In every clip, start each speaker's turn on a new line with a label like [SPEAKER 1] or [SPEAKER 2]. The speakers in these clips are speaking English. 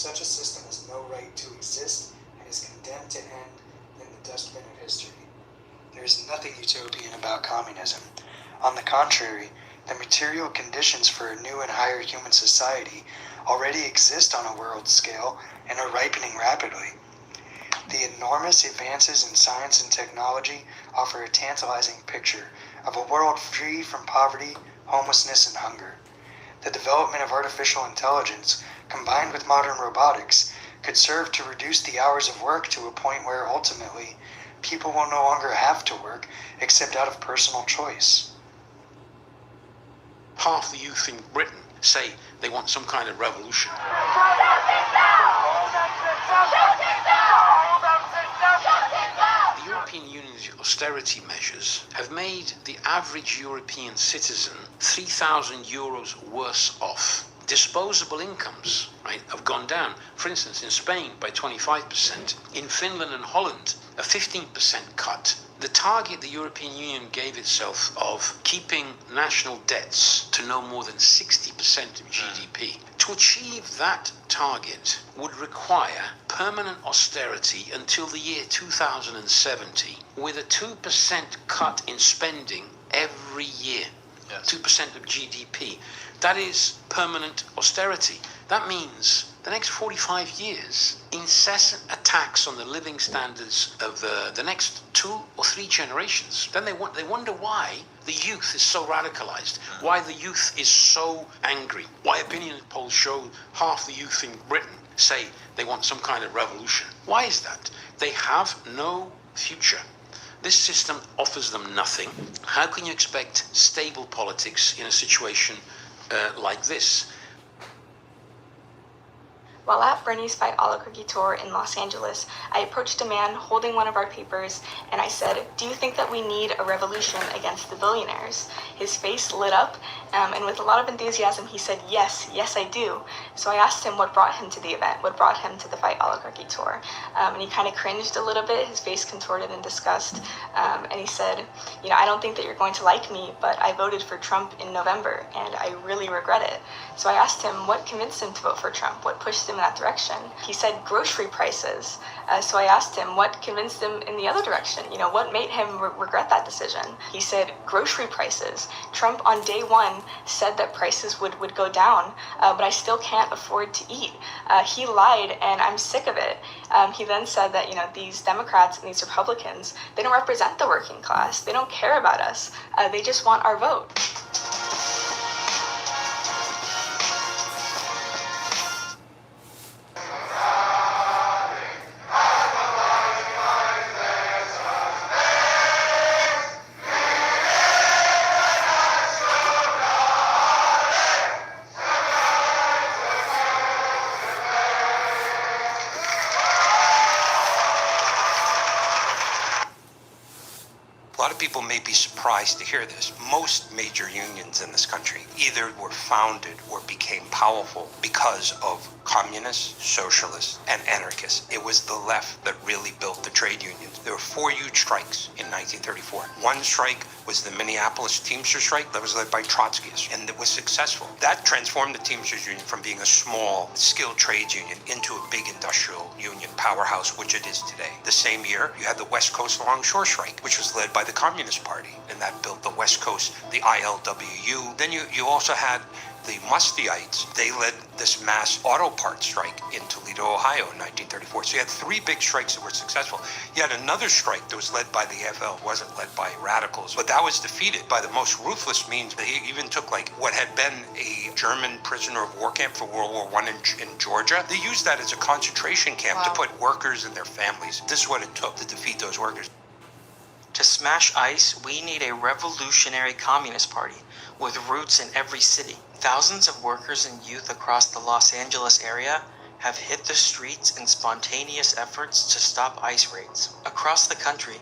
[SPEAKER 1] Such a system has no right to exist and is condemned to end in the dustbin of history. There is nothing utopian about communism. On the contrary, the material conditions for a new and higher human society already exist on a world scale and are ripening rapidly. The enormous advances in science and technology offer a tantalizing picture of a world free from poverty, homelessness, and hunger. The development of artificial intelligence, combined with modern robotics, could serve to reduce the hours of work to a point where ultimately people will no longer have to work except out of personal choice.
[SPEAKER 2] Half the youth in Britain say they want some kind of revolution. The European Union's austerity measures have made the average European citizen 3,000 euros worse off. Disposable incomes, have gone down. For instance, in Spain by 25%, in Finland and Holland a 15% cut. The target the European Union gave itself of keeping national debts to no more than 60% of GDP. To achieve that target would require permanent austerity until the year 2070, with a 2% cut in spending every year. Yes. 2% of GDP. That is permanent austerity. That means the next 45 years, incessant attacks on the living standards of the next 2 or 3 generations. Then they wonder why the youth is so radicalized, why the youth is so angry, why opinion polls show half the youth in Britain say they want some kind of revolution. Why is that? They have no future. This system offers them nothing. How can you expect stable politics in a situation like this?
[SPEAKER 3] While at Bernie's Fight Oligarchy tour in Los Angeles, I approached a man holding one of our papers and I said, "Do you think that we need a revolution against the billionaires?" His face lit up and with a lot of enthusiasm he said, yes, I do. So I asked him what brought him to the event, what brought him to the Fight Oligarchy tour. And he kind of cringed a little bit, his face contorted in disgust. And he said, "I don't think that you're going to like me, but I voted for Trump in November and I really regret it." So I asked him what convinced him to vote for Trump, what pushed him in that direction. He said grocery prices. So I asked him what convinced him in the other direction. What made him regret that decision? He said grocery prices. Trump on day one said that prices would go down, but I still can't afford to eat. He lied and I'm sick of it. He then said that, these Democrats and these Republicans, they don't represent the working class. They don't care about us. They just want our vote.
[SPEAKER 4] A lot of people may be surprised to hear this. Most major unions in this country either were founded or became powerful because of communists, socialists, and anarchists. It was the left that really built the trade unions. There were 4 huge strikes in 1934. One strike was the Minneapolis Teamsters strike that was led by Trotskyists, and it was successful. That transformed the Teamsters Union from being a small, skilled trades union into a big industrial union powerhouse, which it is today. The same year, you had the West Coast Longshore strike, which was led by the Communist Party, and that built the West Coast, the ILWU. Then you also had the Mustyites. They led this mass auto parts strike in Toledo, Ohio in 1934. So you had 3 big strikes that were successful. You had another strike that was led by the AFL. It wasn't led by radicals, but that was defeated by the most ruthless means. They even took what had been a German prisoner of war camp for World War I in Georgia. They used that as a concentration camp to put workers and their families. This is what it took to defeat those workers.
[SPEAKER 5] To smash ICE, we need a revolutionary communist party with roots in every city. Thousands of workers and youth across the Los Angeles area have hit the streets in spontaneous efforts to stop ICE raids. Across the country,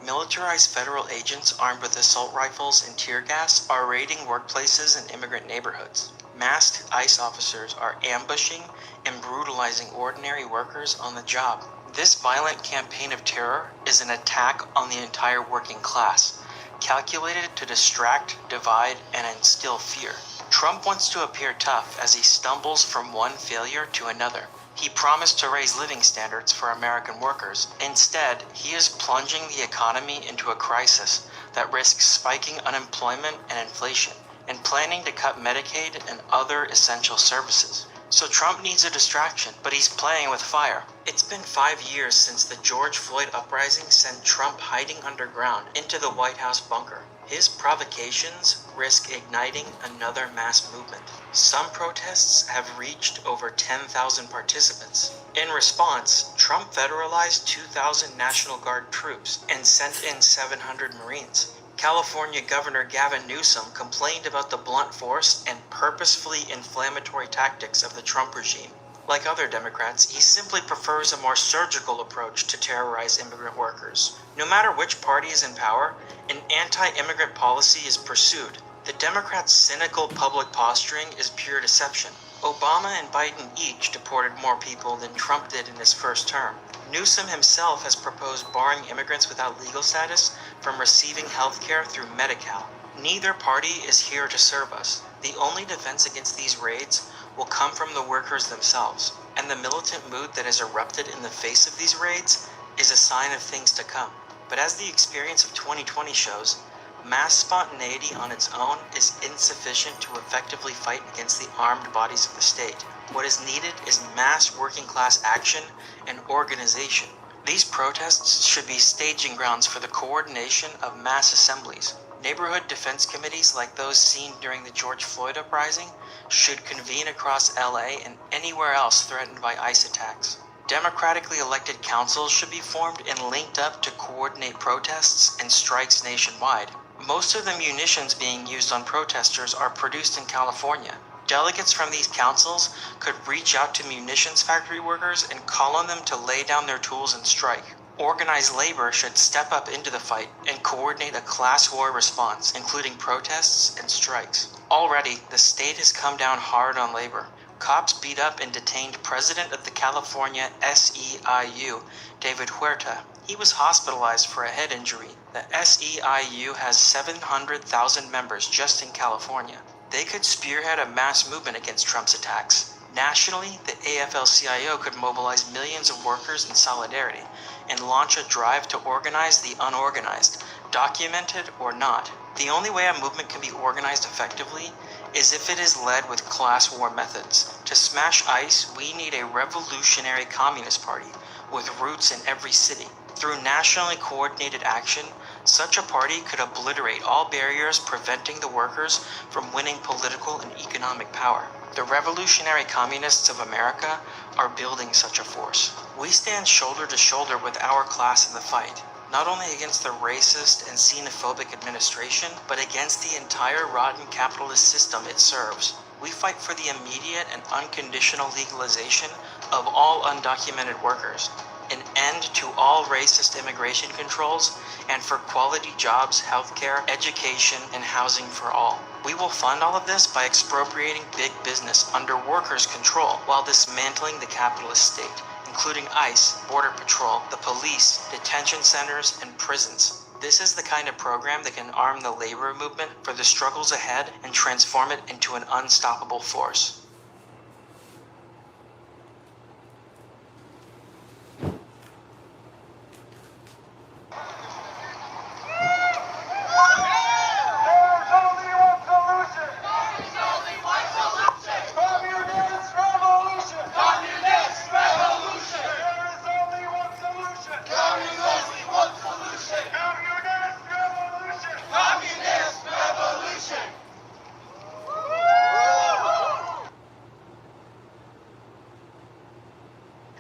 [SPEAKER 5] militarized federal agents armed with assault rifles and tear gas are raiding workplaces and immigrant neighborhoods. Masked ICE officers are ambushing and brutalizing ordinary workers on the job. This violent campaign of terror is an attack on the entire working class, calculated to distract, divide, and instill fear. Trump wants to appear tough as he stumbles from one failure to another. He promised to raise living standards for American workers. Instead, he is plunging the economy into a crisis that risks spiking unemployment and inflation, and planning to cut Medicaid and other essential services. So Trump needs a distraction, but he's playing with fire. It's been 5 years since the George Floyd uprising sent Trump hiding underground into the White House bunker. His provocations risk igniting another mass movement. Some protests have reached over 10,000 participants. In response, Trump federalized 2,000 National Guard troops and sent in 700 Marines. California Governor Gavin Newsom complained about the blunt force and purposefully inflammatory tactics of the Trump regime. Like other Democrats, he simply prefers a more surgical approach to terrorize immigrant workers. No matter which party is in power, an anti-immigrant policy is pursued. The Democrats' cynical public posturing is pure deception. Obama and Biden each deported more people than Trump did in his first term. Newsom himself has proposed barring immigrants without legal status from receiving health care through Medi-Cal. Neither party is here to serve us. The only defense against these raids will come from the workers themselves, and the militant mood that has erupted in the face of these raids is a sign of things to come. But as the experience of 2020 shows, mass spontaneity on its own is insufficient to effectively fight against the armed bodies of the state. What is needed is mass working class action and organization. These protests should be staging grounds for the coordination of mass assemblies. Neighborhood defense committees like those seen during the George Floyd uprising should convene across LA and anywhere else threatened by ICE attacks. Democratically elected councils should be formed and linked up to coordinate protests and strikes nationwide. Most of the munitions being used on protesters are produced in California. Delegates from these councils could reach out to munitions factory workers and call on them to lay down their tools and strike. Organized labor should step up into the fight and coordinate a class war response, including protests and strikes. Already, the state has come down hard on labor. Cops beat up and detained President of the California SEIU, David Huerta. He was hospitalized for a head injury. The SEIU has 700,000 members just in California. They could spearhead a mass movement against Trump's attacks. Nationally, the AFL-CIO could mobilize millions of workers in solidarity and launch a drive to organize the unorganized, documented or not. The only way a movement can be organized effectively is if it is led with class war methods. To smash ICE, we need a revolutionary communist party with roots in every city. Through nationally coordinated action, such a party could obliterate all barriers preventing the workers from winning political and economic power. The revolutionary communists of America are building such a force. We stand shoulder to shoulder with our class in the fight, not only against the racist and xenophobic administration, but against the entire rotten capitalist system it serves. We fight for the immediate and unconditional legalization of all undocumented workers, an end to all racist immigration controls, and for quality jobs, healthcare, education, and housing for all. We will fund all of this by expropriating big business under workers' control while dismantling the capitalist state, including ICE, Border Patrol, the police, detention centers, and prisons. This is the kind of program that can arm the labor movement for the struggles ahead and transform it into an unstoppable force.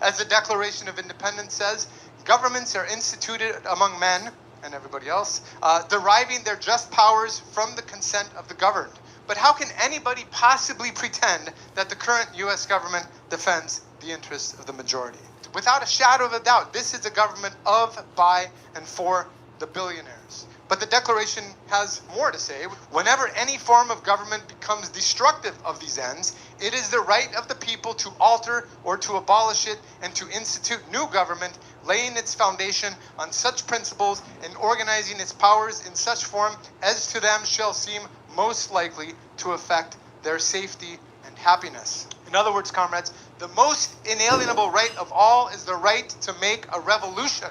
[SPEAKER 6] As the Declaration of Independence says, governments are instituted among men, and everybody else, deriving their just powers from the consent of the governed. But how can anybody possibly pretend that the current U.S. government defends the interests of the majority? Without a shadow of a doubt, this is a government of, by, and for the billionaires. But the Declaration has more to say. Whenever any form of government becomes destructive of these ends, it is the right of the people to alter or to abolish it and to institute new government, laying its foundation on such principles and organizing its powers in such form as to them shall seem most likely to affect their safety and happiness. In other words, comrades, The most inalienable right of all is the right to make a revolution.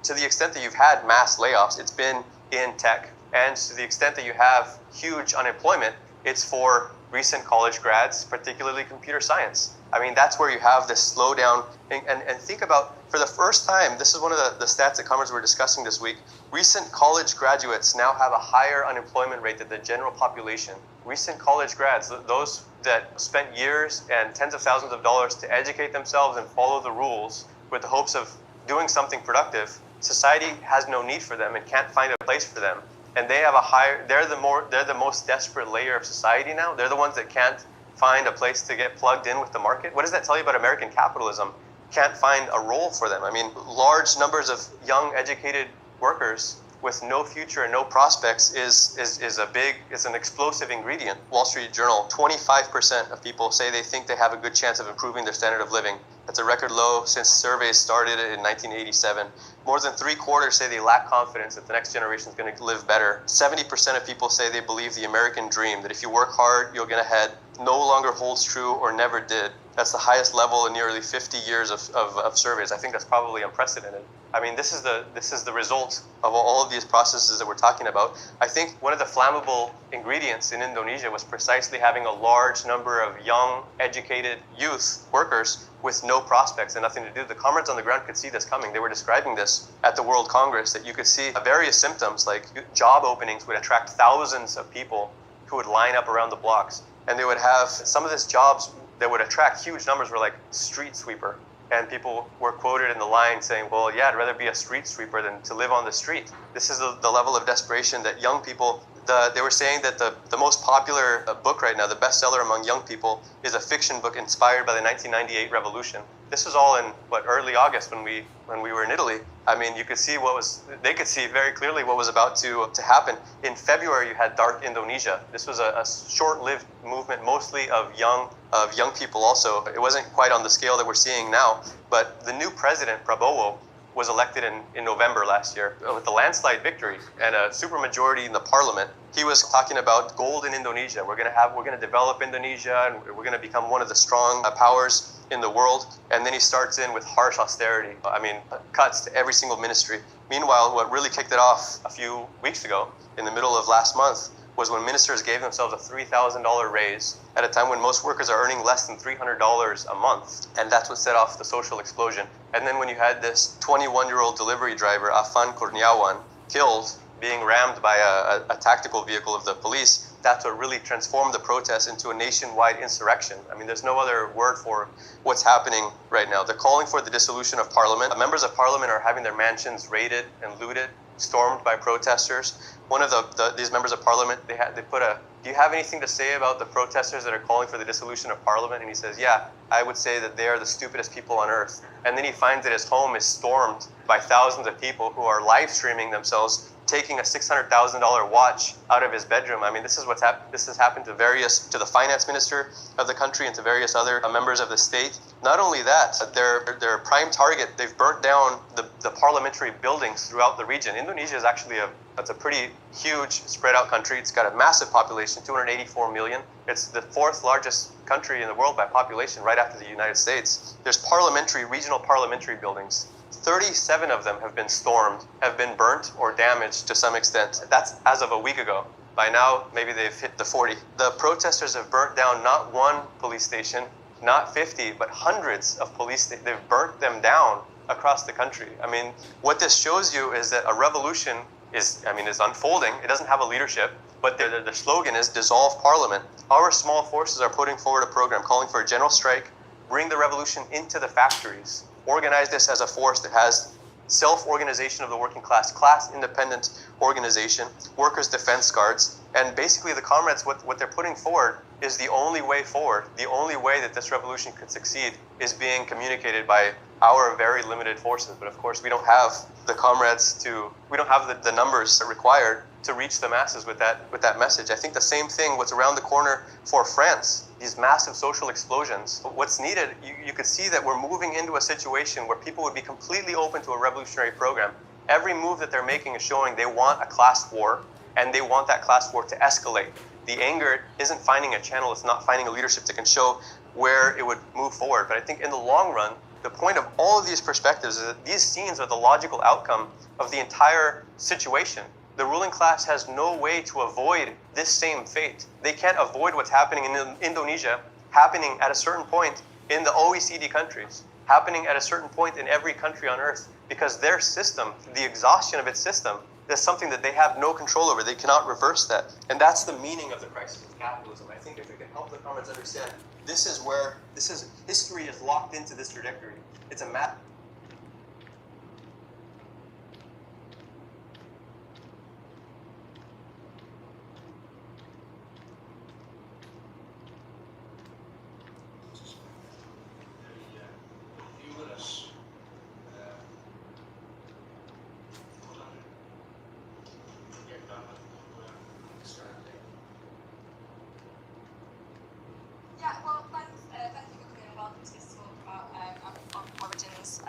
[SPEAKER 7] To the extent that you've had mass layoffs, it's been in tech. And to the extent that you have huge unemployment, it's for recent college grads, particularly computer science. I mean, that's where you have this slowdown. And think about, for the first time, this is one of the stats that Comrades were discussing this week, recent college graduates now have a higher unemployment rate than the general population. Recent college grads, those that spent years and tens of thousands of dollars to educate themselves and follow the rules with the hopes of doing something productive, society has no need for them and can't find a place for them. And they have they're the most desperate layer of society now. They're the ones that can't find a place to get plugged in with the market. What does that tell you about American capitalism? Can't find a role for them. I mean, large numbers of young, educated workers with no future and no prospects is an explosive ingredient. Wall Street Journal, 25% of people say they think they have a good chance of improving their standard of living. That's a record low since surveys started in 1987. More than 3/4 say they lack confidence that the next generation is going to live better. 70% of people say they believe the American dream, that if you work hard, you'll get ahead, no longer holds true or never did. That's the highest level in nearly 50 years of surveys. I think that's probably unprecedented. I mean, this is the result of all of these processes that we're talking about. I think one of the flammable ingredients in Indonesia was precisely having a large number of young, educated youth workers with no prospects and nothing to do. The comrades on the ground could see this coming. They were describing this at the World Congress, that you could see various symptoms, like job openings would attract thousands of people who would line up around the blocks. And they would have some of these jobs that would attract huge numbers were like street sweeper. And people were quoted in the line saying, well, yeah, I'd rather be a street sweeper than to live on the street. This is the level of desperation that young people, they were saying that the most popular book right now, the bestseller among young people, is a fiction book inspired by the 1998 revolution. This was all in, early August when we were in Italy. I mean, you could see they could see very clearly what was about to happen. In February, you had Dark Indonesia. This was a short-lived movement, mostly of young people also. It wasn't quite on the scale that we're seeing now, but the new president, Prabowo, was elected in November last year with a landslide victory and a supermajority in the parliament. He was talking about gold in Indonesia. We're going to develop Indonesia, and we're going to become one of the strong powers in the world. And then he starts in with harsh austerity. I mean, cuts to every single ministry. Meanwhile, what really kicked it off a few weeks ago, in the middle of last month, was when ministers gave themselves a $3,000 raise at a time when most workers are earning less than $300 a month. And that's what set off the social explosion. And then when you had this 21-year-old delivery driver, Afan Kurniawan, killed, being rammed by a tactical vehicle of the police, that's what really transformed the protest into a nationwide insurrection. I mean, there's no other word for what's happening right now. They're calling for the dissolution of parliament. Members of parliament are having their mansions raided and looted, stormed by protesters. One of these members of parliament, they put do you have anything to say about the protesters that are calling for the dissolution of parliament? And he says, yeah, I would say that they are the stupidest people on earth. And then he finds that his home is stormed by thousands of people who are live streaming themselves taking a $600,000 watch out of his bedroom. I mean, this has happened to the finance minister of the country and to various other members of the state. Not only that, their prime target, they've burnt down the parliamentary buildings throughout the region. Indonesia is actually it's a pretty huge spread out country. It's got a massive population, 284 million. It's the fourth largest country in the world by population, right after the United States. There's regional parliamentary buildings. 37 of them have been stormed, have been burnt or damaged to some extent. That's as of a week ago. By now, maybe they've hit the 40. The protesters have burnt down not one police station, not 50, but hundreds of police stations. They've burnt them down across the country. I mean, what this shows you is that a revolution is unfolding. It doesn't have a leadership, but their slogan is dissolve parliament. Our small forces are putting forward a program calling for a general strike, bring the revolution into the factories, organize this as a force that has self-organization of the working class independent organization, workers' defense guards, and basically the comrades, what they're putting forward is the only way forward. The only way that this revolution could succeed is being communicated by our very limited forces. But of course, we don't have the comrades we don't have the numbers required to reach the masses with that message. I think the same thing, what's around the corner for France, these massive social explosions. What's needed, you could see that we're moving into a situation where people would be completely open to a revolutionary program. Every move that they're making is showing they want a class war, and they want that class war to escalate. the anger isn't finding a channel, it's not finding a leadership that can show where it would move forward. But I think in the long run, the point of all of these perspectives is that these scenes are the logical outcome of the entire situation. The ruling class has no way to avoid this same fate. They can't avoid what's happening in Indonesia, happening at a certain point in the OECD countries, happening at a certain point in every country on earth, because their system, the exhaustion of its system, is something that they have no control over. They cannot reverse that. And that's the meaning of the crisis of capitalism. I think if we can help the comrades understand, history is locked into this trajectory. It's a map.
[SPEAKER 3] Yeah, well, thank you for coming and welcome to this talk about origins,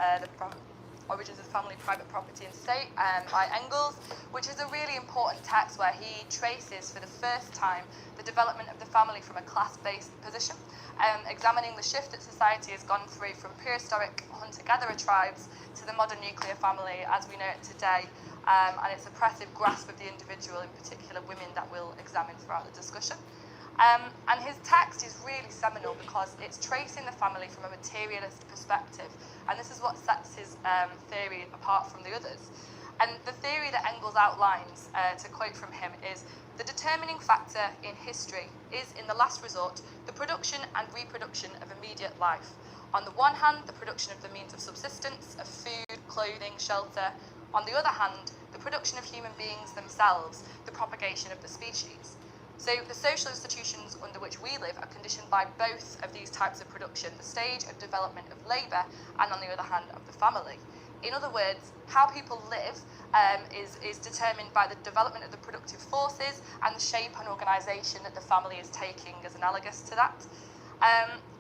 [SPEAKER 3] origins of family, private property and state by Engles, which is a really important text where he traces for the first time the development of the family from a class-based position, examining the shift that society has gone through from prehistoric hunter-gatherer tribes to the modern nuclear family as we know it today, and its oppressive grasp of the individual, in particular women, that we'll examine throughout the discussion. And his text is really seminal because it's tracing the family from a materialist perspective, and this is what sets his theory apart from the others. And the theory that Engels outlines, to quote from him, is the determining factor in history is, in the last resort, the production and reproduction of immediate life. On the one hand, the production of the means of subsistence, of food, clothing, shelter. On the other hand, the production of human beings themselves, the propagation of the species. So the social institutions under which we live are conditioned by both of these types of production, the stage of development of labour and, on the other hand, of the family. In other words, how people live is determined by the development of the productive forces and the shape and organisation that the family is taking as analogous to that.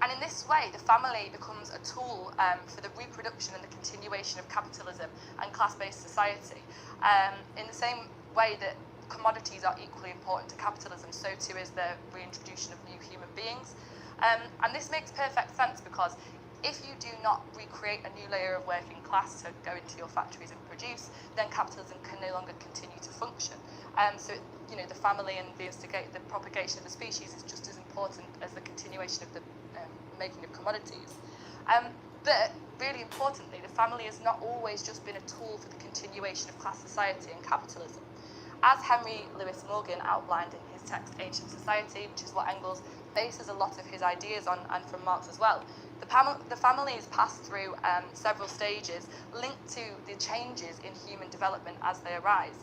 [SPEAKER 3] And in this way, the family becomes a tool for the reproduction and the continuation of capitalism and class-based society. In the same way that commodities are equally important to capitalism, so too is the reintroduction of new human beings. And this makes perfect sense because if you do not recreate a new layer of working class to go into your factories and produce, then capitalism can no longer continue to function. So, the family and the propagation of the species is just as important as the continuation of the making of commodities. But really importantly, the family has not always just been a tool for the continuation of class society and capitalism. As Henry Louis Morgan outlined in his text Ancient Society, which is what Engels bases a lot of his ideas on, and from Marx as well, the family is passed through several stages linked to the changes in human development as they arise.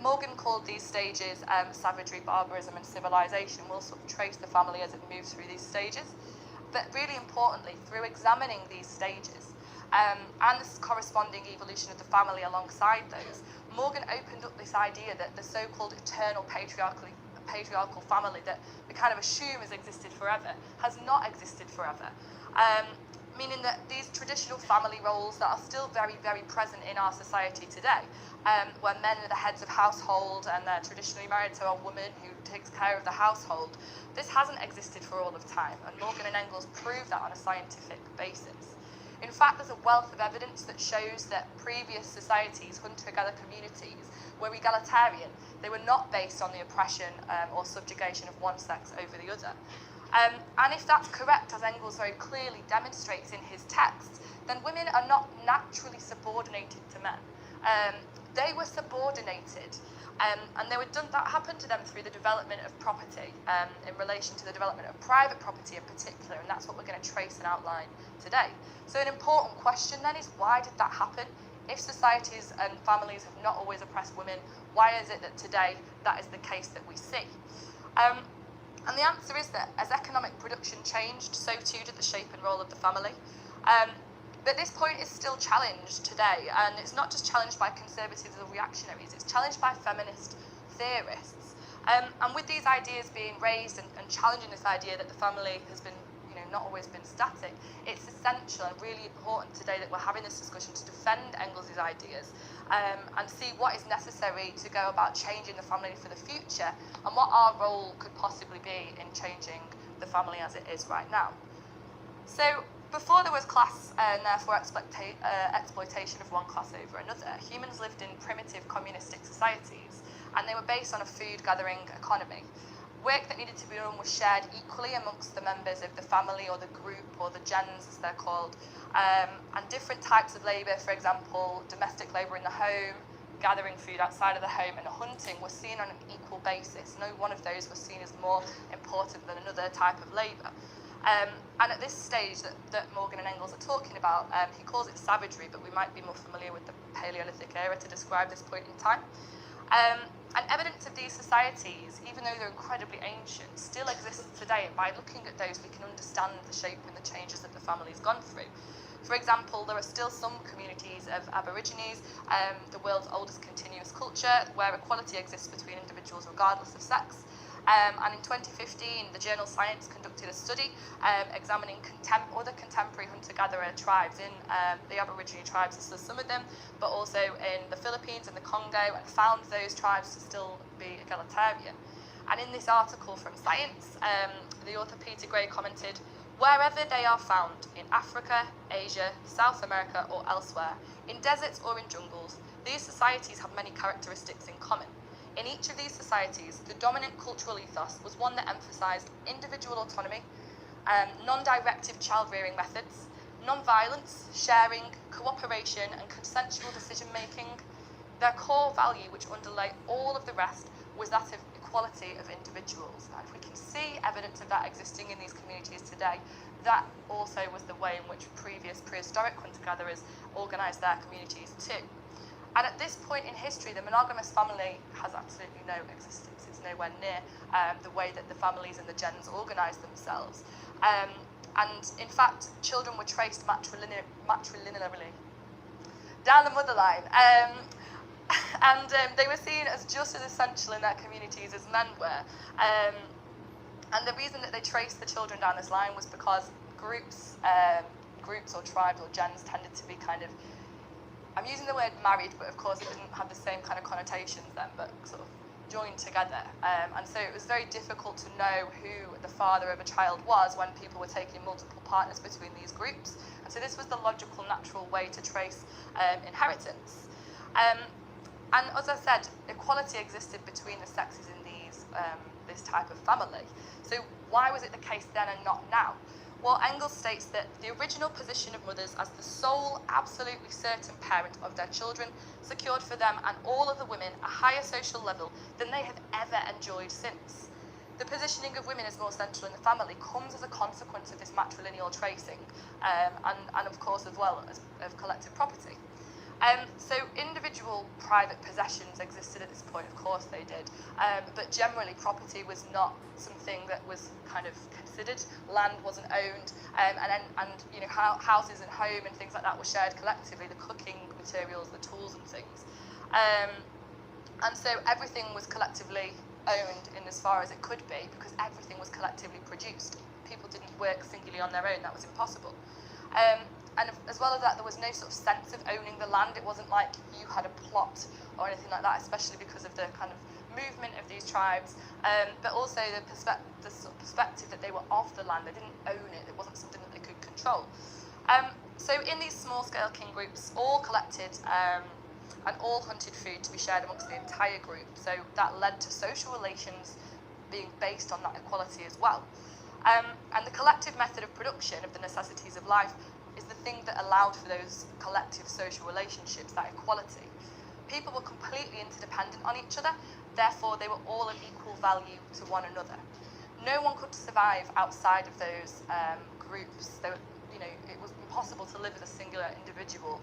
[SPEAKER 3] Morgan called these stages savagery, barbarism and civilization. We'll sort of trace the family as it moves through these stages. But really importantly, through examining these stages and this corresponding evolution of the family alongside those, Morgan opened up this idea that the so-called eternal patriarchal family that we kind of assume has existed forever has not existed forever. Meaning that these traditional family roles that are still very, very present in our society today, where men are the heads of household and they're traditionally married to a woman who takes care of the household, this hasn't existed for all of time, and Morgan and Engels prove that on a scientific basis. In fact, there's a wealth of evidence that shows that previous societies, hunter-gatherer communities, were egalitarian. They were not based on the oppression or subjugation of one sex over the other. And if that's correct, as Engels very clearly demonstrates in his text, then women are not naturally subordinated to men. They were subordinated, and that happened to them through the development of property, in relation to the development of private property in particular, and that's what we're going to trace and outline today. So an important question then is, why did that happen? If societies and families have not always oppressed women, why is it that today that is the case that we see? And the answer is that as economic production changed, so too did the shape and role of the family. But this point is still challenged today, and it's not just challenged by conservatives or reactionaries, it's challenged by feminist theorists. And with these ideas being raised and challenging this idea that the family has been
[SPEAKER 8] not always been static. It's essential and really important today that we're having this discussion to defend Engels' ideas and see what is necessary to go about changing the family for the future and what our role could possibly be in changing the family as it is right now. So, before there was class and therefore exploitation of one class over another, humans lived in primitive communistic societies, and they were based on a food-gathering economy. Work that needed to be done was shared equally amongst the members of the family or the group or the gens, as they're called, and different types of labour, for example, domestic labour in the home, gathering food outside of the home, and hunting were seen on an equal basis. No one of those was seen as more important than another type of labour. And at this stage that Morgan and Engels are talking about, he calls it savagery, but we might be more familiar with the Paleolithic era to describe this point in time. And evidence of these societies, even though they're incredibly ancient, still exists today, and by looking at those we can understand the shape and the changes that the family's gone through. For example, there are still some communities of Aborigines, the world's oldest continuous culture, where equality exists between individuals regardless of sex. And in 2015, the journal Science conducted a study examining other contemporary hunter-gatherer tribes in the Aborigine tribes, so some of them, but also in the Philippines and the Congo, and found those tribes to still be egalitarian. And in this article from Science, the author Peter Gray commented, "Wherever they are found, in Africa, Asia, South America, or elsewhere, in deserts or in jungles, these societies have many characteristics in common. In each of these societies, the dominant cultural ethos was one that emphasised individual autonomy, non-directive child-rearing methods, non-violence, sharing, cooperation, and consensual decision-making. Their core value, which underlay all of the rest, was that of equality of individuals." And if we can see evidence of that existing in these communities today, that also was the way in which previous prehistoric hunter-gatherers organised their communities too. And at this point in history, the monogamous family has absolutely no existence. It's nowhere near the way that the families and the gens organised themselves. And in fact, children were traced matrilinearly down the mother line. And they were seen as just as essential in their communities as men were. And the reason that they traced the children down this line was because groups or tribes or gens tended to be kind of, I'm using the word married, but of course it didn't have the same kind of connotations then, but sort of joined together. And so it was very difficult to know who the father of a child was when people were taking multiple partners between these groups. And so this was the logical, natural way to trace inheritance. And as I said, equality existed between the sexes in this type of family. So why was it the case then and not now? Well, Engels states that the original position of mothers as the sole, absolutely certain parent of their children secured for them and all other women a higher social level than they have ever enjoyed since. The positioning of women as more central in the family comes as a consequence of this matrilineal tracing, and of course as well as of collective property. So individual private possessions existed at this point, of course they did, but generally property was not something that was kind of considered. Land wasn't owned, and you know, houses and home and things like that were shared collectively, the cooking materials, the tools and things. And so everything was collectively owned in as far as it could be, because everything was collectively produced. People didn't work singly on their own, that was impossible. And as well as that, there was no sort of sense of owning the land. It wasn't like you had a plot or anything like that, especially because of the kind of movement of these tribes, but also the sort of perspective that they were of the land. They didn't own it. It wasn't something that they could control. So in these small-scale king groups, all collected and all hunted food to be shared amongst the entire group. So that led to social relations being based on that equality as well. And the collective method of production of the necessities of life is the thing that allowed for those collective social relationships, that equality. People were completely interdependent on each other, therefore they were all of equal value to one another. No one could survive outside of those groups. You know, it was impossible to live as a singular individual.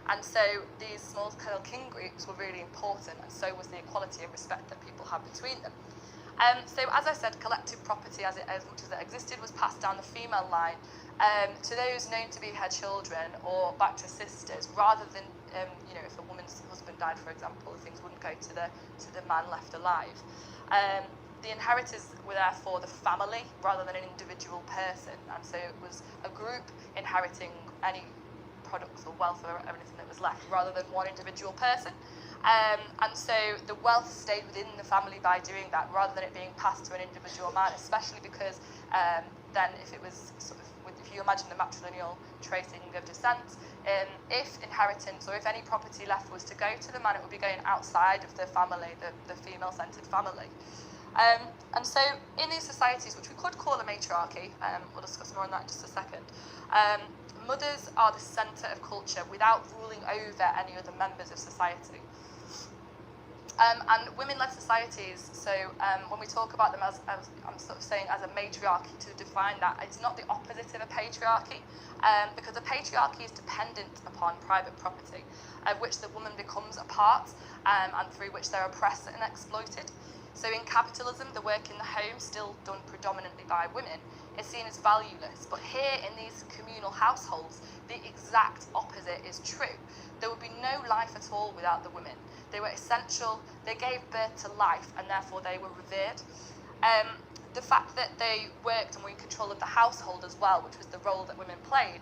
[SPEAKER 8] And so these small-scale king groups were really important, and so was the equality and respect that people had between them. So as I said, collective property as much as it existed was passed down the female line to those known to be her children or back to sisters, rather than you know, if a woman's husband died, for example, things wouldn't go to the man left alive. the inheritors were therefore the family rather than an individual person, and so it was a group inheriting any products or wealth or anything that was left rather than one individual person. And so the wealth stayed within the family by doing that rather than it being passed to an individual man, especially because then if it was sort of, if you imagine the matrilineal tracing of descent, if inheritance or if any property left was to go to the man, it would be going outside of the family, the female-centred family. And so in these societies, which we could call a matriarchy, we'll discuss more on that in just a second, mothers are the centre of culture without ruling over any other members of society. And women-led societies, so when we talk about them as I'm sort of saying as a matriarchy, to define that, it's not the opposite of a patriarchy, because a patriarchy is dependent upon private property, of which the woman becomes a part, and through which they're oppressed and exploited. So in capitalism, the work in the home, still done predominantly by women, is seen as valueless. But here in these communal households, the exact opposite is true. There would be no life at all without the women. They were essential, they gave birth to life, and therefore they were revered. The fact that they worked and were in control of the household as well, which was the role that women played,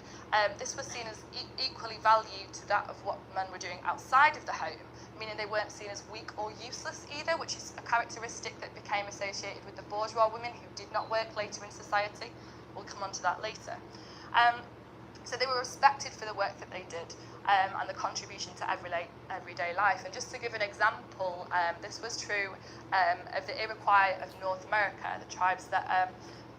[SPEAKER 8] this was seen as equally valued to that of what men were doing outside of the home, meaning they weren't seen as weak or useless either, which is a characteristic that became associated with the bourgeois women who did not work later in society. We'll come on to that later. So they were respected for the work that they did and the contribution to everyday life. And just to give an example, this was true of the Iroquois of North America, the tribes that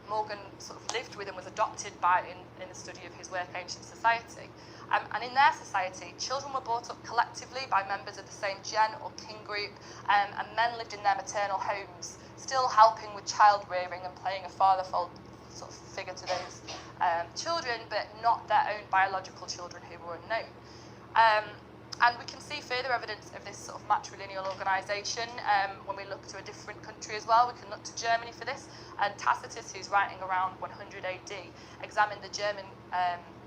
[SPEAKER 8] Morgan sort of lived with and was adopted by in the study of his work, Ancient Society. And in their society, children were brought up collectively by members of the same gen or kin group, and men lived in their maternal homes, still helping with child rearing and playing a father-figure sort of figure to those children, but not their own biological children who were unknown. And we can see further evidence of this sort of matrilineal organisation when we look to a different country as well. We can look to Germany for this, and Tacitus, who's writing around 100 AD, examined the German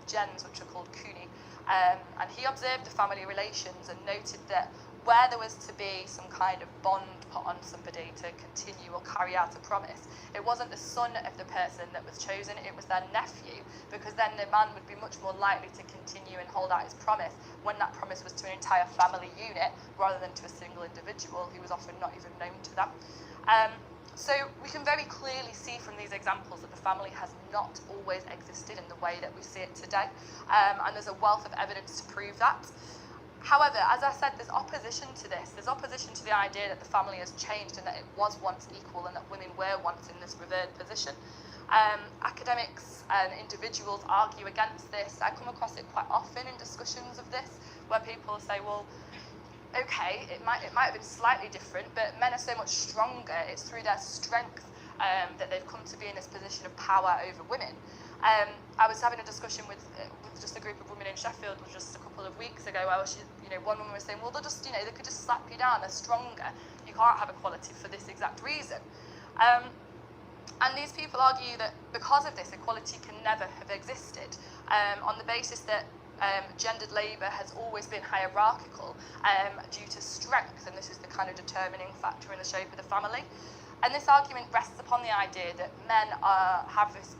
[SPEAKER 8] gens, which are called Kuni, and he observed the family relations and noted that where there was to be some kind of bond put on somebody to continue or carry out a promise, it wasn't the son of the person that was chosen, it was their nephew, because then the man would be much more likely to continue and hold out his promise when that promise was to an entire family unit rather than to a single individual who was often not even known to them. So we can very clearly see from these examples that the family has not always existed in the way that we see it today, and there's a wealth of evidence to prove that. However, as I said, there's opposition to this. There's opposition to the idea that the family has changed and that it was once equal and that women were once in this revered position. Academics and individuals argue against this. I come across it quite often in discussions of this, where people say, well, okay, it might have been slightly different, but men are so much stronger. It's through their strength that they've come to be in this position of power over women. I was having a discussion with just a group of women in Sheffield just a couple of weeks ago, where one woman was saying, well, they could just slap you down. They're stronger. You can't have equality for this exact reason. And these people argue that because of this, equality can never have existed, on the basis that gendered labour has always been hierarchical due to strength, and this is the kind of determining factor in the shape of the family. And this argument rests upon the idea that men have this,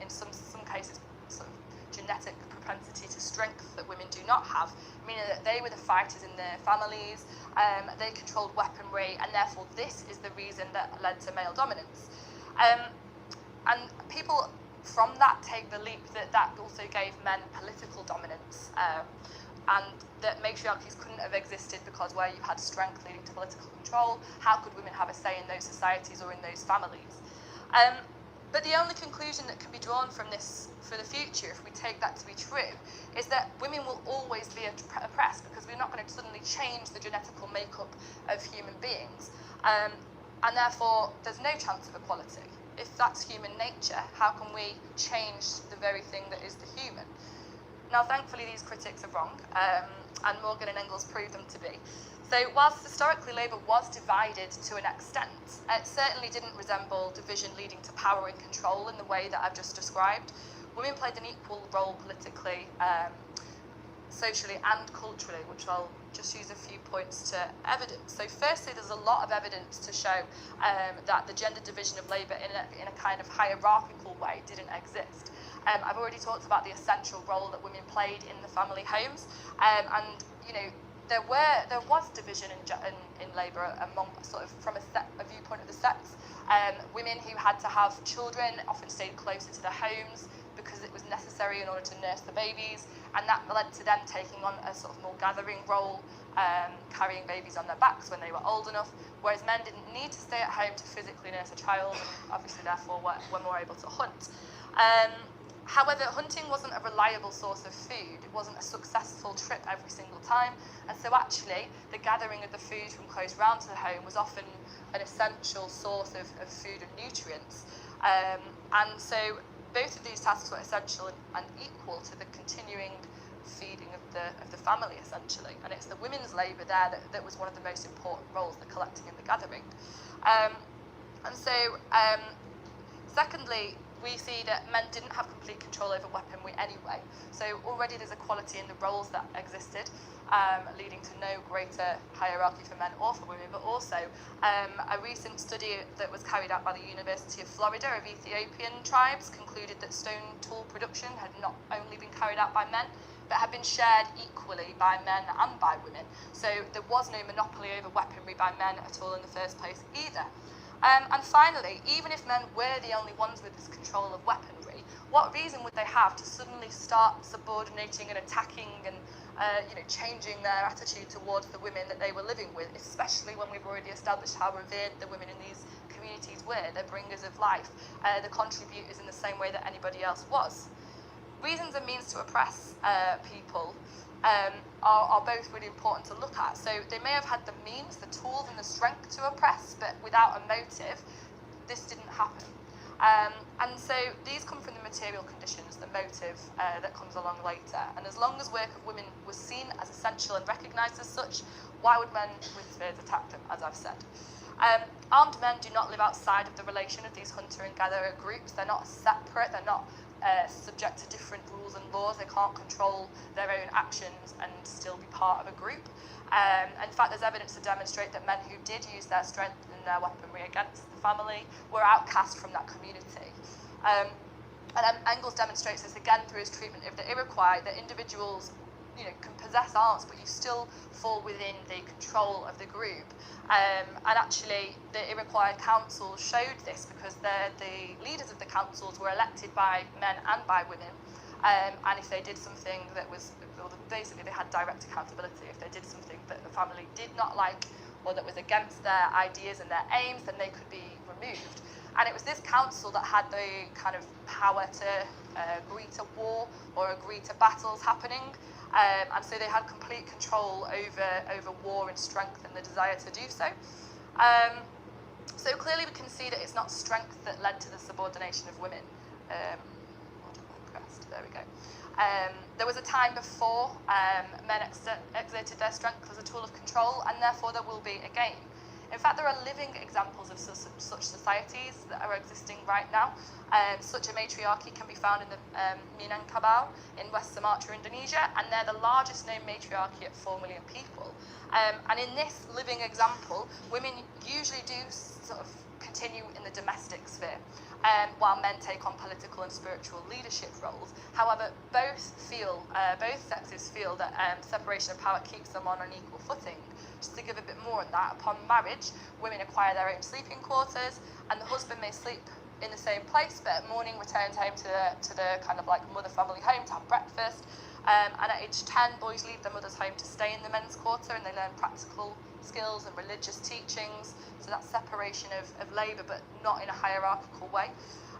[SPEAKER 8] in some cases, sort of genetic propensity to strength that women do not have, meaning that they were the fighters in their families, they controlled weaponry, and therefore this is the reason that led to male dominance. And people from that take the leap that that also gave men political dominance, and that matriarchies couldn't have existed because where you had strength leading to political control, how could women have a say in those societies or in those families? But the only conclusion that can be drawn from this for the future, if we take that to be true, is that women will always be oppressed, because we're not going to suddenly change the genetical makeup of human beings, and therefore there's no chance of equality. If that's human nature, how can we change the very thing that is the human? Now, thankfully, these critics are wrong, and Morgan and Engles proved them to be. So whilst historically labour was divided to an extent, it certainly didn't resemble division leading to power and control in the way that I've just described. Women played an equal role politically, socially and culturally, which I'll just use a few points to evidence. So firstly, there's a lot of evidence to show that the gender division of labour in a kind of hierarchical way didn't exist. I've already talked about the essential role that women played in the family homes, and you know, there was division in labour among sort of from a viewpoint of the sex. Women who had to have children often stayed closer to their homes because it was necessary in order to nurse the babies, and that led to them taking on a sort of more gathering role, carrying babies on their backs when they were old enough, whereas men didn't need to stay at home to physically nurse a child, and obviously therefore were more able to hunt. However, hunting wasn't a reliable source of food. It wasn't a successful trip every single time, and so actually the gathering of the food from close round to the home was often an essential source of food and nutrients. And so both of these tasks were essential and equal to the continuing feeding of the family, essentially. And it's the women's labour there that was one of the most important roles, the collecting and the gathering. And so, secondly, we see that men didn't have complete control over weaponry anyway. So already there's equality in the roles that existed, leading to no greater hierarchy for men or for women, but also a recent study that was carried out by the University of Florida of Ethiopian tribes concluded that stone tool production had not only been carried out by men, but had been shared equally by men and by women. So there was no monopoly over weaponry by men at all in the first place either. And finally, even if men were the only ones with this control of weaponry, what reason would they have to suddenly start subordinating and attacking and changing their attitude towards the women that they were living with, especially when we've already established how revered the women in these communities were, the bringers of life, the contributors in the same way that anybody else was. Reasons and means to oppress people are both really important to look at. So they may have had the means, the tools and the strength to oppress, but without a motive, this didn't happen. And so these come from the material conditions, the motive that comes along later. And as long as work of women was seen as essential and recognised as such, why would men with spears attack them, as I've said? Armed men do not live outside of the relation of these hunter and gatherer groups. They're not separate, they're not subject to different rules and laws. They can't control their own actions and still be part of a group. In fact, there's evidence to demonstrate that men who did use their strength and their weaponry against the family were outcast from that community. And Engles demonstrates this again through his treatment of the Iroquois, that individuals can possess arms, but you still fall within the control of the group. And actually, the Iroquois council showed this because the leaders of the councils were elected by men and by women. And if they did something that was, well, basically they had direct accountability. If they did something that the family did not like or that was against their ideas and their aims, then they could be removed. And it was this council that had the kind of power to agree to war or agree to battles happening. And so they had complete control over war and strength and the desire to do so. So clearly we can see that it's not strength that led to the subordination of women. There we go. There was a time before men exerted their strength as a tool of control, and therefore there will be again. In fact, there are living examples of such societies that are existing right now. Such a matriarchy can be found in the Minangkabau in West Sumatra, Indonesia, and they're the largest known matriarchy at 4 million people. And in this living example, women usually do sort of continue in the domestic sphere, while men take on political and spiritual leadership roles. However, both sexes feel that separation of power keeps them on an equal footing. Just to give a bit more on that, upon marriage, women acquire their own sleeping quarters, and the husband may sleep in the same place, but at morning returns home to the kind of like mother family home to have breakfast. And at age 10, boys leave their mother's home to stay in the men's quarter, and they learn practical skills and religious teachings. So that's separation of labour, but not in a hierarchical way.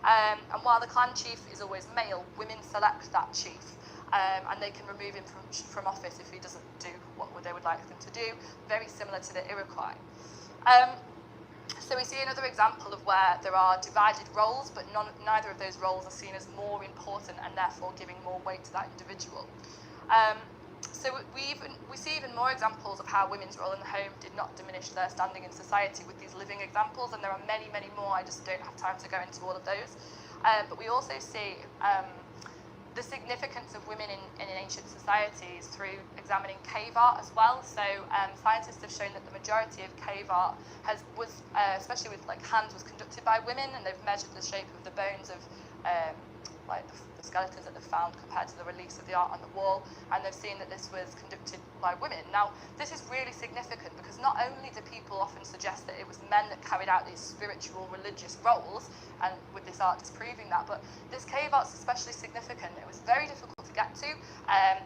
[SPEAKER 8] And while the clan chief is always male, women select that chief. And they can remove him from office if he doesn't do what they would like him to do, very similar to the Iroquois. So we see another example of where there are divided roles, but neither of those roles are seen as more important and therefore giving more weight to that individual. So we see even more examples of how women's role in the home did not diminish their standing in society with these living examples, and there are many, many more. I just don't have time to go into all of those. But we also see the significance of women in ancient societies through examining cave art as well. So scientists have shown that the majority of cave art was especially with like hands, was conducted by women, and they've measured the shape of the bones of like the skeletons that they've found compared to the reliefs of the art on the wall, and they've seen that this was conducted by women. Now, this is really significant because not only do people often suggest that it was men that carried out these spiritual, religious roles, and with this art disproving that, but this cave art's especially significant. It was very difficult to get to.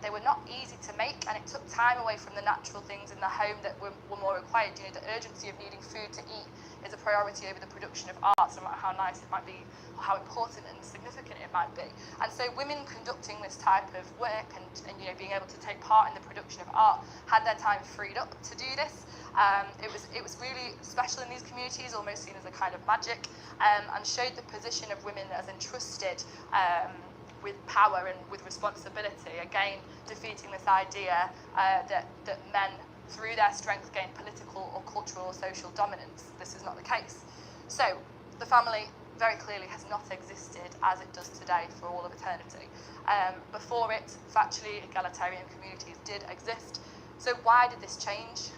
[SPEAKER 8] They were not easy to make, and it took time away from the natural things in the home that were more required. You know, the urgency of needing food to eat is a priority over the production of art, no matter how nice it might be, or how important and significant it might be. And so women conducting this type of work and you know, being able to take part in the production of art had their time freed up to do this. It was really special in these communities, almost seen as a kind of magic, and showed the position of women as entrusted with power and with responsibility, again defeating this idea that men through their strength gain political or cultural or social dominance. This is not the case. So the family very clearly has not existed as it does today for all of eternity. Before it, factually, egalitarian communities did exist. So why did this change?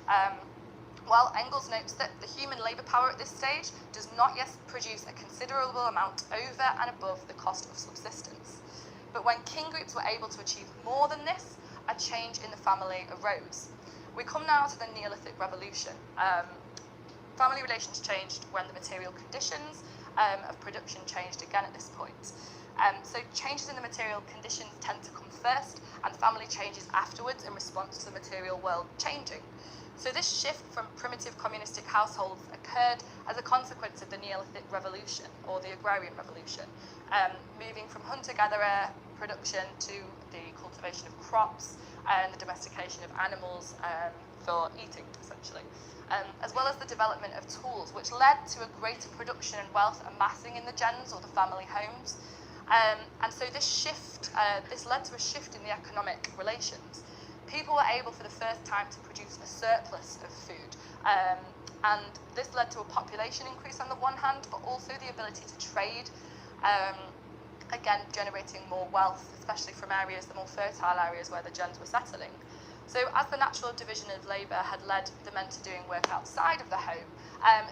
[SPEAKER 8] Well, Engles notes that the human labour power at this stage does not yet produce a considerable amount over and above the cost of subsistence. But when kin groups were able to achieve more than this, a change in the family arose. We come now to the Neolithic Revolution. Family relations changed when the material conditions of production changed again at this point. So changes in the material conditions tend to come first, and family changes afterwards in response to the material world changing. So this shift from primitive communistic households occurred as a consequence of the Neolithic Revolution, or the Agrarian Revolution, moving from hunter-gatherer production to the cultivation of crops and the domestication of animals for eating, essentially, as well as the development of tools, which led to a greater production and wealth amassing in the gens or the family homes. And so this shift, this led to a shift in the economic relations. People were able for the first time to produce a surplus of food, and this led to a population increase on the one hand, but also the ability to trade, again generating more wealth, especially from areas, the more fertile areas where the gens were settling. So as the natural division of labour had led the men to doing work outside of the home,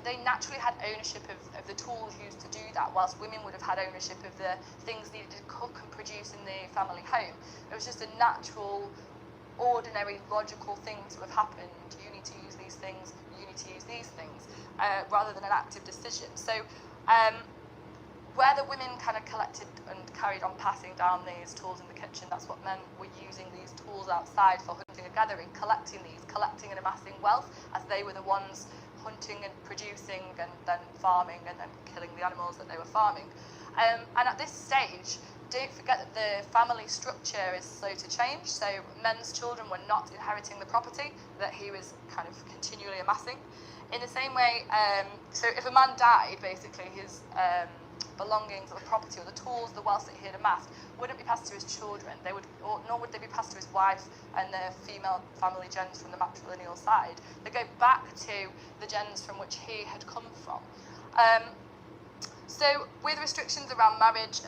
[SPEAKER 8] they naturally had ownership of the tools used to do that, whilst women would have had ownership of the things needed to cook and produce in the family home. It was just a natural, ordinary, logical thing to have happened. You need to use these things, you need to use these things, rather than an active decision. So where the women kind of collected and carried on passing down these tools in the kitchen, that's what men were using these tools outside for hunting and gathering, collecting and amassing wealth, as they were the ones hunting and producing and then farming and then killing the animals that they were farming. And at this stage, don't forget that the family structure is slow to change, so men's children were not inheriting the property that he was kind of continually amassing. In the same way, so if a man died, basically his belongings or the property or the tools, the wealth that he had amassed wouldn't be passed to his children. Nor would they be passed to his wife and the female family gens from the matrilineal side. They go back to the gens from which he had come from. So with restrictions around marriage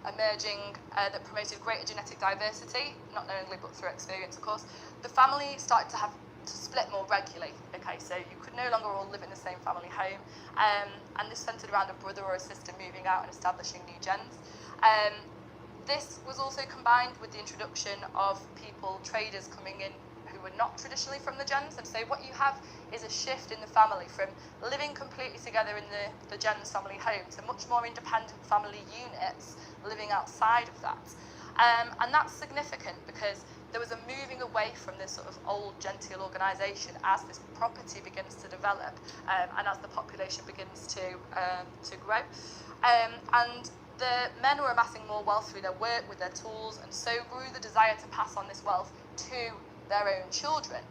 [SPEAKER 8] emerging that promoted greater genetic diversity, not knowingly but through experience of course, the family started to split more regularly. Okay, so you could no longer all live in the same family home, and this centred around a brother or a sister moving out and establishing new gens. This was also combined with the introduction of traders coming in who were not traditionally from the gens, and so what you have is a shift in the family from living completely together in the gens family home to much more independent family units living outside of that. And that's significant because there was a moving away from this sort of old genteel organisation as this property begins to develop, and as the population begins to grow. And the men were amassing more wealth through their work with their tools, and so grew the desire to pass on this wealth to their own children.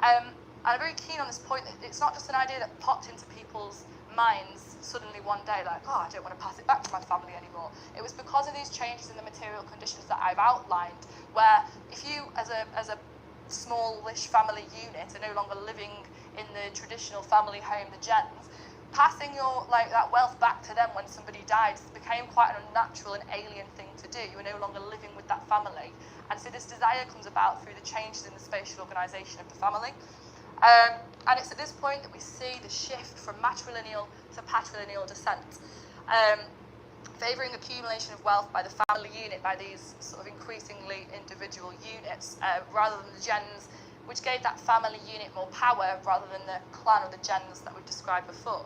[SPEAKER 8] And I'm very keen on this point that it's not just an idea that popped into people's minds suddenly one day, like, oh, I don't want to pass it back to my family anymore. It was because of these changes in the material conditions that I've outlined, where if you, as a smallish family unit, are no longer living in the traditional family home, the gens, passing your that wealth back to them when somebody died became quite an unnatural and alien thing to do. You were no longer living with that family, and so this desire comes about through the changes in the spatial organisation of the family. And it's at this point that we see the shift from matrilineal to patrilineal descent, favouring accumulation of wealth by the family unit, by these sort of increasingly individual units, rather than the gens, which gave that family unit more power rather than the clan or the gens that we've described before.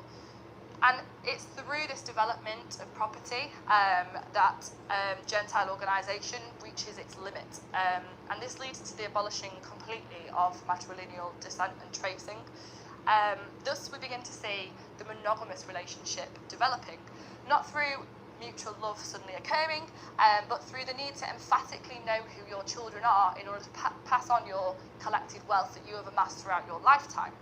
[SPEAKER 8] And it's through this development of property that Gentile organisation reaches its limit. And this leads to the abolishing completely of matrilineal descent and tracing. Thus, we begin to see the monogamous relationship developing, not through mutual love suddenly occurring, but through the need to emphatically know who your children are in order to pass on your collected wealth that you have amassed throughout your lifetime.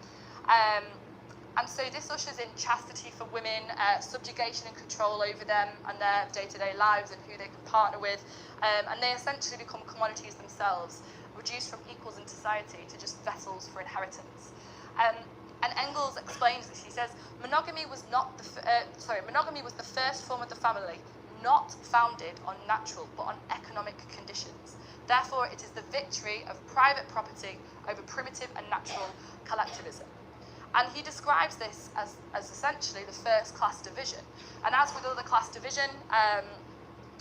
[SPEAKER 8] And so this ushers in chastity for women, subjugation and control over them and their day-to-day lives and who they can partner with, and they essentially become commodities themselves, reduced from equals in society to just vessels for inheritance. And Engles explains this. He says, monogamy was the first form of the family, not founded on natural but on economic conditions. Therefore, it is the victory of private property over primitive and natural collectivism. And he describes this as essentially the first class division. And as with other class division,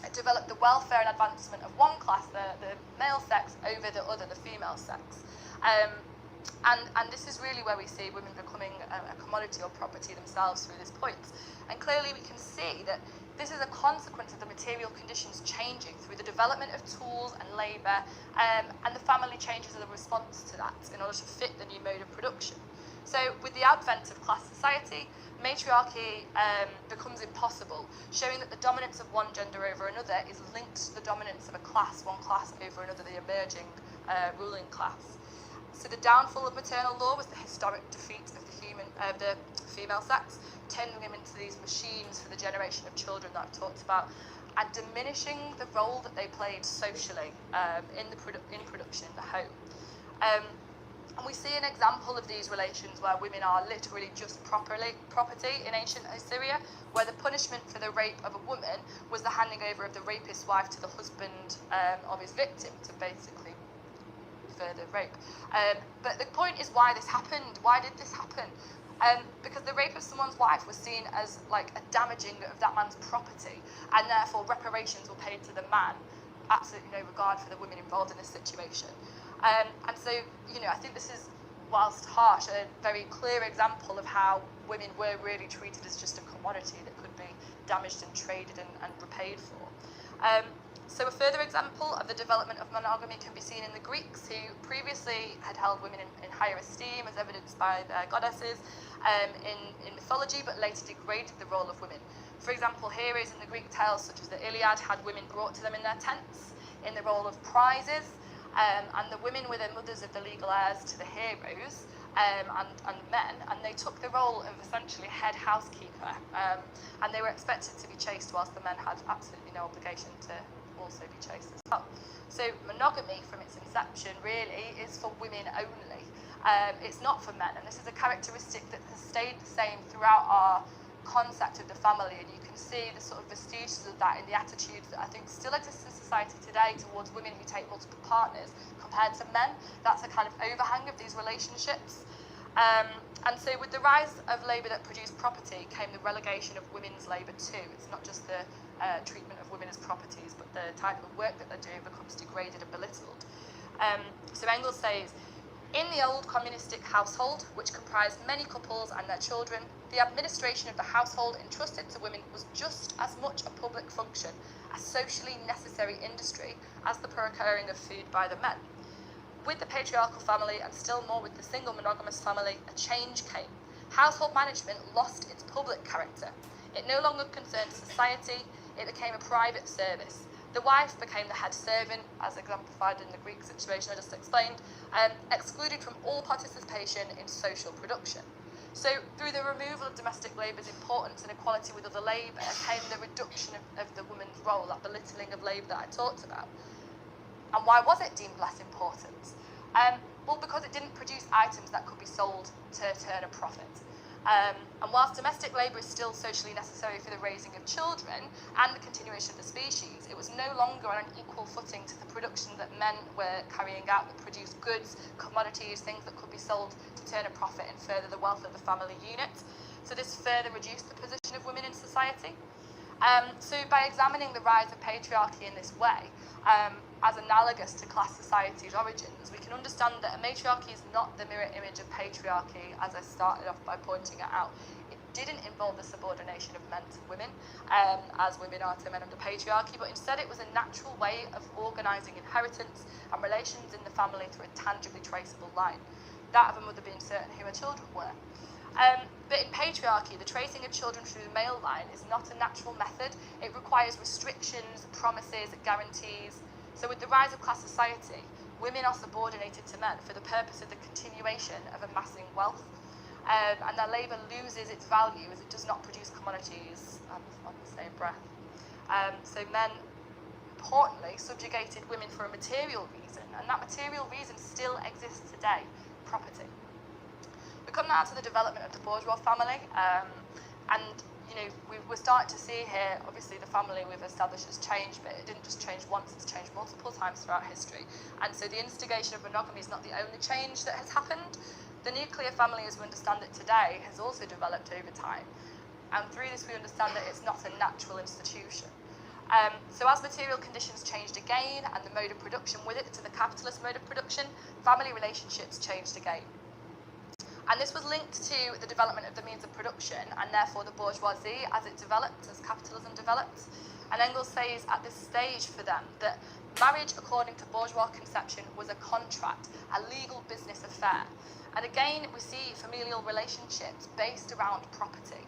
[SPEAKER 8] it developed the welfare and advancement of one class, the male sex, over the other, the female sex. And this is really where we see women becoming a commodity or property themselves through this point. And clearly we can see that this is a consequence of the material conditions changing through the development of tools and labour, and the family changes as a response to that in order to fit the new mode of production. So with the advent of class society, matriarchy becomes impossible, showing that the dominance of one gender over another is linked to the dominance of one class over another, the emerging ruling class. So the downfall of maternal law was the historic defeat of the female sex, turning them into these machines for the generation of children that I've talked about, and diminishing the role that they played socially in production, in the home. And we see an example of these relations where women are literally just property in ancient Assyria, where the punishment for the rape of a woman was the handing over of the rapist's wife to the husband of his victim to basically further rape. But the point is why this happened. Why did this happen? Because the rape of someone's wife was seen as like a damaging of that man's property, and therefore reparations were paid to the man. Absolutely no regard for the women involved in this situation. And so, I think this is, whilst harsh, a very clear example of how women were really treated as just a commodity that could be damaged and traded and repaid for. So a further example of the development of monogamy can be seen in the Greeks, who previously had held women in higher esteem, as evidenced by their goddesses in mythology, but later degraded the role of women. For example, heroes in the Greek tales, such as the Iliad, had women brought to them in their tents in the role of prizes, and the women were the mothers of the legal heirs to the heroes and men, and they took the role of essentially head housekeeper, and they were expected to be chaste, whilst the men had absolutely no obligation to also be chaste as well. So monogamy from its inception really is for women only. It's not for men, and this is a characteristic that has stayed the same throughout our concept of the family, and you can see the sort of vestiges of that in the attitudes that I think still exist in society today towards women who take multiple partners compared to men. That's a kind of overhang of these relationships. And so with the rise of labour that produced property came the relegation of women's labour too. It's not just the treatment of women as properties, but the type of work that they're doing becomes degraded and belittled. So Engles says, in the old communistic household, which comprised many couples and their children, the administration of the household entrusted to women was just as much a public function, a socially necessary industry, as the procuring of food by the men. With the patriarchal family, and still more with the single monogamous family, a change came. Household management lost its public character. It no longer concerned society, it became a private service. The wife became the head servant, as exemplified in the Greek situation I just explained, excluded from all participation in social production. So through the removal of domestic labour's importance and equality with other labour came the reduction of the woman's role, that belittling of labour that I talked about. And why was it deemed less important? Well, because it didn't produce items that could be sold to earn a profit. And whilst domestic labour is still socially necessary for the raising of children and the continuation of the species, it was no longer on an equal footing to the production that men were carrying out that produced goods, commodities, things that could be sold to turn a profit and further the wealth of the family unit. So this further reduced the position of women in society. So by examining the rise of patriarchy in this way, as analogous to class society's origins, we can understand that a matriarchy is not the mirror image of patriarchy, as I started off by pointing it out. It didn't involve the subordination of men to women, as women are to men under patriarchy, but instead it was a natural way of organising inheritance and relations in the family through a tangibly traceable line, that of a mother being certain who her children were. But in patriarchy, the tracing of children through the male line is not a natural method. It requires restrictions, promises, guarantees. So with the rise of class society, women are subordinated to men for the purpose of the continuation of amassing wealth. And their labour loses its value as it does not produce commodities on the same breath. So men, importantly, subjugated women for a material reason, and that material reason still exists today: property. We come now to the development of the bourgeois family, and we're starting to see here, obviously the family we've established has changed, but it didn't just change once, it's changed multiple times throughout history. And so the instigation of monogamy is not the only change that has happened. The nuclear family, as we understand it today, has also developed over time. And through this we understand that it's not a natural institution. So as material conditions changed again, and the mode of production with it to the capitalist mode of production, family relationships changed again. And this was linked to the development of the means of production, and therefore the bourgeoisie as it developed, as capitalism developed. And Engels says at this stage for them that marriage, according to bourgeois conception, was a contract, a legal business affair. And again, we see familial relationships based around property.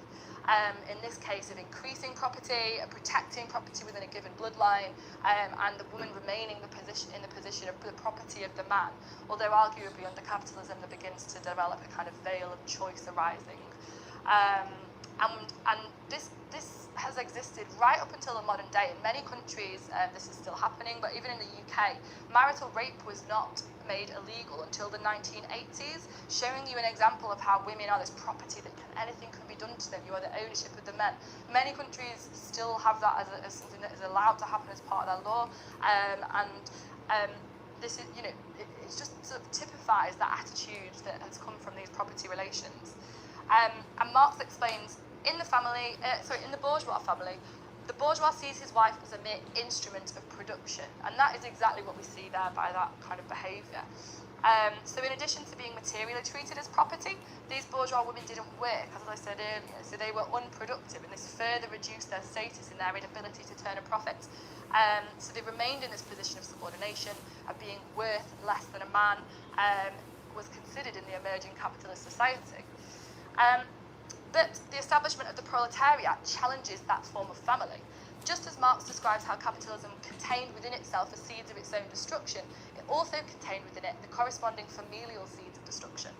[SPEAKER 8] In this case of increasing property, protecting property within a given bloodline, and the woman remaining in the position of the property of the man, although arguably under capitalism there begins to develop a kind of veil of choice arising. And this has existed right up until the modern day. In many countries this is still happening, but even in the UK, marital rape was not made illegal until the 1980s, showing you an example of how women are this property that anything can be done to them. You are the ownership of the men. Many countries still have that as something that is allowed to happen as part of their law, and this is, it just sort of typifies that attitude that has come from these property relations. And Marx explains in the bourgeois family, the bourgeois sees his wife as a mere instrument of production, and that is exactly what we see there by that kind of behaviour. So in addition to being materially treated as property, these bourgeois women didn't work, as I said earlier, so they were unproductive, and this further reduced their status and their inability to turn a profit. So they remained in this position of subordination, of being worth less than a man was considered in the emerging capitalist society. But the establishment of the proletariat challenges that form of family. Just as Marx describes how capitalism contained within itself the seeds of its own destruction, it also contained within it the corresponding familial seeds of destruction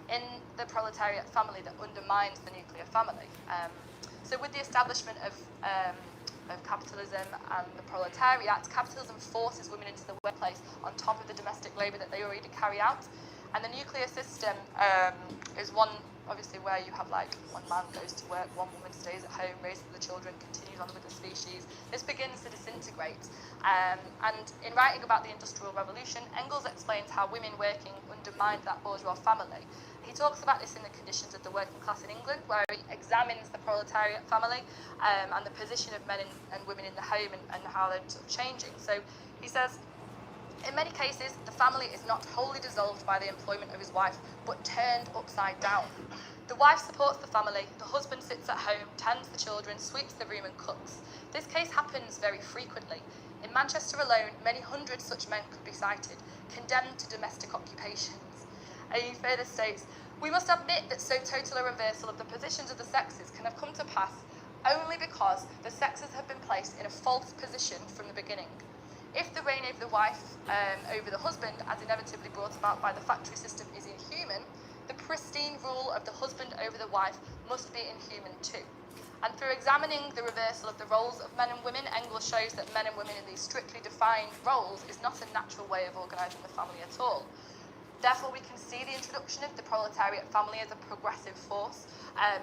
[SPEAKER 8] in the proletariat family that undermines the nuclear family. So with the establishment of capitalism and the proletariat, capitalism forces women into the workplace on top of the domestic labour that they already carry out. And the nuclear system is one, obviously, where you have one man goes to work, one woman stays at home, raises the children, continues on with the species. This begins to disintegrate. And in writing about the Industrial Revolution, Engels explains how women working undermined that bourgeois family. He talks about this in the conditions of the working class in England, where he examines the proletariat family and the position of men and women in the home and how they're sort of changing. So he says, in many cases, the family is not wholly dissolved by the employment of his wife, but turned upside down. The wife supports the family, the husband sits at home, tends the children, sweeps the room and cooks. This case happens very frequently. In Manchester alone, many hundred such men could be cited, condemned to domestic occupations. And he further states, we must admit that so total a reversal of the positions of the sexes can have come to pass only because the sexes have been placed in a false position from the beginning. If the reign of the wife over the husband, as inevitably brought about by the factory system, is inhuman, the pristine rule of the husband over the wife must be inhuman too. And through examining the reversal of the roles of men and women, Engels shows that men and women in these strictly defined roles is not a natural way of organising the family at all. Therefore, we can see the introduction of the proletariat family as a progressive force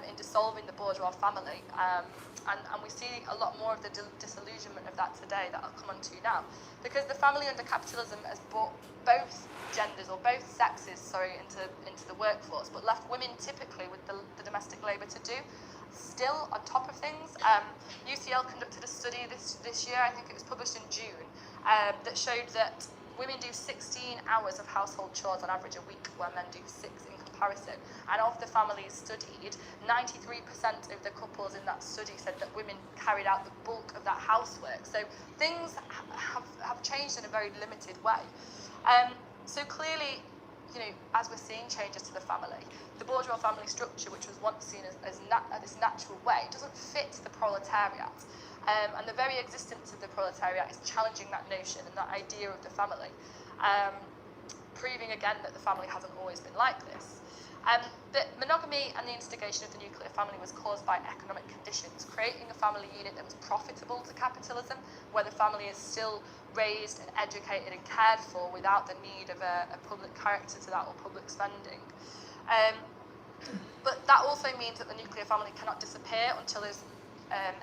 [SPEAKER 8] in dissolving the bourgeois family. And we see a lot more of the disillusionment of that today that I'll come on to now. Because the family under capitalism has brought both genders, or both sexes, into the workforce, but left women typically with the domestic labour to do. Still, on top of things, UCL conducted a study this year, I think it was published in June, that showed that women do 16 hours of household chores on average a week, where men do 6 in comparison. And of the families studied, 93% of the couples in that study said that women carried out the bulk of that housework. So things have changed in a very limited way. So clearly, as we're seeing changes to the family, the bourgeois family structure, which was once seen as this natural way, doesn't fit the proletariat. And the very existence of the proletariat is challenging that notion and that idea of the family, proving again that the family hasn't always been like this. That monogamy and the instigation of the nuclear family was caused by economic conditions, creating a family unit that was profitable to capitalism, where the family is still raised and educated and cared for without the need of a public character to that or public spending. But that also means that the nuclear family cannot disappear until those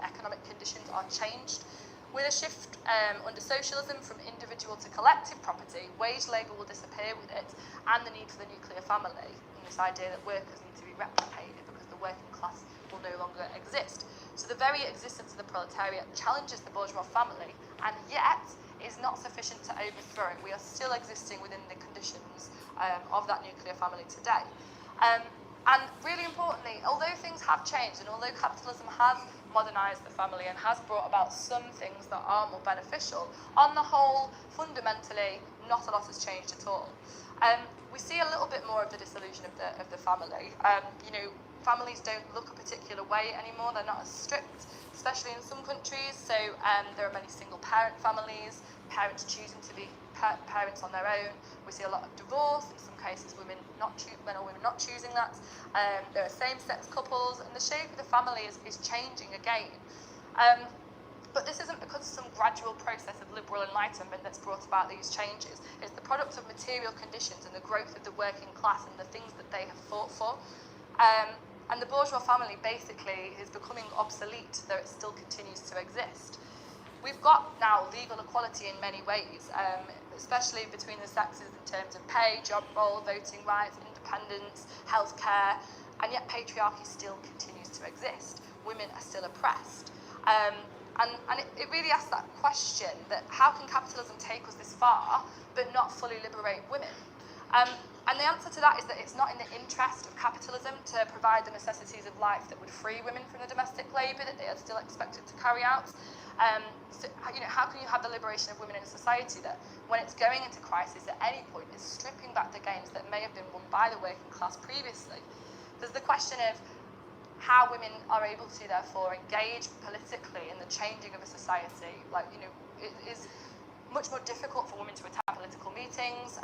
[SPEAKER 8] economic conditions are changed. With a shift under socialism from individual to collective property, wage labour will disappear with it, and the need for the nuclear family, and this idea that workers need to be replicated because the working class will no longer exist. So the very existence of the proletariat challenges the bourgeois family, and yet is not sufficient to overthrow it. We are still existing within the conditions of that nuclear family today. And really importantly, although things have changed and although capitalism has modernised the family and has brought about some things that are more beneficial, on the whole, fundamentally, not a lot has changed at all. We see a little bit more of the dissolution of the family. Families don't look a particular way anymore. They're not as strict, especially in some countries. So there are many single-parent families, parents choosing to be parents on their own. We see a lot of divorce, in some cases men or women not choosing that. There are same-sex couples, and the shape of the family is changing again. But this isn't because of some gradual process of liberal enlightenment that's brought about these changes. It's the product of material conditions and the growth of the working class and the things that they have fought for. And the bourgeois family basically is becoming obsolete, though it still continues to exist. We've got now legal equality in many ways, especially between the sexes in terms of pay, job role, voting rights, independence, healthcare, and yet patriarchy still continues to exist. Women are still oppressed. And it really asks that question, that how can capitalism take us this far but not fully liberate women? And the answer to that is that it's not in the interest of capitalism to provide the necessities of life that would free women from the domestic labour that they are still expected to carry out. How can you have the liberation of women in a society that, when it's going into crisis at any point, is stripping back the gains that may have been won by the working class previously? There's the question of how women are able to, therefore, engage politically in the changing of a society. It is much more difficult for women to attend political meetings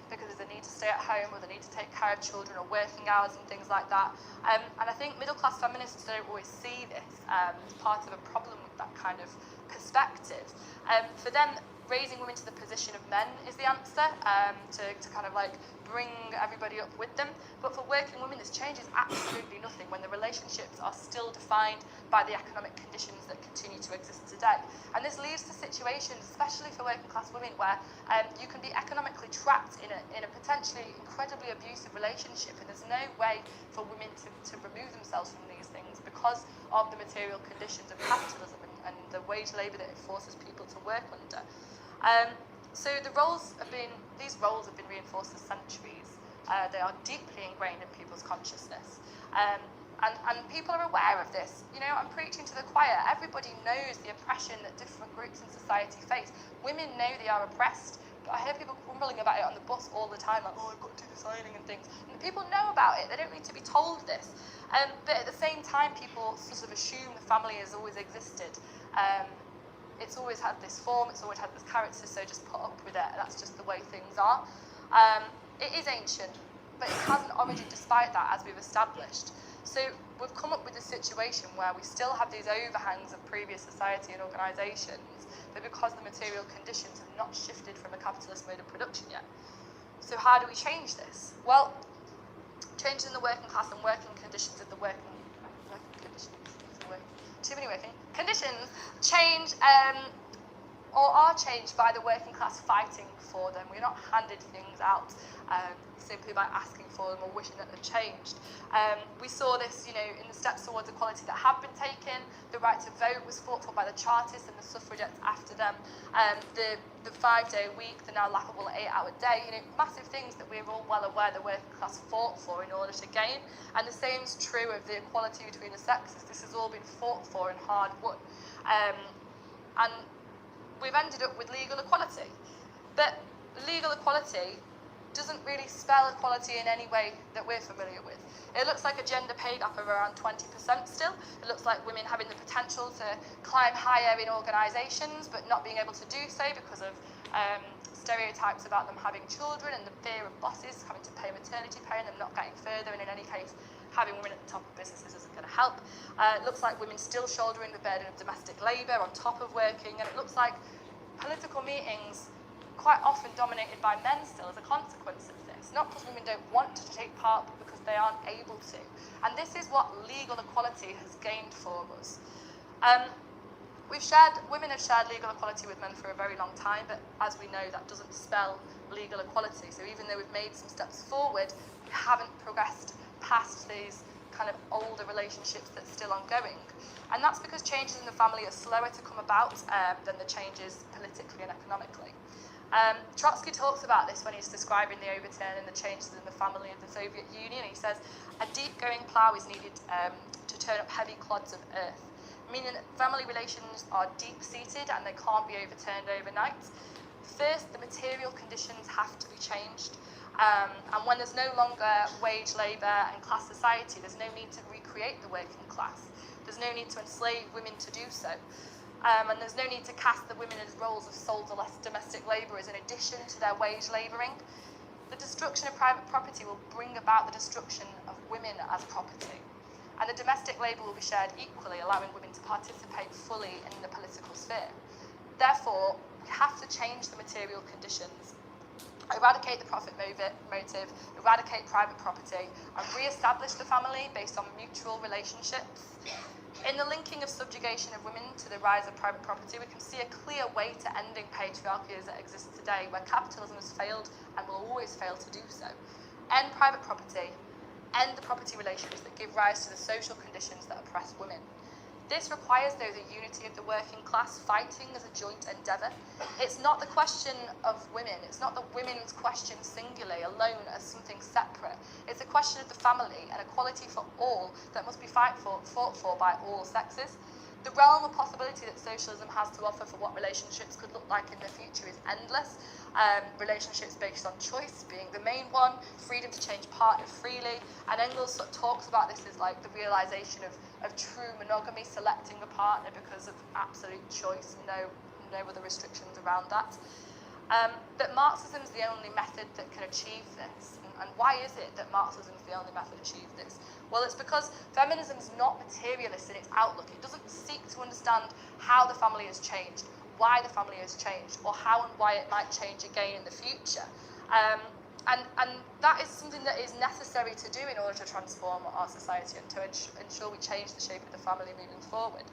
[SPEAKER 8] because there's a need to stay at home or the need to take care of children or working hours and things like that. And I think middle-class feminists don't always see this as part of a problem with that kind of perspective. For them, raising women to the position of men is the answer, to kind of bring everybody up with them. But for working women, this changes absolutely nothing when the relationships are still defined by the economic conditions that continue to exist today. And this leads to situations, especially for working class women, where you can be economically trapped in a potentially incredibly abusive relationship, and there's no way for women to remove themselves from these things because of the material conditions of capitalism and the wage labour that it forces people to work under. So these roles have been reinforced for centuries. They are deeply ingrained in people's consciousness. And people are aware of this. I'm preaching to the choir. Everybody knows the oppression that different groups in society face. Women know they are oppressed, but I hear people grumbling about it on the bus all the time, I've got to do this ironing and things. And people know about it. They don't need to be told this. But at the same time, people sort of assume the family has always existed. It's always had this form, it's always had this character, so just put up with it. That's just the way things are. It is ancient, but it has an origin despite that, as we've established. So we've come up with a situation where we still have these overhangs of previous society and organisations, but because the material conditions have not shifted from a capitalist mode of production yet. So how do we change this? Well, changes in the working class and working conditions of the working conditions, too many working conditions change or are changed by the working class fighting for them. We're not handed things out simply by asking for them or wishing that they've changed. We saw this, in the steps towards equality that have been taken. The right to vote was fought for by the Chartists and the suffragettes after them. The 5-day week, the now laughable 8-hour day, massive things that we're all well aware the working class fought for in order to gain. And the same is true of the equality between the sexes. This has all been fought for and hard won. And we've ended up with legal equality. But legal equality doesn't really spell equality in any way that we're familiar with. It looks like a gender pay gap of around 20% still. It looks like women having the potential to climb higher in organisations but not being able to do so because of stereotypes about them having children and the fear of bosses having to pay maternity pay and them not getting further, and in any case having women at the top of businesses isn't going to help. It looks like women still shouldering the burden of domestic labour on top of working, and it looks like political meetings quite often dominated by men still as a consequence of this, not because women don't want to take part, but because they aren't able to. And this is what legal equality has gained for us. Women have shared legal equality with men for a very long time, but as we know, that doesn't spell legal equality. So even though we've made some steps forward, we haven't progressed past these kind of older relationships that's still ongoing. And that's because changes in the family are slower to come about than the changes politically and economically. Trotsky talks about this when he's describing the overturn and the changes in the family of the Soviet Union. He says, a deep-going plough is needed to turn up heavy clods of earth, meaning that family relations are deep-seated and they can't be overturned overnight. First, the material conditions have to be changed. And when there's no longer wage labour and class society, there's no need to recreate the working class. There's no need to enslave women to do so. And there's no need to cast the women as roles of sole domestic labourers in addition to their wage labouring. The destruction of private property will bring about the destruction of women as property. And the domestic labour will be shared equally, allowing women to participate fully in the political sphere. Therefore, we have to change the material conditions, eradicate the profit motive, eradicate private property, and re-establish the family based on mutual relationships. In the linking of subjugation of women to the rise of private property, we can see a clear way to ending patriarchy as it exists today, where capitalism has failed and will always fail to do so. End private property, end the property relations that give rise to the social conditions that oppress women. This requires, though, the unity of the working class fighting as a joint endeavour. It's not the question of women, it's not the women's question singularly, alone as something separate. It's a question of the family and equality for all that must be fought for by all sexes. The realm of possibility that socialism has to offer for what relationships could look like in the future is endless. Relationships based on choice being the main one, freedom to change partner freely, and Engles sort of talks about this as like the realisation of true monogamy, selecting a partner because of absolute choice, no other restrictions around that. But Marxism is the only method that can achieve this. And why is it that Marxism is the only method to achieve this? Well, it's because feminism is not materialist in its outlook. It doesn't seek to understand how the family has changed, why the family has changed, or how and why it might change again in the future. And that is something that is necessary to do in order to transform our society and to ensure we change the shape of the family moving forward.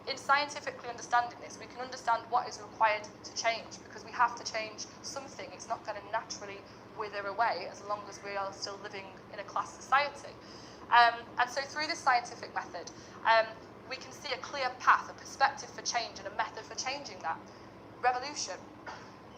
[SPEAKER 8] In scientifically understanding this, we can understand what is required to change, because we have to change something. It's not going to naturally wither away as long as we are still living in a class society. And so through this scientific method, we can see a clear path, a perspective for change and a method for changing that. Revolution.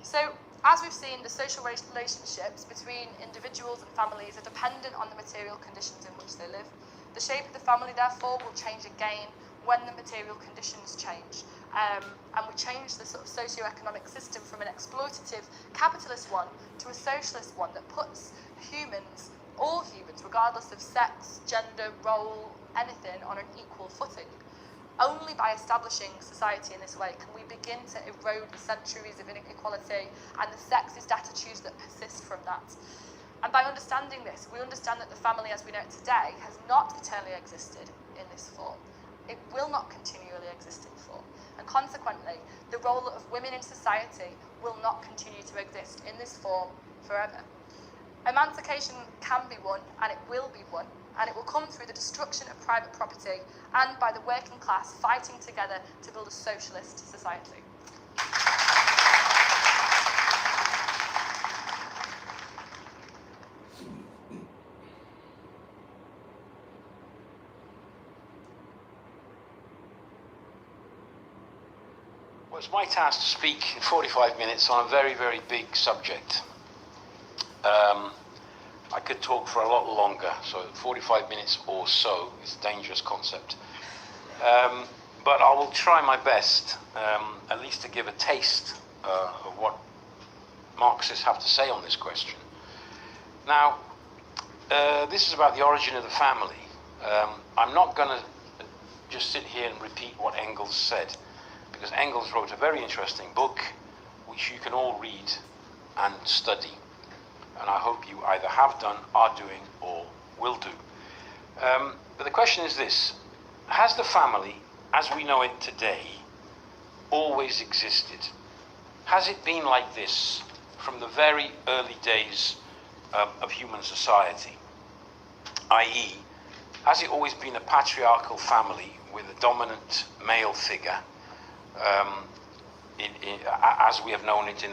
[SPEAKER 8] So, as we've seen, the social relationships between individuals and families are dependent on the material conditions in which they live. The shape of the family, therefore, will change again when the material conditions change. And we change the sort of socio-economic system from an exploitative capitalist one to a socialist one that puts humans, all humans, regardless of sex, gender, role, anything, on an equal footing. Only by establishing society in this way can we begin to erode the centuries of inequality and the sexist attitudes that persist from that. And by understanding this, we understand that the family as we know it today has not eternally existed in this form. It will not continually exist in form. And consequently, the role of women in society will not continue to exist in this form forever. Emancipation can be won, and it will be won, and it will come through the destruction of private property and by the working class fighting together to build a socialist society.
[SPEAKER 2] Well, it's my task to speak in 45 minutes on a very, very big subject. I could talk for a lot longer, so 45 minutes or so is a dangerous concept. But I will try my best, at least to give a taste of what Marxists have to say on this question. Now, this is about the origin of the family. I'm not going to just sit here and repeat what Engles said, because Engles wrote a very interesting book which you can all read and study, and I hope you either have done, are doing, or will do. But the question is this: has the family, as we know it today, always existed? Has it been like this from the very early days of human society? i.e., has it always been a patriarchal family with a dominant male figure, as we have known it in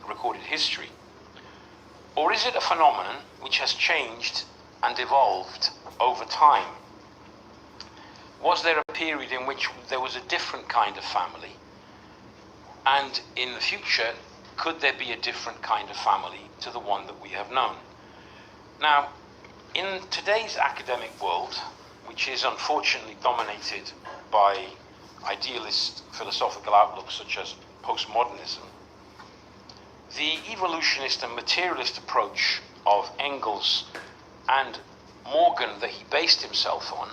[SPEAKER 2] recorded history? Or is it a phenomenon which has changed and evolved over time? Was there a period in which there was a different kind of family? And in the future, could there be a different kind of family to the one that we have known? Now, in today's academic world, which is unfortunately dominated by idealist philosophical outlooks such as postmodernism, the evolutionist and materialist approach of Engels and Morgan that he based himself on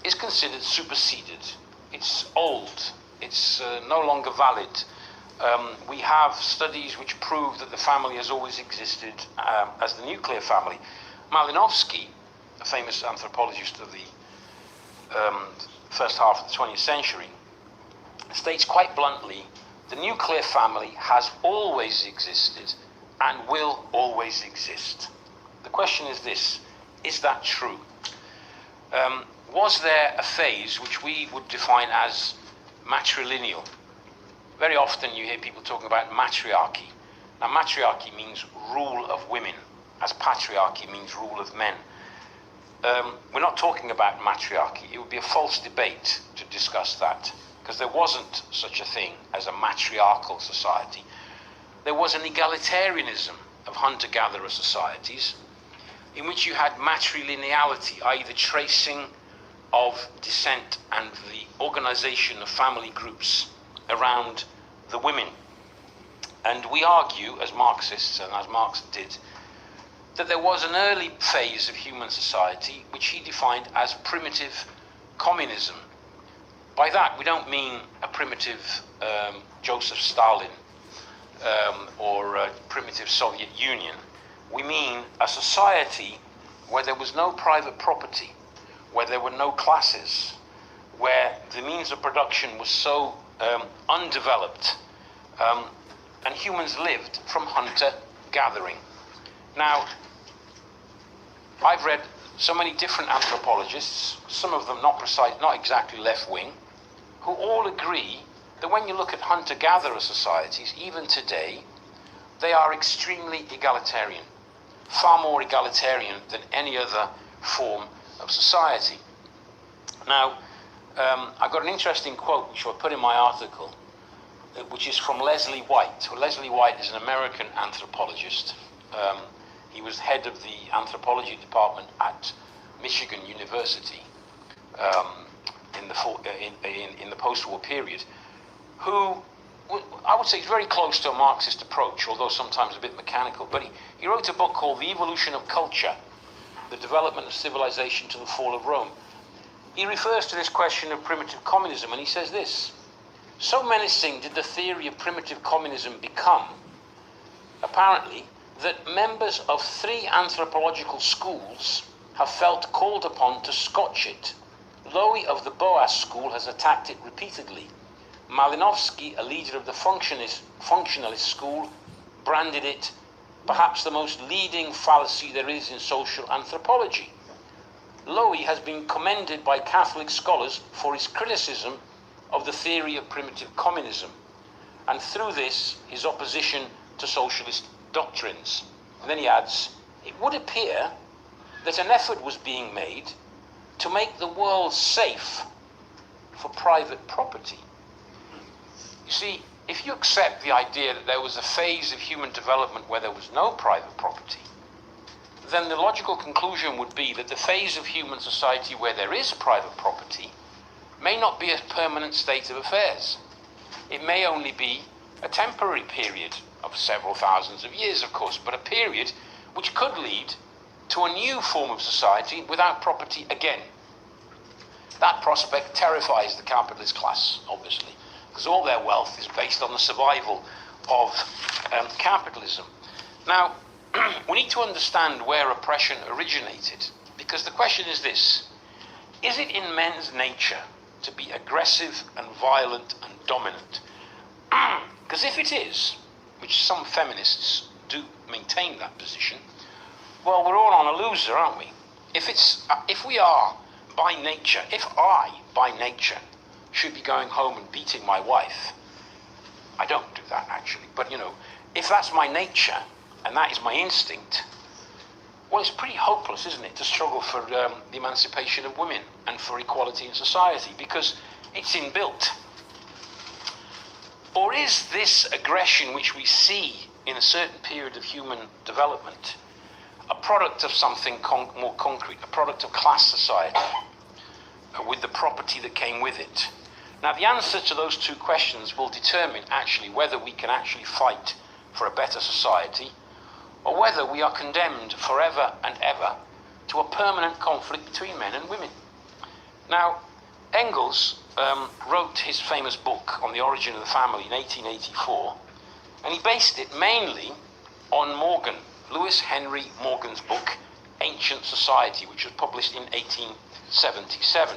[SPEAKER 2] is considered superseded. It's old. It's no longer valid. We have studies which prove that the family has always existed as the nuclear family. Malinowski, a famous anthropologist of the first half of the 20th century, states quite bluntly, the nuclear family has always existed and will always exist. The question is this: is that true? Was there a phase which we would define as matrilineal? Very often you hear people talking about matriarchy. Now, matriarchy means rule of women, as patriarchy means rule of men. We're not talking about matriarchy. It would be a false debate to discuss that, because there wasn't such a thing as a matriarchal society. There was an egalitarianism of hunter-gatherer societies in which you had matrilineality, i.e. the tracing of descent and the organization of family groups around the women. And we argue, as Marxists, and as Marx did, that there was an early phase of human society which he defined as primitive communism. By that, we don't mean a primitive Joseph Stalin or a primitive Soviet Union. We mean a society where there was no private property, where there were no classes, where the means of production was so undeveloped, and humans lived from hunter-gathering. Now, I've read so many different anthropologists, some of them not exactly left-wing, who all agree that when you look at hunter-gatherer societies, even today, they are extremely egalitarian, far more egalitarian than any other form of society. Now, I've got an interesting quote which I put in my article, which is from Leslie White. Well, Leslie White is an American anthropologist. He was head of the anthropology department at Michigan University in the post-war period, who I would say is very close to a Marxist approach, although sometimes a bit mechanical. But he wrote a book called The Evolution of Culture, The Development of Civilization to the Fall of Rome. He refers to this question of primitive communism, and he says this: so menacing did the theory of primitive communism become, apparently, that members of 3 anthropological schools have felt called upon to scotch it. Lowy of the Boas school has attacked it repeatedly. Malinowski, a leader of the functionalist school, branded it perhaps the most leading fallacy there is in social anthropology. Lowy has been commended by Catholic scholars for his criticism of the theory of primitive communism, and through this, his opposition to socialist doctrines. And then he adds, it would appear that an effort was being made to make the world safe for private property. You see, if you accept the idea that there was a phase of human development where there was no private property, then the logical conclusion would be that the phase of human society where there is private property may not be a permanent state of affairs. It may only be a temporary period of several thousands of years, of course, but a period which could lead to a new form of society without property again. That prospect terrifies the capitalist class, obviously, because all their wealth is based on the survival of capitalism. Now, we need to understand where oppression originated, because the question is this: is it in men's nature to be aggressive and violent and dominant? Because if it is, which some feminists do maintain that position, well, we're all on a loser, aren't we? If we are by nature, if I by nature should be going home and beating my wife, I don't do that actually, but if that's my nature and that is my instinct, well, it's pretty hopeless, isn't it, to struggle for the emancipation of women and for equality in society, because it's inbuilt. Or is this aggression which we see in a certain period of human development a product of something more concrete, a product of class society, with the property that came with it? Now, the answer to those two questions will determine actually whether we can actually fight for a better society, or whether we are condemned forever and ever to a permanent conflict between men and women. Now, Engles wrote his famous book on the origin of the family in 1884, and he based it mainly on Morgan, Lewis Henry Morgan's book, Ancient Society, which was published in 1877.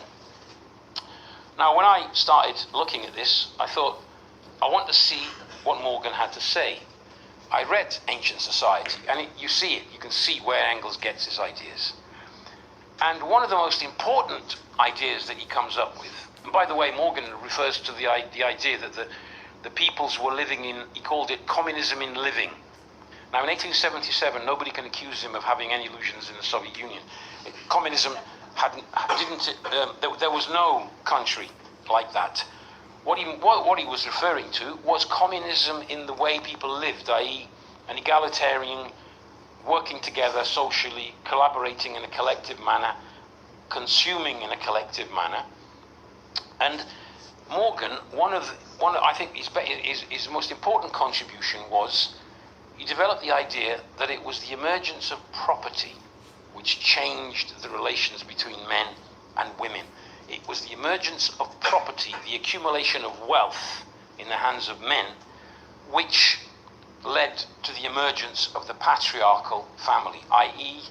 [SPEAKER 2] Now, when I started looking at this, I thought, I want to see what Morgan had to say. I read Ancient Society, and you see it. You can see where Engels gets his ideas. And one of the most important ideas that he comes up with, and by the way, Morgan refers to the idea that the peoples were living in, he called it communism in living. Now, in 1877, nobody can accuse him of having any illusions in the Soviet Union. Communism there was no country like that. What he was referring to was communism in the way people lived, i.e. an egalitarian, working together socially, collaborating in a collective manner, consuming in a collective manner. And Morgan, I think his most important contribution was he developed the idea that it was the emergence of property which changed the relations between men and women. It was the emergence of property, the accumulation of wealth in the hands of men, which led to the emergence of the patriarchal family, i.e.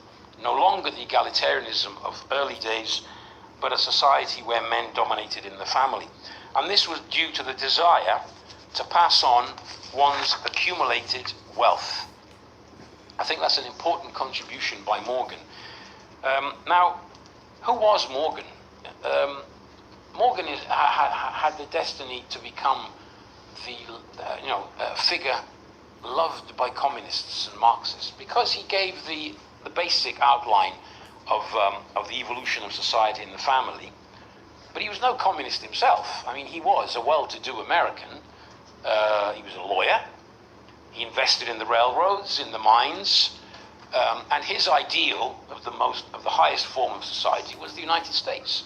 [SPEAKER 2] no longer the egalitarianism of early days, but a society where men dominated in the family. And this was due to the desire to pass on one's accumulated wealth. I think that's an important contribution by Morgan. Now, who was Morgan? Morgan had the destiny to become a figure loved by communists and Marxists, because he gave the basic outline of the evolution of society in the family. But he was no communist himself. I mean, he was a well-to-do American. He was a lawyer. He invested in the railroads, in the mines, and his ideal of the highest form of society was the United States.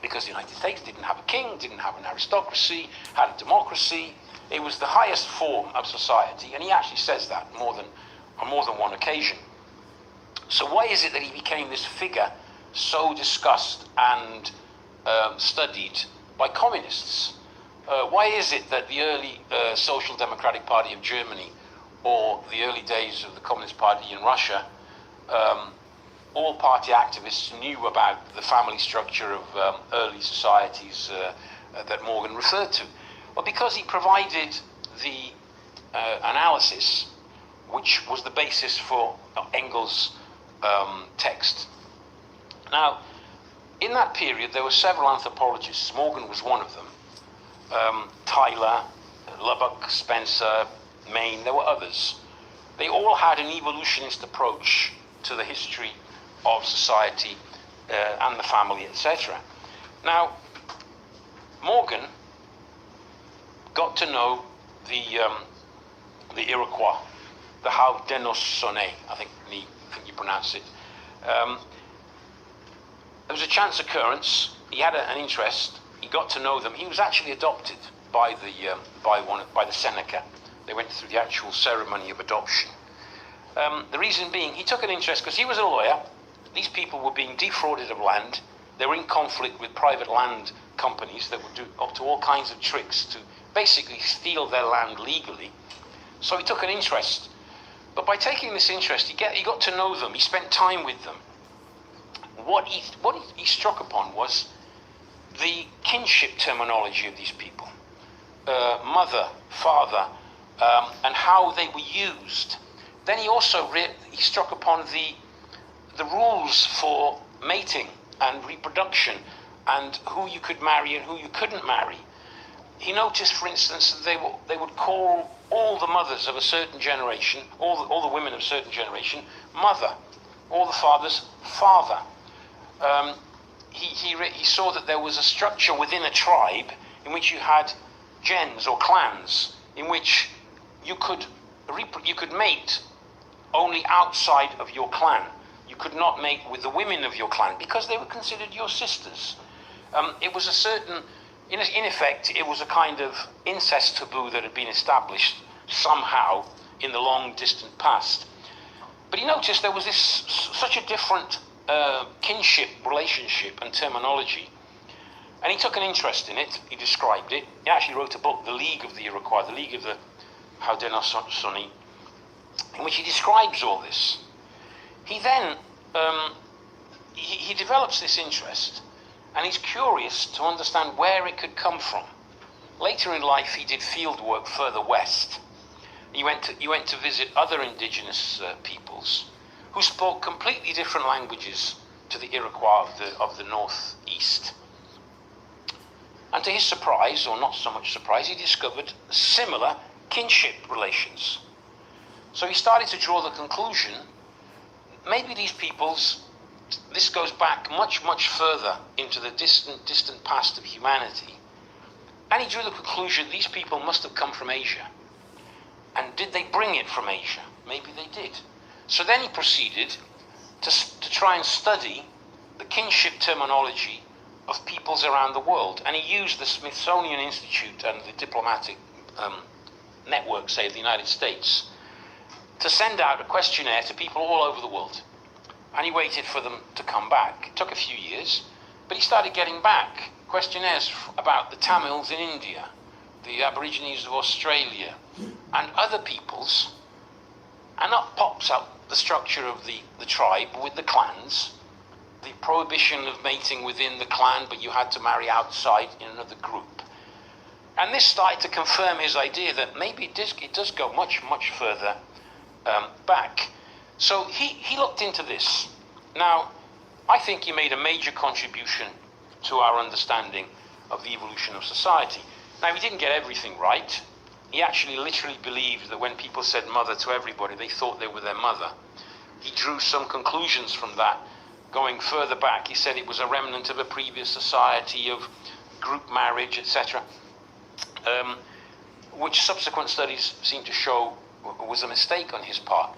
[SPEAKER 2] Because the United States didn't have a king, didn't have an aristocracy, had a democracy. It was the highest form of society, and he actually says that on more than one occasion. So why is it that he became this figure so discussed and studied by communists? Why is it that the early Social Democratic Party of Germany, or the early days of the Communist Party in Russia, all party activists knew about the family structure of early societies that Morgan referred to? Well, because he provided the analysis which was the basis for Engels' text. Now, in that period, there were several anthropologists. Morgan was one of them. Tyler, Lubbock, Spencer, Maine, there were others. They all had an evolutionist approach to the history of society and the family, etc. Now, Morgan got to know the Iroquois, the Haudenosaunee, I think you pronounce it. It was a chance occurrence. He had an interest. He got to know them. He was actually adopted by the Seneca. They went through the actual ceremony of adoption. The reason being, he took an interest because he was a lawyer. These people were being defrauded of land. They were in conflict with private land companies that would do up to all kinds of tricks to basically steal their land legally. So he took an interest. But by taking this interest, he got to know them. He spent time with them. What he struck upon was the kinship terminology of these people. Mother, father, and how they were used. Then he also he struck upon the rules for mating and reproduction, and who you could marry and who you couldn't marry. He noticed, for instance, that they would call all the mothers of a certain generation, all the women of a certain generation, mother, all the fathers, father. He saw that there was a structure within a tribe in which you had gens or clans, in which you could mate only outside of your clan. You could not mate with the women of your clan because they were considered your sisters. It was a certain, in effect, it was a kind of incest taboo that had been established somehow in the long distant past. But he noticed there was such a different kinship relationship and terminology, and he took an interest in it. He described it. He actually wrote a book, The League of the Iroquois, The League of the Haudenosaunee, in which he describes all this. He then he develops this interest, and he's curious to understand where it could come from. Later in life, he did field work further west. He went to visit other indigenous peoples who spoke completely different languages to the Iroquois of the northeast. And to his surprise, or not so much surprise, he discovered similar kinship relations. So he started to draw the conclusion, maybe these peoples, this goes back much, much further into the distant past of humanity. And he drew the conclusion these people must have come from Asia. And did they bring it from Asia? Maybe they did. So then he proceeded to try and study the kinship terminology of peoples around the world. And he used the Smithsonian Institute and the diplomatic network, say, of the United States, to send out a questionnaire to people all over the world. And he waited for them to come back. It took a few years, but he started getting back questionnaires about the Tamils in India, the Aborigines of Australia, and other peoples. And up pops up the structure of the tribe with the clans, the prohibition of mating within the clan, but you had to marry outside in another group. And this started to confirm his idea that maybe it does go much, much further back. So he looked into this. Now, I think he made a major contribution to our understanding of the evolution of society. Now, he didn't get everything right. He actually literally believed that when people said mother to everybody, they thought they were their mother. He drew some conclusions from that. Going further back, he said it was a remnant of a previous society of group marriage, etc., which subsequent studies seem to show was a mistake on his part.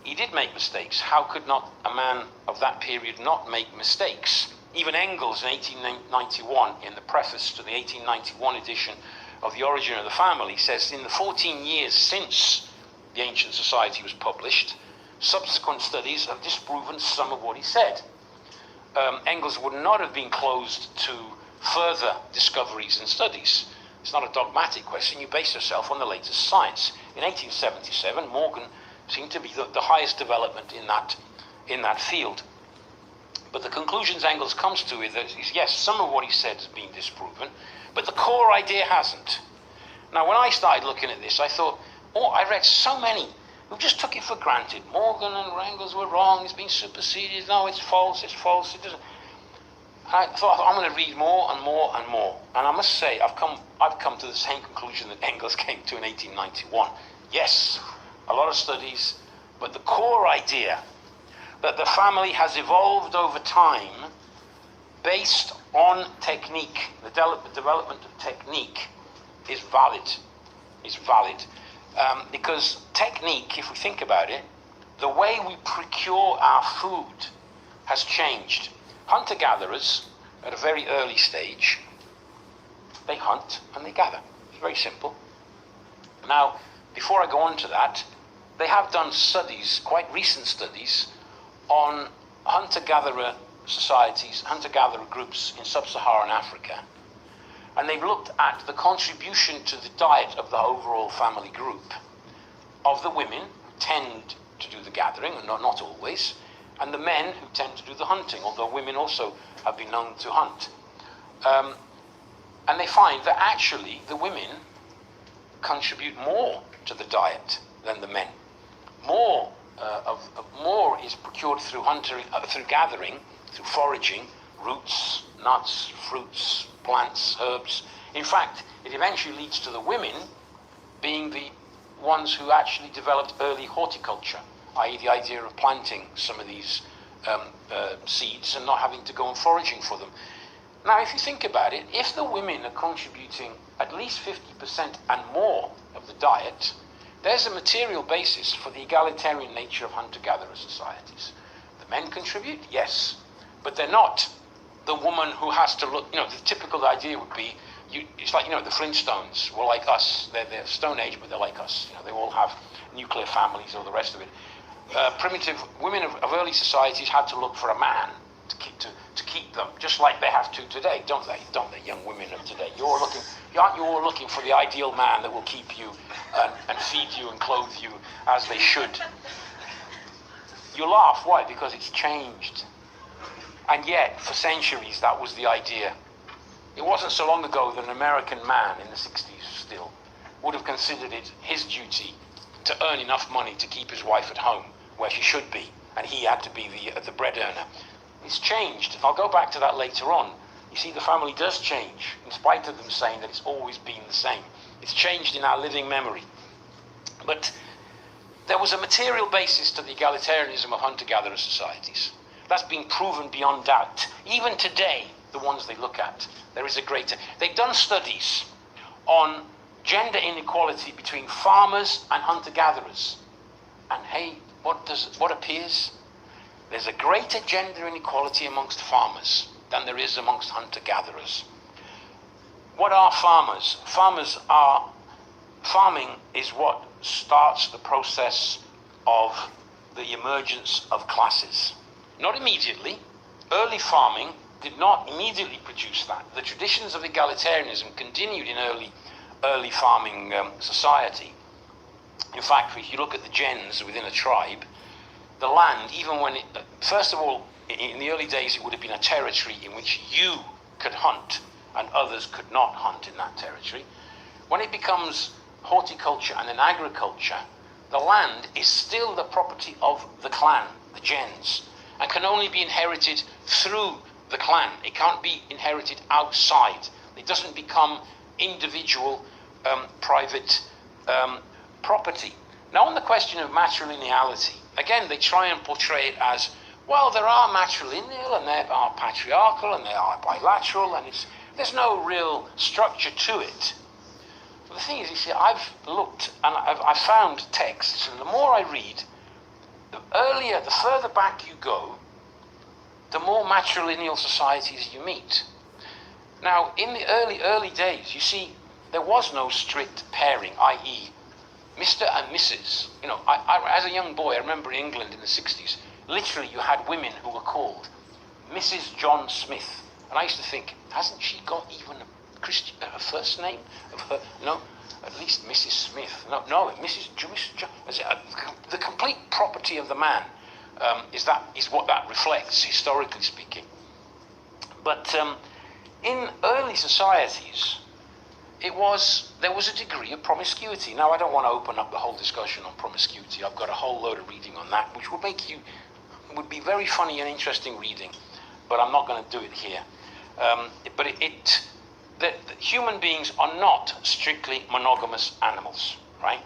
[SPEAKER 2] He did make mistakes. How could not a man of that period not make mistakes? Even Engles in 1891, in the preface to the 1891 edition of The Origin of the Family, says in the 14 years since The Ancient Society was published, subsequent studies have disproven some of what he said. Engles would not have been closed to further discoveries and studies. It's not a dogmatic question. You base yourself on the latest science. In 1877, Morgan seemed to be the highest development in that field. But the conclusions Engels comes to is yes, some of what he said has been disproven, but the core idea hasn't. Now, when I started looking at this, I thought, I read so many who just took it for granted. Morgan and Engels were wrong, it's been superseded, no, it's false, it doesn't. I thought, I'm going to read more and more and more. And I must say, I've come to the same conclusion that Engels came to in 1891. Yes, a lot of studies, but the core idea that the family has evolved over time based on technique, the development of technique, is valid. Because technique, if we think about it, the way we procure our food has changed. Hunter-gatherers, at a very early stage, they hunt and they gather. It's very simple. Now, before I go on to that, they have done studies, quite recent studies, on hunter-gatherer societies, hunter-gatherer groups in sub-Saharan Africa. And they've looked at the contribution to the diet of the overall family group of the women who tend to do the gathering, and not always, and the men who tend to do the hunting, although women also have been known to hunt. And they find that actually the women contribute more to the diet than the men. More is procured through hunting, through gathering, through foraging, roots, nuts, fruits, plants, herbs. In fact, it eventually leads to the women being the ones who actually developed early horticulture, i.e. the idea of planting some of these seeds and not having to go and foraging for them. Now, if you think about it, if the women are contributing at least 50% and more of the diet, there's a material basis for the egalitarian nature of hunter-gatherer societies. The men contribute, yes, but they're not the woman who has to look, the typical idea would be, it's like, the Flintstones were like us. They're Stone Age, but they're like us. They all have nuclear families, all the rest of it. Primitive women of early societies had to look for a man to keep them, just like they have to today, don't they? Don't they, young women of today? Aren't you all looking for the ideal man that will keep you and feed you and clothe you as they should? You laugh, why? Because it's changed. And yet, for centuries, that was the idea. It wasn't so long ago that an American man in the 60s still would have considered it his duty to earn enough money to keep his wife at home where she should be, and he had to be the bread earner. It's changed. I'll go back to that later on. You see, the family does change, in spite of them saying that it's always been the same. It's changed in our living memory. But there was a material basis to the egalitarianism of hunter-gatherer societies. That's been proven beyond doubt. Even today, the ones they look at, there is a greater... They've done studies on gender inequality between farmers and hunter-gatherers. And hey, what appears? There's a greater gender inequality amongst farmers than there is amongst hunter-gatherers. What are farmers? Farming is what starts the process of the emergence of classes. Not immediately. Early farming did not immediately produce that. The traditions of egalitarianism continued in early farming society. In fact, if you look at the gens within a tribe, the land, even when it, first of all, in the early days, it would have been a territory in which you could hunt and others could not hunt in that territory. When it becomes horticulture and then agriculture, the land is still the property of the clan, the gens, and can only be inherited through the clan. It can't be inherited outside. It doesn't become individual, private property. Now, on the question of matrilineality, again, they try and portray it as, well, there are matrilineal and there are patriarchal and there are bilateral, and there's no real structure to it. But the thing is, you see, I've looked and I've found texts, and the more I read, the further back you go, the more matrilineal societies you meet. Now, in the early days, you see, there was no strict pairing, i.e., Mr. and Mrs. I, as a young boy, I remember in England in the 60s, literally you had women who were called Mrs. John Smith. And I used to think, hasn't she got even a first name of her? No, at least Mrs. Smith. No, Mrs. Jewish. The complete property of the man is what that reflects, historically speaking. But in early societies, there was a degree of promiscuity. Now, I don't want to open up the whole discussion on promiscuity. I've got a whole load of reading on that, which would be very funny and interesting reading, but I'm not going to do it here. But human beings are not strictly monogamous animals, right?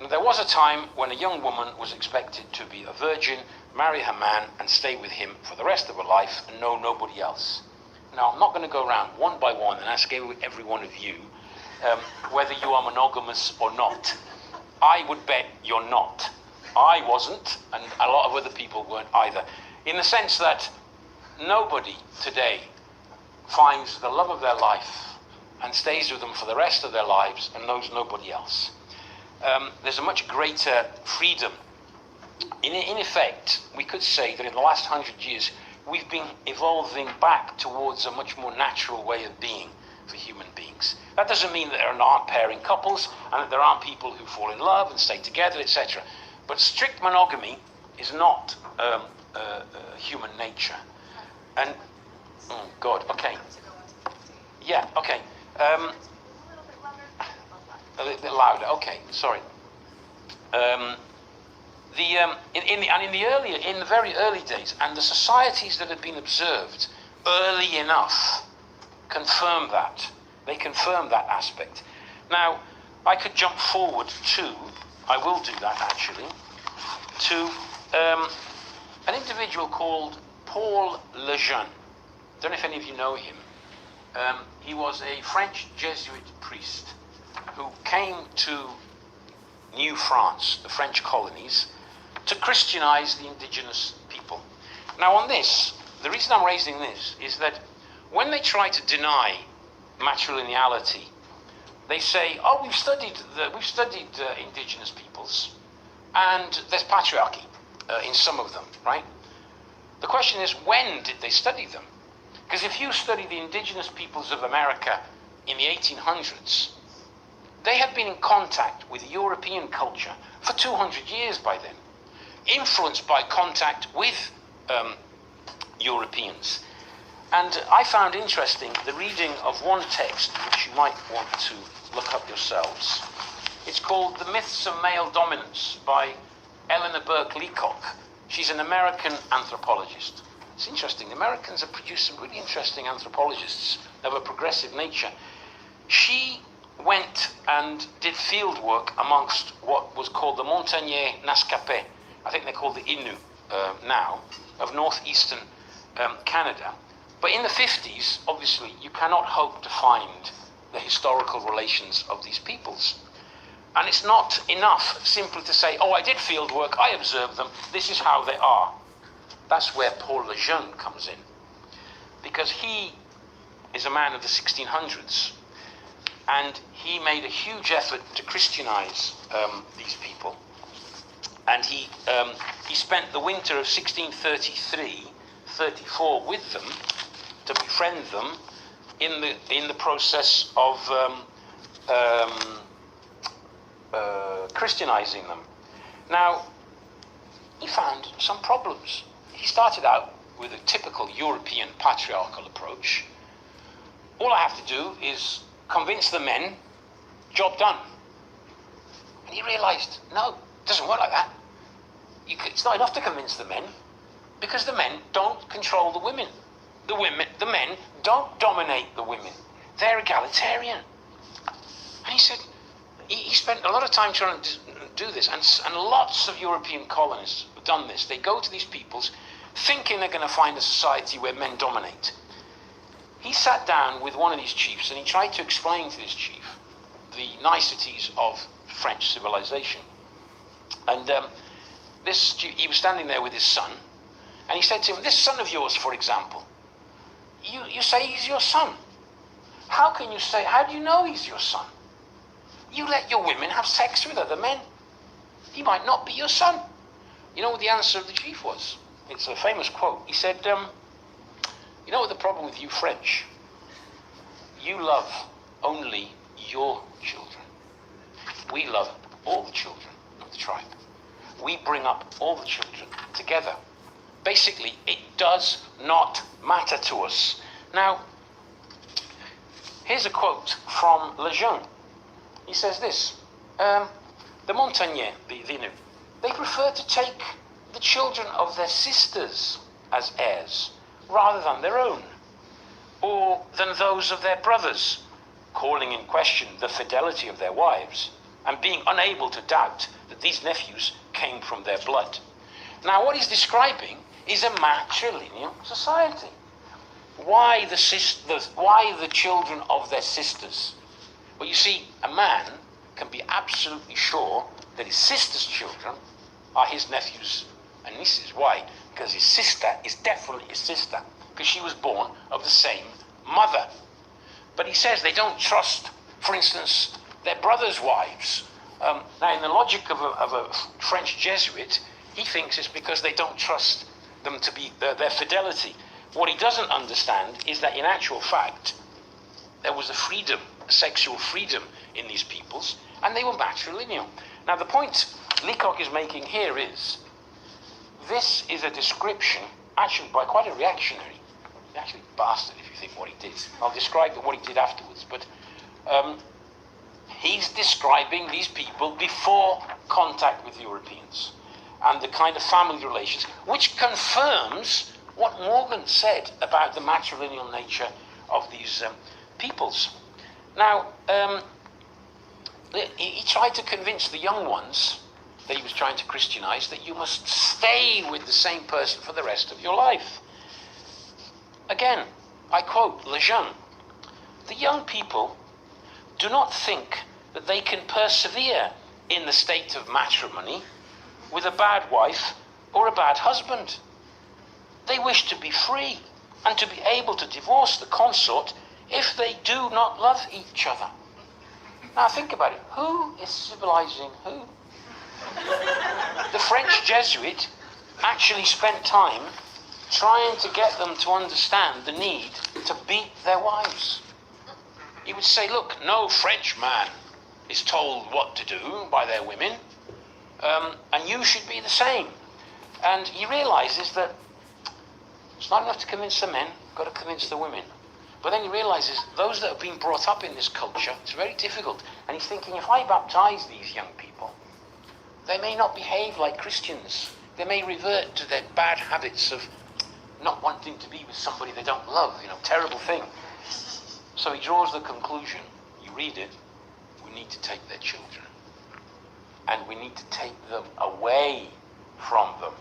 [SPEAKER 2] Now, there was a time when a young woman was expected to be a virgin, marry her man, and stay with him for the rest of her life and know nobody else. Now, I'm not going to go around one by one and ask every one of you whether you are monogamous or not. I would bet you're not. I wasn't, and a lot of other people weren't either. In the sense that nobody today finds the love of their life and stays with them for the rest of their lives and knows nobody else. There's a much greater freedom. In effect, we could say that in the last 100 years, we've been evolving back towards a much more natural way of being for human beings. That doesn't mean that there aren't pairing couples and that there aren't people who fall in love and stay together, etc. But strict monogamy is not human nature. And, oh God, okay. Yeah, okay. A little bit louder. Okay, sorry. In the very early days, and the societies that have been observed early enough confirm that. They confirm that aspect. Now, I could jump forward to, I will do that actually, to an individual called Paul Lejeune. Don't know if any of you know him. He was a French Jesuit priest who came to New France, the French colonies, to Christianize the indigenous people. Now on this, the reason I'm raising this is that when they try to deny matrilineality, they say, oh, we've studied indigenous peoples, and there's patriarchy in some of them, right? The question is, when did they study them? Because if you study the indigenous peoples of America in the 1800s, they had been in contact with European culture for 200 years by then, influenced by contact with Europeans. And I found interesting the reading of one text, which you might want to look up yourselves. It's called The Myths of Male Dominance by Eleanor Burke Leacock. She's an American anthropologist. It's interesting, the Americans have produced some really interesting anthropologists of a progressive nature. She went and did field work amongst what was called the Montagnais Naskapé, I think they're called the Innu now, of northeastern Canada. But in the 50s, obviously, you cannot hope to find the historical relations of these peoples. And it's not enough simply to say, oh, I did field work, I observed them, this is how they are. That's where Paul Lejeune comes in. Because he is a man of the 1600s, and he made a huge effort to Christianize these people. And he spent the winter of 1633-34 with them to befriend them in the process of Christianizing them. Now, he found some problems. He started out with a typical European patriarchal approach. All I have to do is convince the men, job done. And he realized, no, it doesn't work like that. It's not enough to convince the men, because the men don't control the women. The men don't dominate the women. They're egalitarian. And he said, he spent a lot of time trying to do this, and lots of European colonists have done this. They go to these peoples thinking they're going to find a society where men dominate. He sat down with one of these chiefs and he tried to explain to this chief the niceties of French civilization. And he was standing there with his son, and he said to him, this son of yours, for example, you say he's your son. How do you know he's your son? You let your women have sex with other men. He might not be your son. You know what the answer of the chief was? It's a famous quote. He said, you know what the problem with you French? You love only your children. We love all the children of the tribe. We bring up all the children together. Basically, it does not matter to us. Now, Here's a quote from Lejeune. He says this, the Montagnais, the Inuit, they prefer to take the children of their sisters as heirs rather than their own, or than those of their brothers, calling in question the fidelity of their wives, and being unable to doubt that these nephews came from their blood. Now, what he's describing is a matrilineal society. Why the children of their sisters? Well, you see, a man can be absolutely sure that his sister's children are his nephews and nieces. Why? Because his sister is definitely his sister, because she was born of the same mother. But he says they don't trust, for instance, their brothers' wives. Now, in the logic of a French Jesuit, he thinks it's because they don't trust them to be their fidelity. What he doesn't understand is that in actual fact, there was a freedom, a sexual freedom in these peoples, and they were matrilineal. Now, the point Leacock is making here is, this is a description, actually by quite a reactionary, actually bastard if you think what he did. I'll describe what he did afterwards, but he's describing these people before contact with Europeans and the kind of family relations, which confirms what Morgan said about the matrilineal nature of these peoples. Now, he tried to convince the young ones that he was trying to Christianize that you must stay with the same person for the rest of your life. Again, I quote Lejeune, "The young people do not think that they can persevere in the state of matrimony with a bad wife or a bad husband. They wish to be free and to be able to divorce the consort if they do not love each other." Now think about it. Who is civilizing who? The French Jesuit actually spent time trying to get them to understand the need to beat their wives. He would say, look, no French man is told what to do by their women, and you should be the same. And he realizes that it's not enough to convince the men, you've got to convince the women. But then he realizes those that have been brought up in this culture, it's very difficult. And he's thinking, if I baptize these young people, they may not behave like Christians. They may revert to their bad habits of not wanting to be with somebody they don't love, terrible thing. So he draws the conclusion, you read it, we need to take their children. And we need to take them away from them.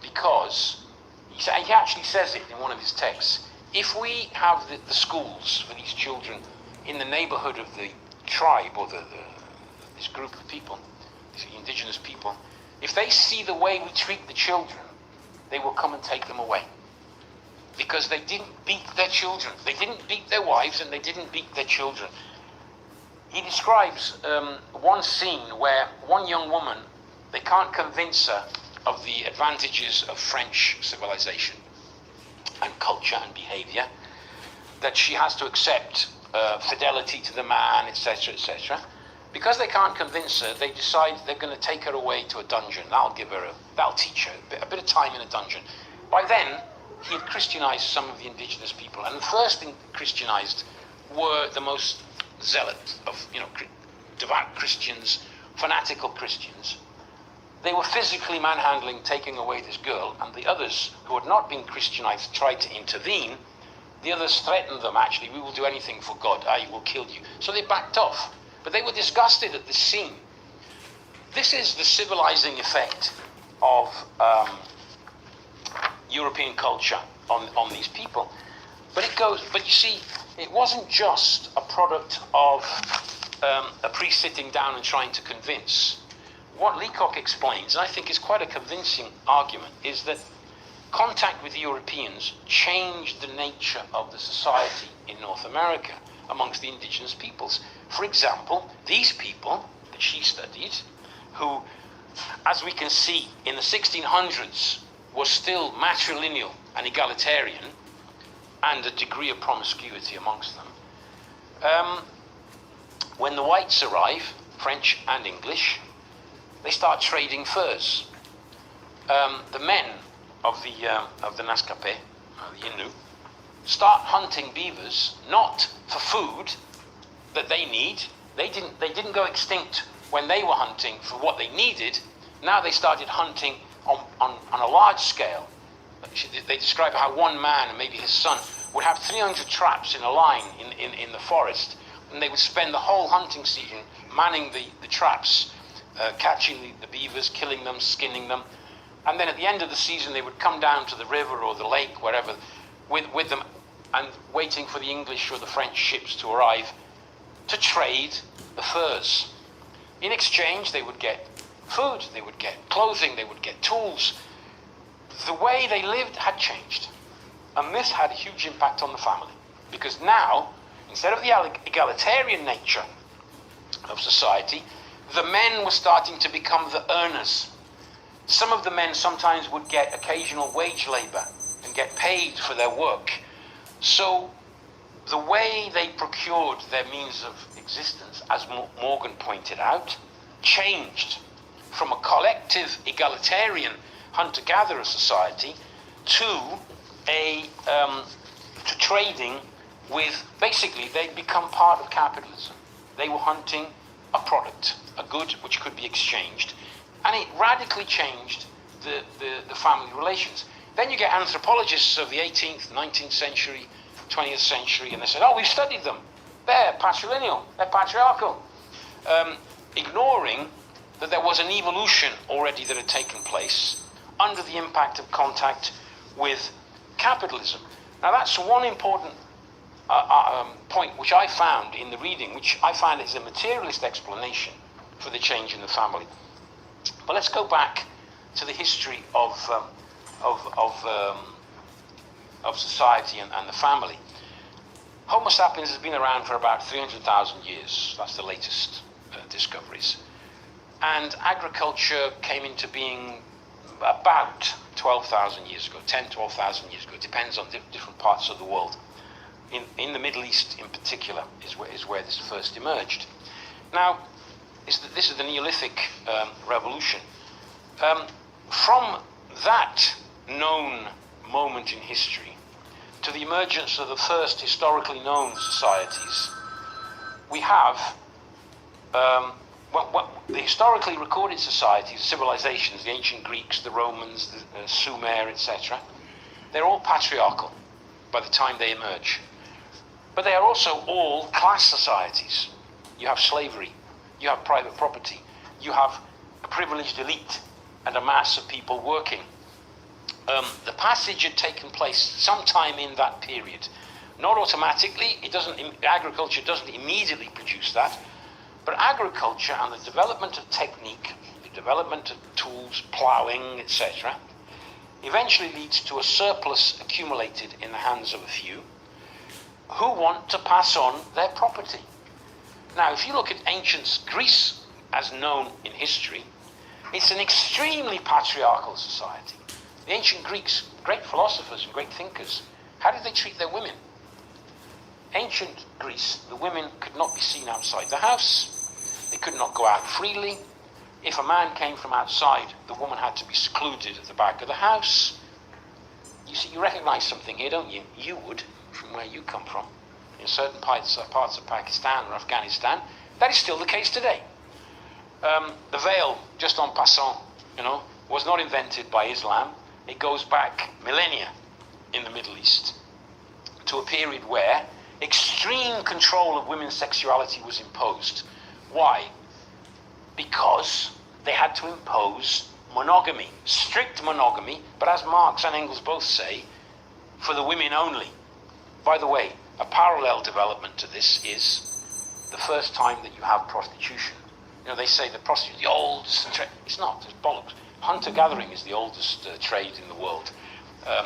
[SPEAKER 2] Because, he actually says it in one of his texts, if we have the schools for these children in the neighborhood of the tribe, or this group of people, these indigenous people, if they see the way we treat the children, they will come and take them away. Because they didn't beat their children. They didn't beat their wives, and they didn't beat their children. He describes one scene where one young woman, they can't convince her of the advantages of French civilization and culture and behavior, that she has to accept fidelity to the man, etc., etc. Because they can't convince her, they decide they're going to take her away to a dungeon. That'll teach her a bit of time in a dungeon. By then, he had Christianized some of the indigenous people, and the first Christianized were the most zealot of, devout Christians, fanatical Christians. They were physically manhandling, taking away this girl, and the others who had not been Christianized tried to intervene. The others threatened them, actually, we will do anything for God, I will kill you. So they backed off, but they were disgusted at this scene. This is the civilizing effect of European culture on these people. But you see, it wasn't just a product of a priest sitting down and trying to convince. What Leacock explains, and I think is quite a convincing argument, is that contact with the Europeans changed the nature of the society in North America amongst the indigenous peoples. For example, these people that she studied, who, as we can see, in the 1600s was still matrilineal and egalitarian, and a degree of promiscuity amongst them. When the whites arrive, French and English, they start trading furs. The men of the Naskape, the Innu, start hunting beavers, not for food that they need. They didn't go extinct when they were hunting for what they needed. Now they started hunting on a large scale. They describe how one man and maybe his son would have 300 traps in a line in the forest, and they would spend the whole hunting season manning the traps, catching the beavers, killing them, skinning them, and then at the end of the season they would come down to the river or the lake, wherever, with them, and waiting for the English or the French ships to arrive to trade the furs. In exchange, they would get food, they would get clothing, they would get tools. The way they lived had changed. And this had a huge impact on the family. Because now, instead of the egalitarian nature of society, the men were starting to become the earners. Some of the men sometimes would get occasional wage labor and get paid for their work. So the way they procured their means of existence, as Morgan pointed out, changed from a collective egalitarian hunter-gatherer society to trading with, basically they'd become part of capitalism. They were hunting a product, a good which could be exchanged, and it radically changed the family relations. Then you get anthropologists of the 18th, 19th century, 20th century, and they said, oh, we've studied them. They're patrilineal, they're patriarchal. Ignoring that there was an evolution already that had taken place under the impact of contact with capitalism. Now that's one important point which I found in the reading, which I find is a materialist explanation for the change in the family. But let's go back to the history of society and the family. Homo sapiens has been around for about 300,000 years. That's the latest discoveries. And agriculture came into being about 12,000 years ago, 12,000 years ago. It depends on different parts of the world. In the Middle East in particular is where this first emerged. Now, this is the Neolithic revolution. From that known moment in history to the emergence of the first historically known societies, we have the historically recorded societies, civilizations, the ancient Greeks, the Romans, the Sumer, etc., they're all patriarchal by the time they emerge. But they are also all class societies. You have slavery, you have private property, you have a privileged elite and a mass of people working. The passage had taken place sometime in that period. Not automatically, agriculture doesn't immediately produce that, but agriculture and the development of technique, the development of tools, ploughing, etc., eventually leads to a surplus accumulated in the hands of a few who want to pass on their property. Now, if you look at ancient Greece as known in history, it's an extremely patriarchal society. The ancient Greeks, great philosophers and great thinkers, how did they treat their women? Ancient Greece, the women could not be seen outside the house. They could not go out freely. If a man came from outside, the woman had to be secluded at the back of the house. You see, you recognize something here, don't you? You would, from where you come from. In certain parts of Pakistan or Afghanistan, that is still the case today. The veil, just en passant, was not invented by Islam. It goes back millennia in the Middle East to a period where extreme control of women's sexuality was imposed. Why? Because they had to impose monogamy, strict monogamy, but as Marx and Engles both say, for the women only. By the way, a parallel development to this is the first time that you have prostitution. They say that prostitution is the oldest trade. It's not, it's bollocks. Hunter-gathering is the oldest trade in the world,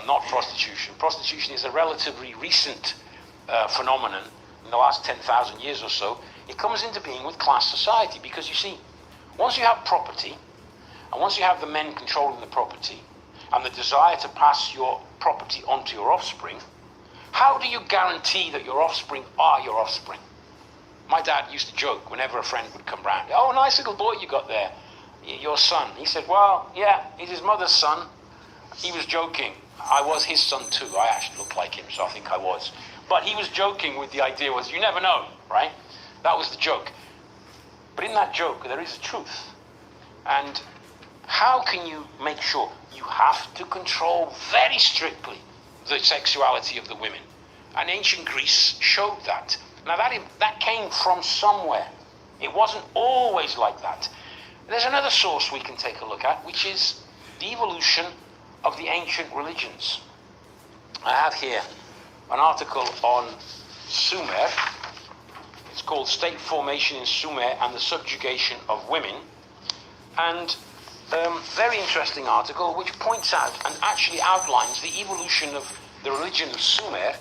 [SPEAKER 2] not prostitution. Prostitution is a relatively recent phenomenon in the last 10,000 years or so. It comes into being with class society because, you see, once you have property, and once you have the men controlling the property, and the desire to pass your property on to your offspring, how do you guarantee that your offspring are your offspring? My dad used to joke whenever a friend would come round, oh, nice little boy you got there, your son. He said, well, yeah, he's his mother's son, he was joking. I was his son too. I actually looked like him, so I think I was. But he was joking with the idea was, you never know, right? That was the joke. But in that joke, there is a truth. And how can you make sure? You have to control very strictly the sexuality of the women. And ancient Greece showed that. Now that came from somewhere. It wasn't always like that. There's another source we can take a look at, which is the evolution of the ancient religions. I have here an article on Sumer. It's called State Formation in Sumer and the Subjugation of Women. And very interesting article which points out and actually outlines the evolution of the religion of Sumer,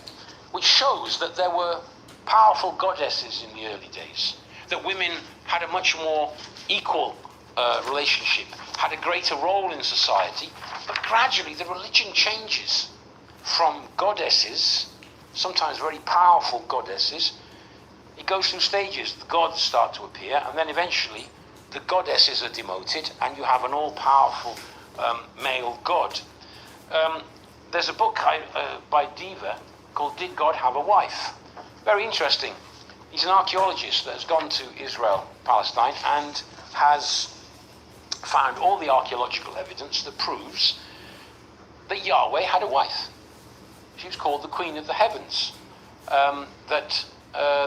[SPEAKER 2] which shows that there were powerful goddesses in the early days, that women had a much more equal relationship, had a greater role in society, but gradually the religion changes from goddesses, sometimes very powerful goddesses. It goes through stages. The gods start to appear, and then eventually the goddesses are demoted, and you have an all-powerful male god. There's a book by Diva called Did God Have a Wife? Very interesting. He's an archaeologist that has gone to Israel, Palestine, and has found all the archaeological evidence that proves that Yahweh had a wife. She was called the Queen of the Heavens. That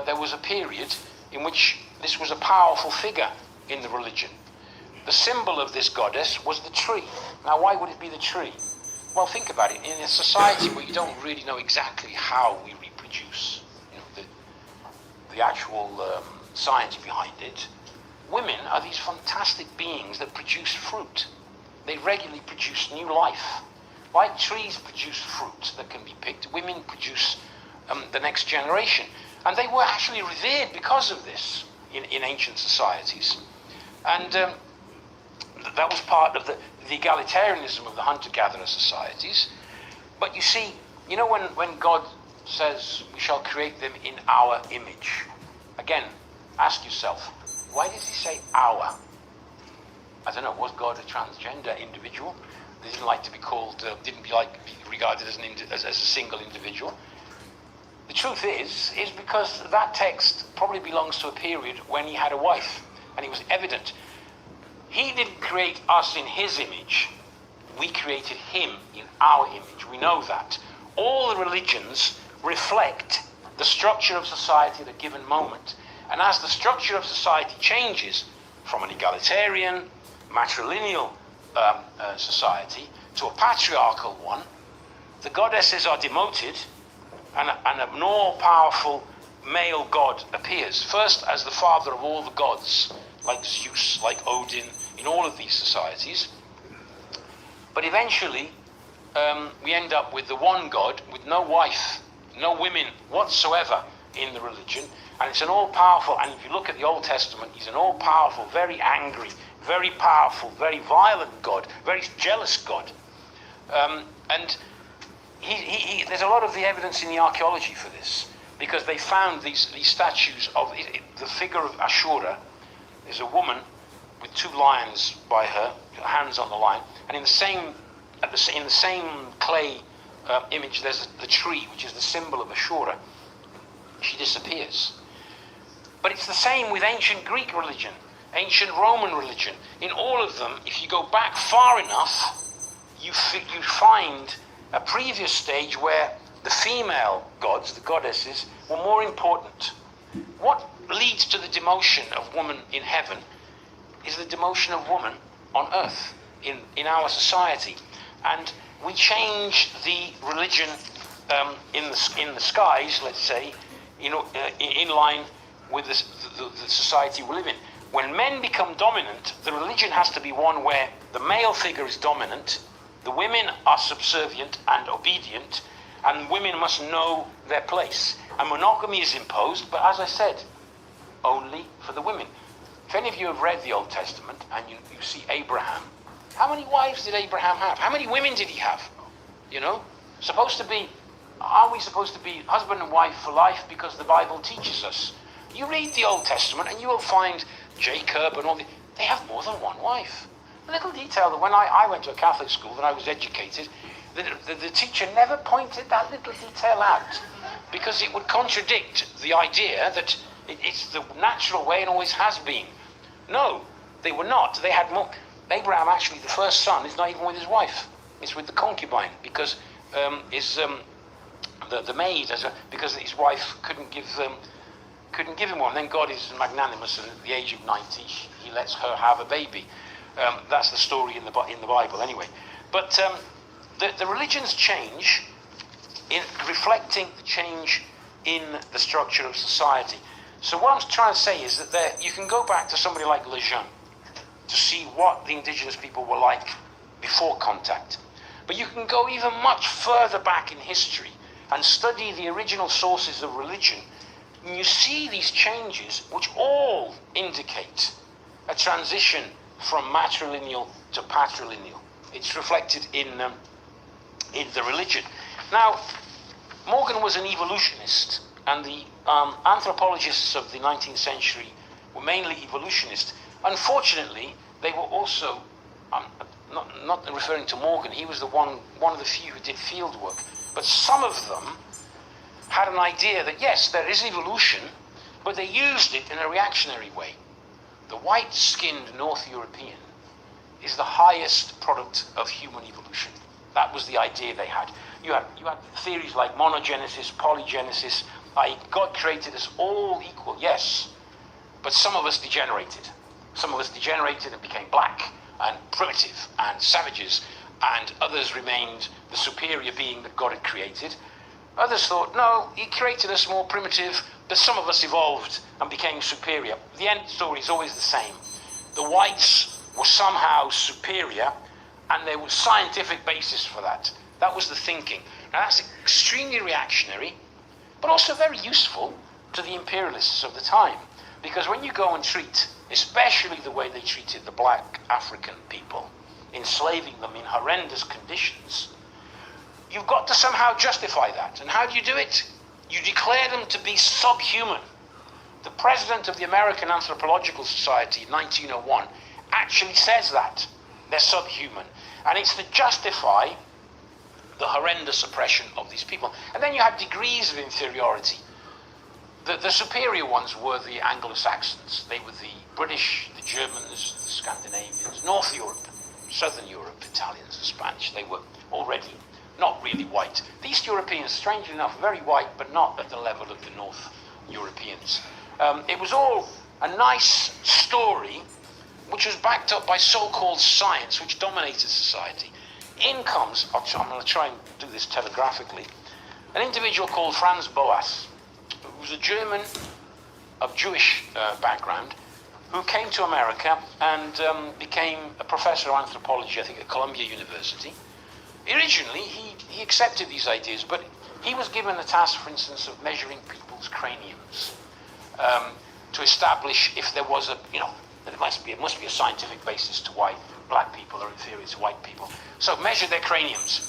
[SPEAKER 2] there was a period in which this was a powerful figure in the religion. The symbol of this goddess was the tree. Now, why would it be the tree? Well, think about it. In a society where you don't really know exactly how we reproduce, the actual science behind it, women are these fantastic beings that produce fruit. They regularly produce new life. Like trees produce fruit that can be picked, women produce the next generation. And they were actually revered because of this in ancient societies. And that was part of the egalitarianism of the hunter-gatherer societies. But you see, when God says we shall create them in our image, again, ask yourself, why does he say our? I don't know, was God a transgender individual? They didn't like to be called, didn't be regarded as a single individual. The truth is because that text probably belongs to a period when he had a wife, and it was evident. He didn't create us in his image. We created him in our image. We know that. All the religions reflect the structure of society at a given moment. And as the structure of society changes from an egalitarian, matrilineal society to a patriarchal one, the goddesses are demoted, and a more powerful male god appears. First as the father of all the gods, like Zeus, like Odin, in all of these societies. But eventually, we end up with the one god, with no wife, no women whatsoever in the religion. And it's an all-powerful, and if you look at the Old Testament, he's an all-powerful, very angry, very powerful, very violent God, very jealous God. And there's a lot of the evidence in the archaeology for this, because they found these statues of the figure of Ashura. There's a woman with two lions by her, hands on the lion, and in the same clay image, there's the tree, which is the symbol of Ashura. She disappears. But it's the same with ancient Greek religion, ancient Roman religion. In all of them, if you go back far enough, you find a previous stage where the female gods, the goddesses, were more important. What leads to the demotion of woman in heaven is the demotion of woman on earth, in our society. And we change the religion in the skies, let's say, in line with the society we live in. When men become dominant, the religion has to be one where the male figure is dominant, the women are subservient and obedient, and women must know their place. And monogamy is imposed, but as I said, only for the women. If any of you have read the Old Testament and you see Abraham, how many wives did Abraham have? How many women did he have? Are we supposed to be husband and wife for life because the Bible teaches us? You read the Old Testament and you will find Jacob and all they have more than one wife. A little detail that when I went to a Catholic school, when I was educated, the teacher never pointed that little detail out, because it would contradict the idea that it's the natural way and always has been. No, they were not. They had more. Abraham, actually, the first son, is not even with his wife. It's with the concubine, because the maid, because his wife couldn't give him one. Then God is magnanimous, and at the age of 90, he lets her have a baby. That's the story in the Bible, anyway. But the religions change in reflecting the change in the structure of society. So what I'm trying to say is that you can go back to somebody like Lejeune to see what the indigenous people were like before contact. But you can go even much further back in history and study the original sources of religion, and you see these changes which all indicate a transition from matrilineal to patrilineal. It's reflected in the religion. Now, Morgan was an evolutionist, and the anthropologists of the 19th century were mainly evolutionists. Unfortunately, they were also, not referring to Morgan, he was one of the few who did field work, but some of them had an idea that yes, there is evolution, but they used it in a reactionary way. The white-skinned North European is the highest product of human evolution. That was the idea they had. You had theories like monogenesis, polygenesis, i.e. God created us all equal, yes, but some of us degenerated. Some of us degenerated and became black and primitive and savages, and others remained the superior being that God had created. Others thought, no, he created us more primitive, but some of us evolved and became superior. The end story is always the same. The whites were somehow superior, and there was scientific basis for that. That was the thinking. Now that's extremely reactionary, but also very useful to the imperialists of the time. Because when you go and treat, especially the way they treated the black African people, enslaving them in horrendous conditions, you've got to somehow justify that. And how do you do it? You declare them to be subhuman. The president of the American Anthropological Society in 1901 actually says that. They're subhuman. And it's to justify the horrendous oppression of these people. And then you have degrees of inferiority. The superior ones were the Anglo-Saxons. They were the British, the Germans, the Scandinavians, North Europe, Southern Europe, Italians, the Spanish. They were already not really white. The East Europeans, strangely enough, very white, but not at the level of the North Europeans. It was all a nice story, which was backed up by so-called science, which dominated society. In comes, I'm going to try and do this telegraphically, an individual called Franz Boas, who was a German of Jewish background, who came to America and became a professor of anthropology, I think, at Columbia University. Originally, he accepted these ideas, but he was given the task, for instance, of measuring people's craniums to establish if there was that it must be a scientific basis to why black people are inferior to white people. So measure their craniums,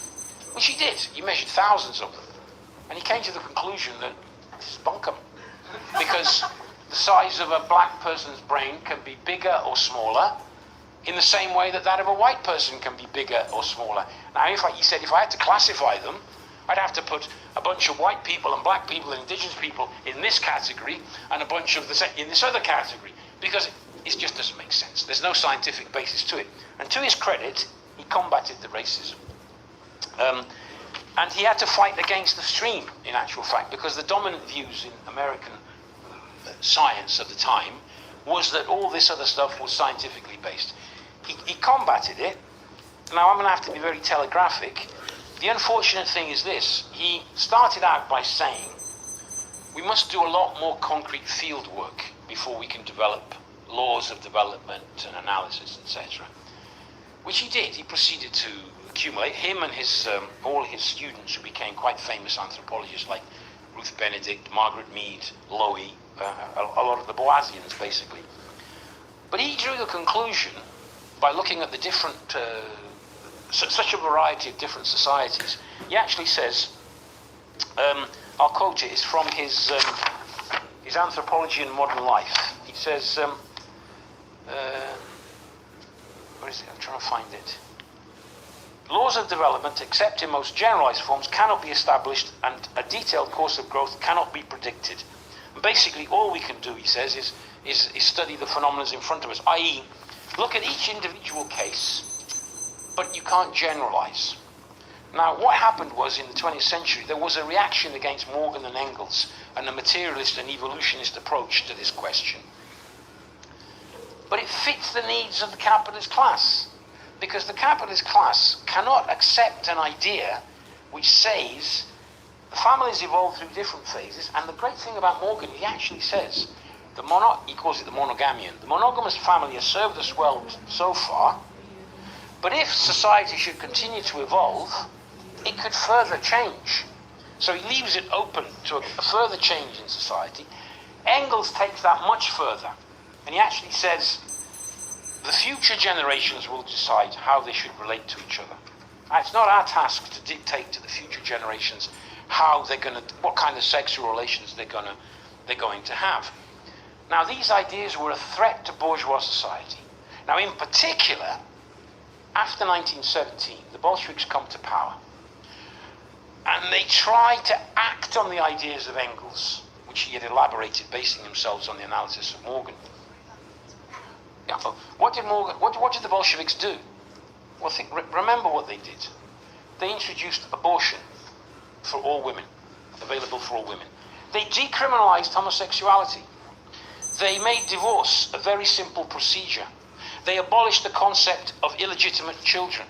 [SPEAKER 2] which he did. He measured thousands of them, and he came to the conclusion that this is bunkum, because the size of a black person's brain can be bigger or smaller in the same way that of a white person can be bigger or smaller. Now, he said if I had to classify them, I'd have to put a bunch of white people and black people and indigenous people in this category and a bunch of in this other category, because it just doesn't make sense. There's no scientific basis to it. And to his credit, he combated the racism. And he had to fight against the stream, in actual fact, because the dominant views in American science at the time was that all this other stuff was scientifically based. He combated it. Now, I'm going to have to be very telegraphic. The unfortunate thing is this. He started out by saying, we must do a lot more concrete field work before we can develop laws of development and analysis, etc. Which he did. He proceeded to accumulate. Him and all his students, who became quite famous anthropologists like Ruth Benedict, Margaret Mead, Lowy, a lot of the Boasians, basically. But he drew the conclusion, by looking at the different, such a variety of different societies, he actually says, I'll quote it, it's from his Anthropology in Modern Life. He says, where is it? I'm trying to find it. Laws of development, except in most generalized forms, cannot be established, and a detailed course of growth cannot be predicted. And basically, all we can do, he says, is study the phenomena in front of us, i.e., look at each individual case, but you can't generalize. Now, what happened was, in the 20th century, there was a reaction against Morgan and Engles and the materialist and evolutionist approach to this question. But it fits the needs of the capitalist class, because the capitalist class cannot accept an idea which says the families evolve through different phases, and the great thing about Morgan, he actually says, he calls it the monogamian. The monogamous family has served us well so far, but if society should continue to evolve, it could further change. So he leaves it open to a further change in society. Engels takes that much further, and he actually says the future generations will decide how they should relate to each other. And it's not our task to dictate to the future generations what kind of sexual relations they're going to have. Now, these ideas were a threat to bourgeois society. Now, in particular, after 1917, the Bolsheviks come to power, and they try to act on the ideas of Engels, which he had elaborated, basing themselves on the analysis of Morgan. Yeah, what did the Bolsheviks do? Well, remember what they did. They introduced abortion for all women, available for all women. They decriminalized homosexuality. They made divorce a very simple procedure. They abolished the concept of illegitimate children.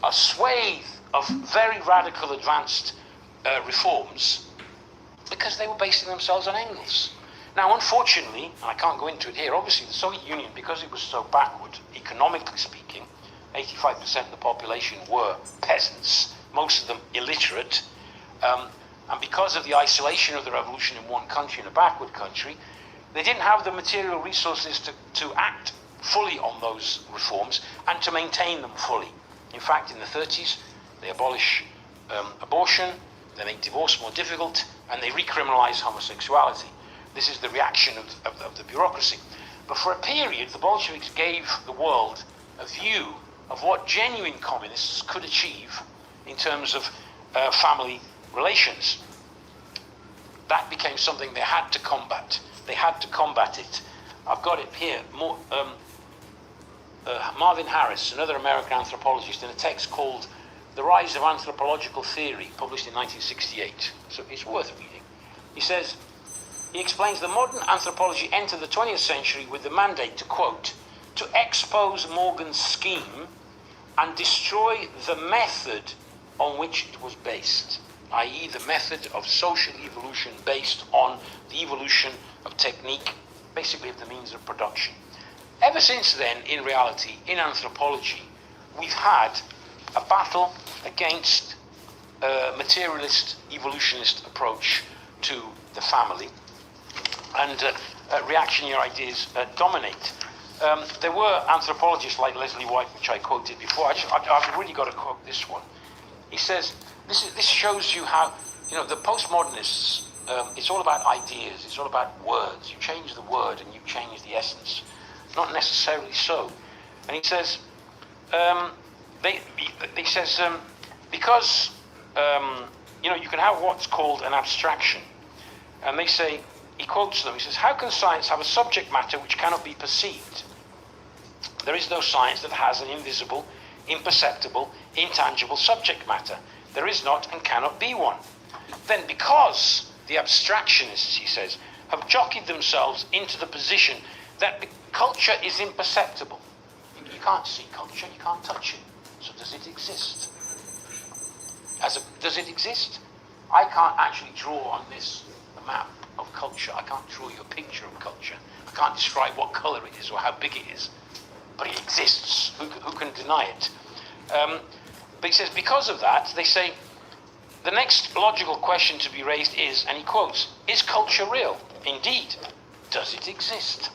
[SPEAKER 2] A swathe of very radical advanced reforms, because they were basing themselves on Engels. Now, unfortunately, and I can't go into it here, obviously the Soviet Union, because it was so backward, economically speaking, 85% of the population were peasants, most of them illiterate, and because of the isolation of the revolution in one country, in a backward country, they didn't have the material resources to act fully on those reforms and to maintain them fully. In fact, in the 30s, they abolish abortion, they make divorce more difficult, and they recriminalize homosexuality. This is the reaction of the bureaucracy. But for a period, the Bolsheviks gave the world a view of what genuine communists could achieve in terms of family relations. That became something they had to combat. They had to combat it. I've got it here. Marvin Harris, another American anthropologist, in a text called The Rise of Anthropological Theory, published in 1968. So it's worth reading. He explains the modern anthropology entered the 20th century with the mandate to, quote, to expose Morgan's scheme and destroy the method on which it was based, i.e. the method of social evolution based on the evolution of technique, basically of the means of production. Ever since then, in reality, in anthropology, we've had a battle against a materialist, evolutionist approach to the family, and reactionary ideas dominate. There were anthropologists like Leslie White, which I quoted before. I've really got to quote this one. He says, this shows you how, the postmodernists, it's all about ideas, it's all about words. You change the word and you change the essence. Not necessarily so. And he says, because, you can have what's called an abstraction. And they say, he quotes them, he says, how can science have a subject matter which cannot be perceived? There is no science that has an invisible, imperceptible, intangible subject matter. There is not and cannot be one. Then because the abstractionists, he says, have jockeyed themselves into the position that culture is imperceptible. You can't see culture, you can't touch it. So does it exist? Does it exist? I can't actually draw on this a map of culture. I can't draw you a picture of culture. I can't describe what color it is or how big it is. But it exists. Who can deny it? But he says, because of that, they say, the next logical question to be raised is, and he quotes, is culture real? Indeed. Does it exist?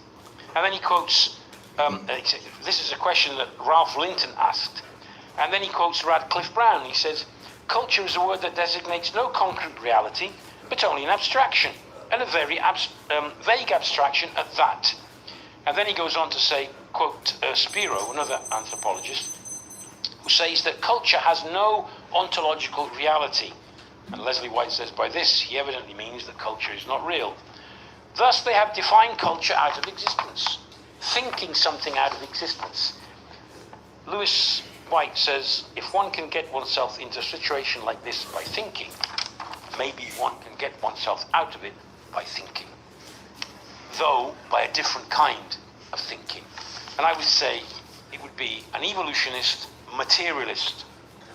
[SPEAKER 2] And then he quotes, this is a question that Ralph Linton asked, and then he quotes Radcliffe Brown. He says, culture is a word that designates no concrete reality, but only an abstraction, and a very vague abstraction at that. And then he goes on to say, quote Spiro, another anthropologist, who says that culture has no ontological reality. And Leslie White says by this, he evidently means that culture is not real. Thus, they have defined culture out of existence, thinking something out of existence. Lewis White says, if one can get oneself into a situation like this by thinking, maybe one can get oneself out of it by thinking, though by a different kind of thinking. And I would say it would be an evolutionist, materialist,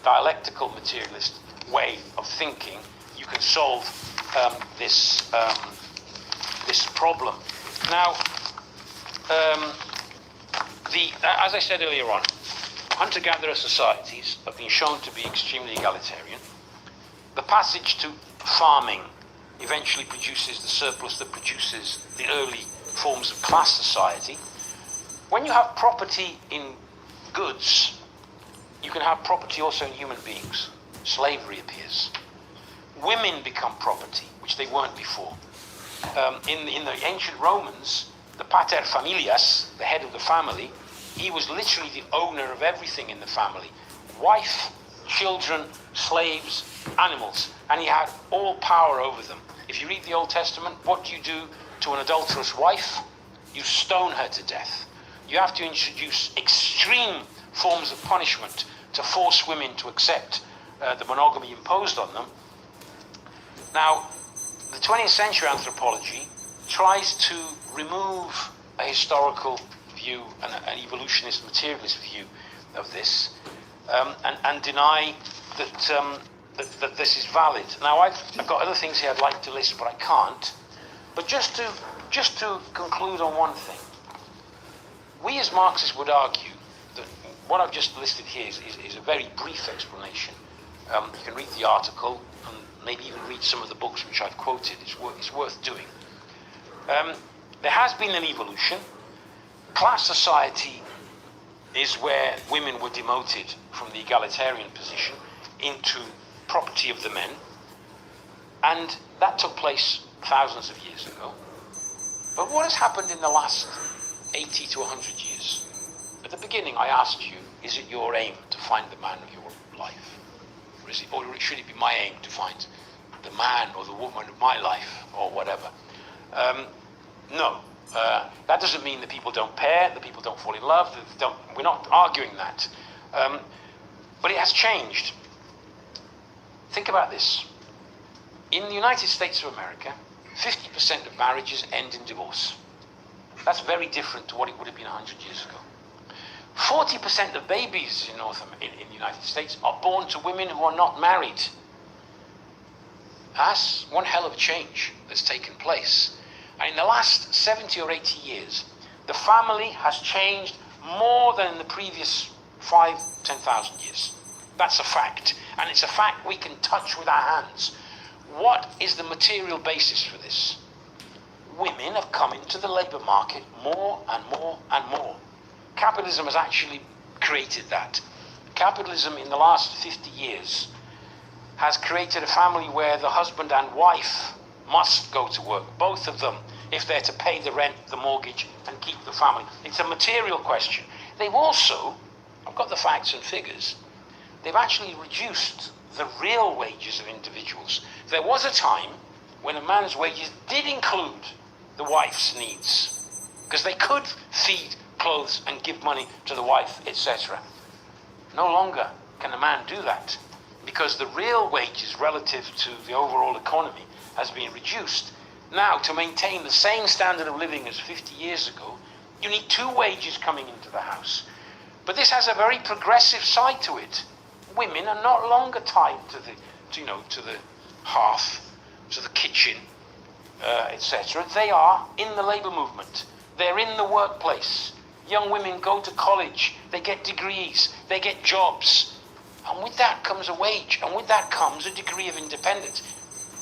[SPEAKER 2] dialectical materialist way of thinking. You can solve this problem. Now, as I said earlier on, hunter-gatherer societies have been shown to be extremely egalitarian. The passage to farming eventually produces the surplus that produces the early forms of class society. When you have property in goods, you can have property also in human beings. Slavery appears. Women become property, which they weren't before. In the ancient Romans, the pater familias, the head of the family, he was literally the owner of everything in the family. Wife, children, slaves, animals, and he had all power over them. If you read the Old Testament, what do you do to an adulterous wife? You stone her to death. You have to introduce extreme forms of punishment to force women to accept the monogamy imposed on them. Now, the 20th century anthropology tries to remove a historical view and an evolutionist materialist view of this and deny that this is valid. Now, I've got other things here I'd like to list, but I can't. But just to conclude on one thing, we as Marxists would argue that what I've just listed here is a very brief explanation. You can read the article and maybe even read some of the books which I've quoted. It's worth doing. There has been an evolution. Class society is where women were demoted from the egalitarian position into property of the men. And that took place thousands of years ago. But what has happened in the last 80 to 100 years? At the beginning, I asked you, is it your aim to find the man of your life? Or should it be my aim to find the man or the woman of my life, or whatever? No. That doesn't mean that people don't pair, that people don't fall in love. We're not arguing that. But it has changed. Think about this. In the United States of America, 50% of marriages end in divorce. That's very different to what it would have been 100 years ago. 40% of babies in the United States are born to women who are not married. That's one hell of a change that's taken place. And in the last 70 or 80 years, the family has changed more than in the previous 10,000 years. That's a fact. And it's a fact we can touch with our hands. What is the material basis for this? Women have come into the labour market more and more and more. Capitalism has actually created that. Capitalism in the last 50 years has created a family where the husband and wife must go to work, both of them, if they're to pay the rent, the mortgage, and keep the family. It's a material question. They've also, I've got the facts and figures, they've actually reduced the real wages of individuals. There was a time when a man's wages did include the wife's needs, because they could feed, clothes, and give money to the wife, etc. No longer can a man do that, because the real wages relative to the overall economy has been reduced. Now, to maintain the same standard of living as 50 years ago, you need two wages coming into the house. But this has a very progressive side to it. Women are not longer tied to the hearth, to the kitchen, etc. They are in the labour movement. They're in the workplace. Young women go to college, they get degrees, they get jobs. And with that comes a wage, and with that comes a degree of independence.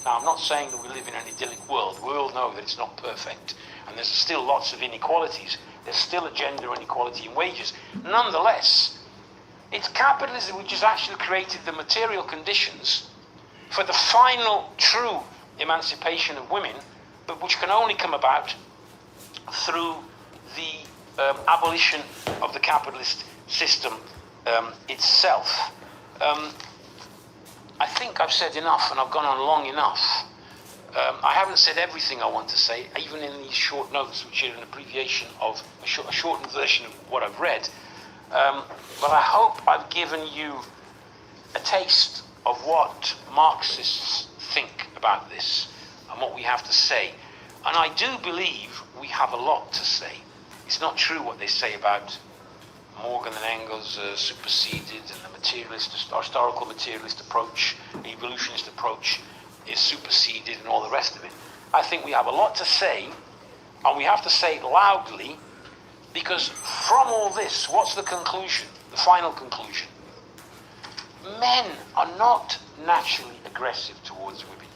[SPEAKER 2] Now, I'm not saying that we live in an idyllic world. We all know that it's not perfect. And there's still lots of inequalities. There's still a gender inequality in wages. Nonetheless, it's capitalism which has actually created the material conditions for the final true emancipation of women, but which can only come about through the abolition of the capitalist system itself. I think I've said enough, and I've gone on long enough. I haven't said everything I want to say, even in these short notes, which are an abbreviation of a shortened version of what I've read. But I hope I've given you a taste of what Marxists think about this and what we have to say. And I do believe we have a lot to say. It's not true what they say about Morgan and Engles superseded, and the materialist, historical materialist approach, the evolutionist approach is superseded, and all the rest of it. I think we have a lot to say, and we have to say it loudly, because from all this, what's the conclusion, the final conclusion? Men are not naturally aggressive towards women.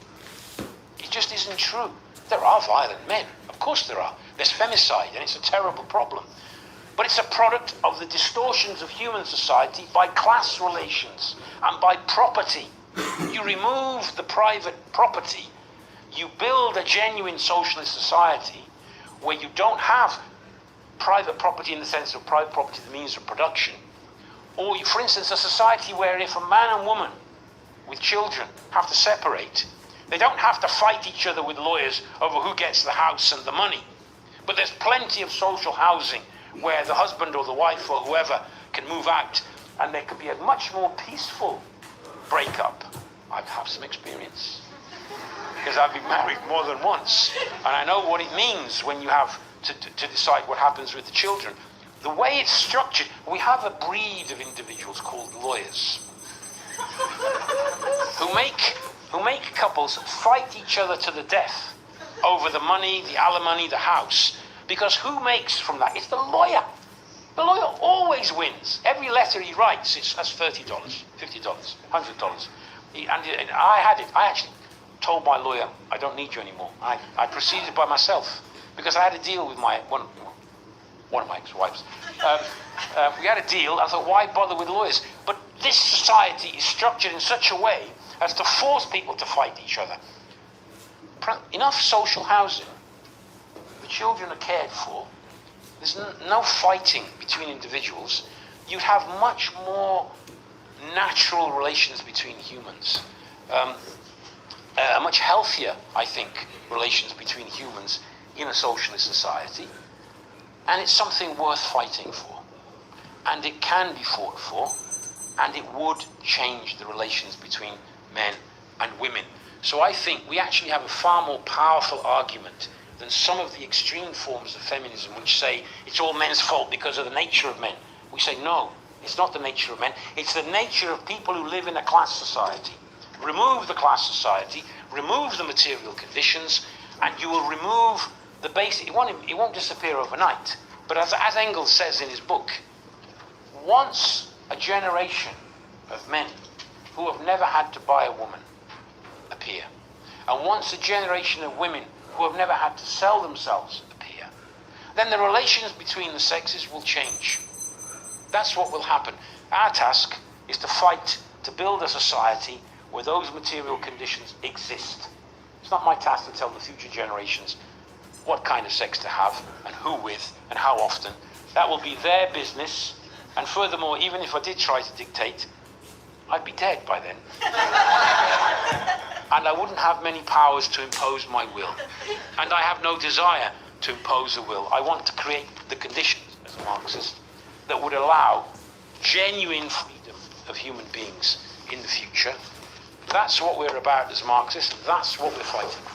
[SPEAKER 2] It just isn't true. There are violent men, of course there are. There's femicide, and it's a terrible problem. But it's a product of the distortions of human society by class relations and by property. You remove the private property, you build a genuine socialist society where you don't have private property in the sense of private property, the means of production. Or, for instance, a society where if a man and woman with children have to separate, they don't have to fight each other with lawyers over who gets the house and the money. But there's plenty of social housing where the husband or the wife or whoever can move out, and there could be a much more peaceful breakup. I have some experience, because I've been married more than once, and I know what it means when you have to decide what happens with the children. The way it's structured, we have a breed of individuals called lawyers who make couples fight each other to the death over the money, the alimony, the house. Because who makes from that? It's the lawyer. The lawyer always wins. Every letter he writes, that's $30, $50, $100. And I actually told my lawyer, I don't need you anymore. I proceeded by myself because I had a deal with one of my ex-wives. We had a deal. I thought, why bother with lawyers? But this society is structured in such a way as to force people to fight each other. Enough social housing. The children are cared for. There's no fighting between individuals. You'd have much more natural relations between humans. Much healthier, I think, relations between humans in a socialist society. And it's something worth fighting for. And it can be fought for. And it would change the relations between men and women. So I think we actually have a far more powerful argument than some of the extreme forms of feminism which say it's all men's fault because of the nature of men. We say no, it's not the nature of men, it's the nature of people who live in a class society. Remove the class society, remove the material conditions, and you will remove the basic, it won't disappear overnight. But as Engles says in his book, once a generation of men who have never had to buy a woman appear, and once a generation of women who have never had to sell themselves appear, then the relations between the sexes will change. That's what will happen. Our task is to fight to build a society where those material conditions exist. It's not my task to tell the future generations what kind of sex to have, and who with, and how often. That will be their business, and furthermore, even if I did try to dictate, I'd be dead by then. And I wouldn't have many powers to impose my will. And I have no desire to impose a will. I want to create the conditions, as a Marxist, that would allow genuine freedom of human beings in the future. That's what we're about as Marxists. That's what we're fighting for.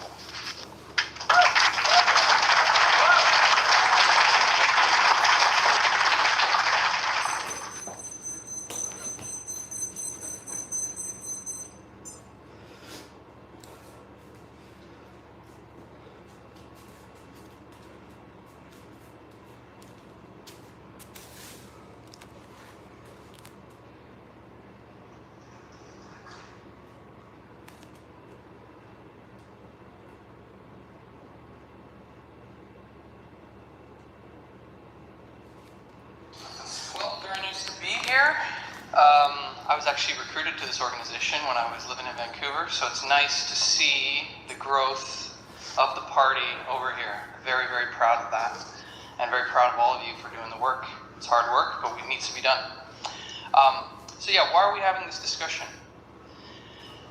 [SPEAKER 9] I was actually recruited to this organization when I was living in Vancouver, so it's nice to see the growth of the party over here. Very, very proud of that. and very proud of all of you for doing the work. It's hard work, but it needs to be done. So yeah, why are we having this discussion?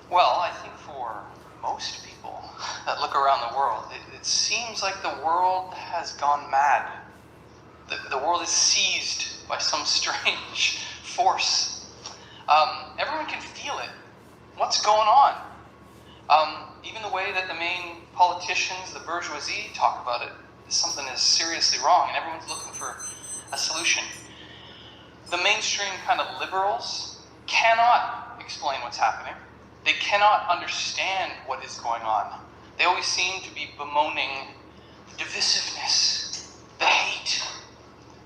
[SPEAKER 9] Well, I think for most people that look around the world, it seems like the world has gone mad. The world is seized by some strange force. Everyone can feel it. What's going on? Even the way that the main politicians, the bourgeoisie, talk about it, something is seriously wrong, and everyone's looking for a solution. The mainstream kind of liberals cannot explain what's happening. They cannot understand what is going on. They always seem to be bemoaning the divisiveness, the hate,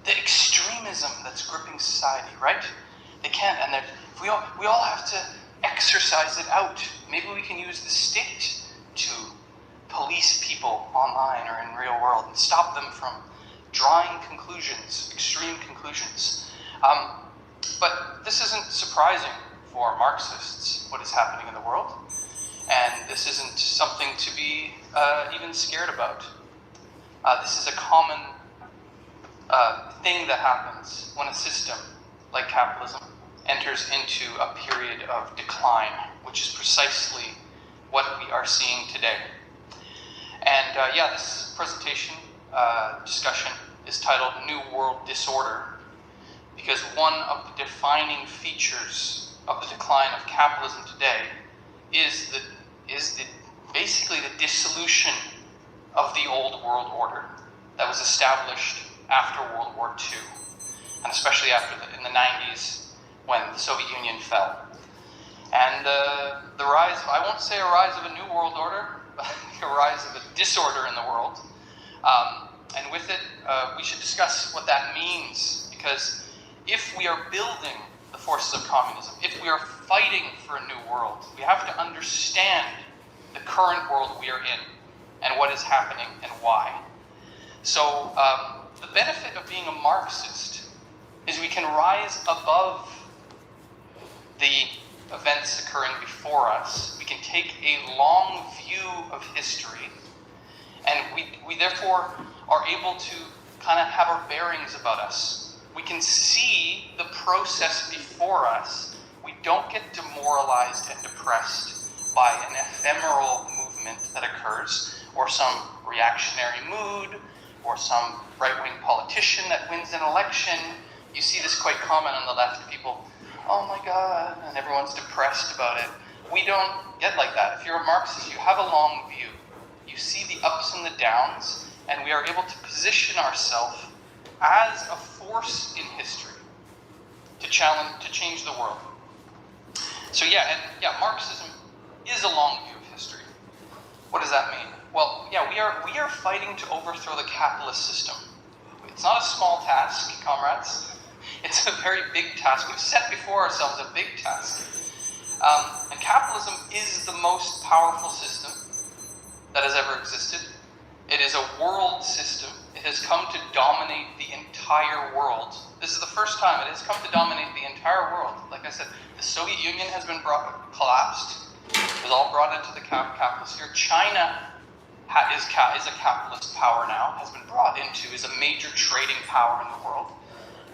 [SPEAKER 9] the extremism that's gripping society, right? They can't, and we all have to exercise it out. Maybe we can use the state to police people online or in real world and stop them from drawing conclusions, extreme conclusions. But this isn't surprising for Marxists, what is happening in the world, and this isn't something to be even scared about. This is a common thing that happens when a system like capitalism enters into a period of decline, which is precisely what we are seeing today. And yeah, this presentation discussion is titled New World Disorder, because one of the defining features of the decline of capitalism today is basically the dissolution of the old world order that was established after World War II, and especially in the 90s when the Soviet Union fell. And the rise, I won't say a rise of a new world order, but a rise of a disorder in the world. And with it, we should discuss what that means, because if we are building the forces of communism, if we are fighting for a new world, we have to understand the current world we are in and what is happening and why. So the benefit of being a Marxist is we can rise above the events occurring before us. We can take a long view of history, and we therefore are able to kind of have our bearings about us. We can see the process before us. We don't get demoralized and depressed by an ephemeral movement that occurs, or some reactionary mood, or some right-wing politician that wins an election. You see this quite common on the left. People, oh my God, and everyone's depressed about it. We don't get like that. If you're a Marxist, you have a long view. You see the ups and the downs, and we are able to position ourselves as a force in history to change the world. So Marxism is a long view of history. What does that mean? Well, yeah, we are fighting to overthrow the capitalist system. It's not a small task, comrades. It's a very big task. We've set before ourselves a big task. And capitalism is the most powerful system that has ever existed. It is a world system. It has come to dominate the entire world. This is the first time it has come to dominate the entire world. Like I said, the Soviet Union has been collapsed. It was all brought into the capitalist sphere. China is a capitalist power now, has been brought into, is a major trading power in the world.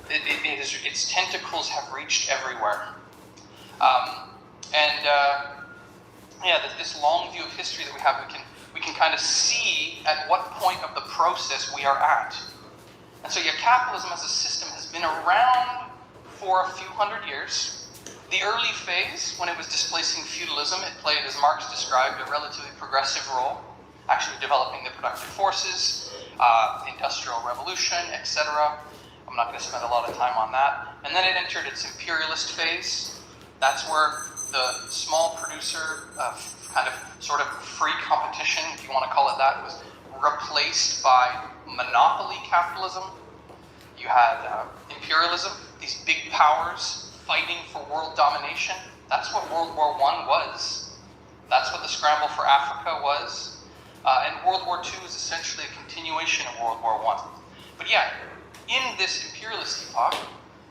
[SPEAKER 9] Its tentacles have reached everywhere. This long view of history that we have, we can kind of see at what point of the process we are at. And so capitalism as a system has been around for a few hundred years. The early phase, when it was displacing feudalism, it played, as Marx described, a relatively progressive role, actually developing the productive forces, industrial revolution, etc. I'm not going to spend a lot of time on that. And then it entered its imperialist phase. That's where the small producer, kind of sort of free competition, if you want to call it that, was replaced by monopoly capitalism. You had imperialism, these big powers fighting for world domination. That's what World War I was. That's what the scramble for Africa was. And World War II is essentially a continuation of World War I. But in this imperialist epoch,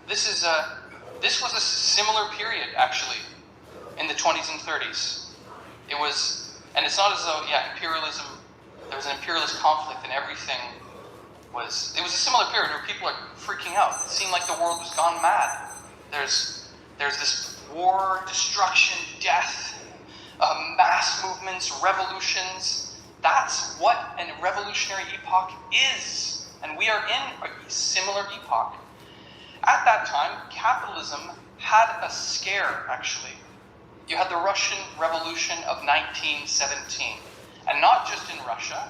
[SPEAKER 9] this was a similar period, actually, in the 20s and 30s. It was, and it's not as though, imperialism, there was an imperialist conflict and everything it was a similar period where people are freaking out. It seemed like the world was gone mad. There's this war, destruction, death, mass movements, revolutions. That's what a revolutionary epoch is. And we are in a similar epoch. At that time, capitalism had a scare, actually. You had the Russian Revolution of 1917. And not just in Russia.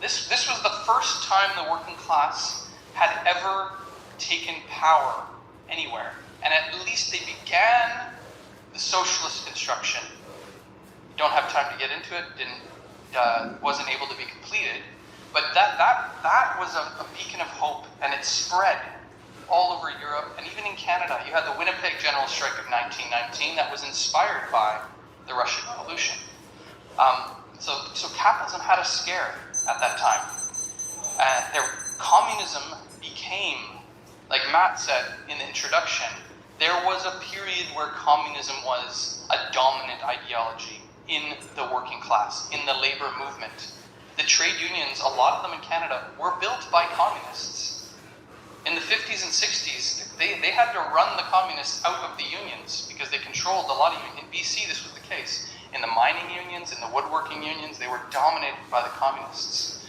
[SPEAKER 9] This was the first time the working class had ever taken power anywhere. And at least they began the socialist construction. Don't have time to get into it, wasn't able to be completed. But that was a beacon of hope, and it spread all over Europe, and even in Canada. You had the Winnipeg General Strike of 1919 that was inspired by the Russian Revolution. So capitalism had a scare at that time. Communism became, like Matt said in the introduction, there was a period where communism was a dominant ideology in the working class, in the labor movement. The trade unions, a lot of them in Canada, were built by communists. In the 50s and 60s, they had to run the communists out of the unions because they controlled a lot of unions. In BC, this was the case. In the mining unions, in the woodworking unions, they were dominated by the communists.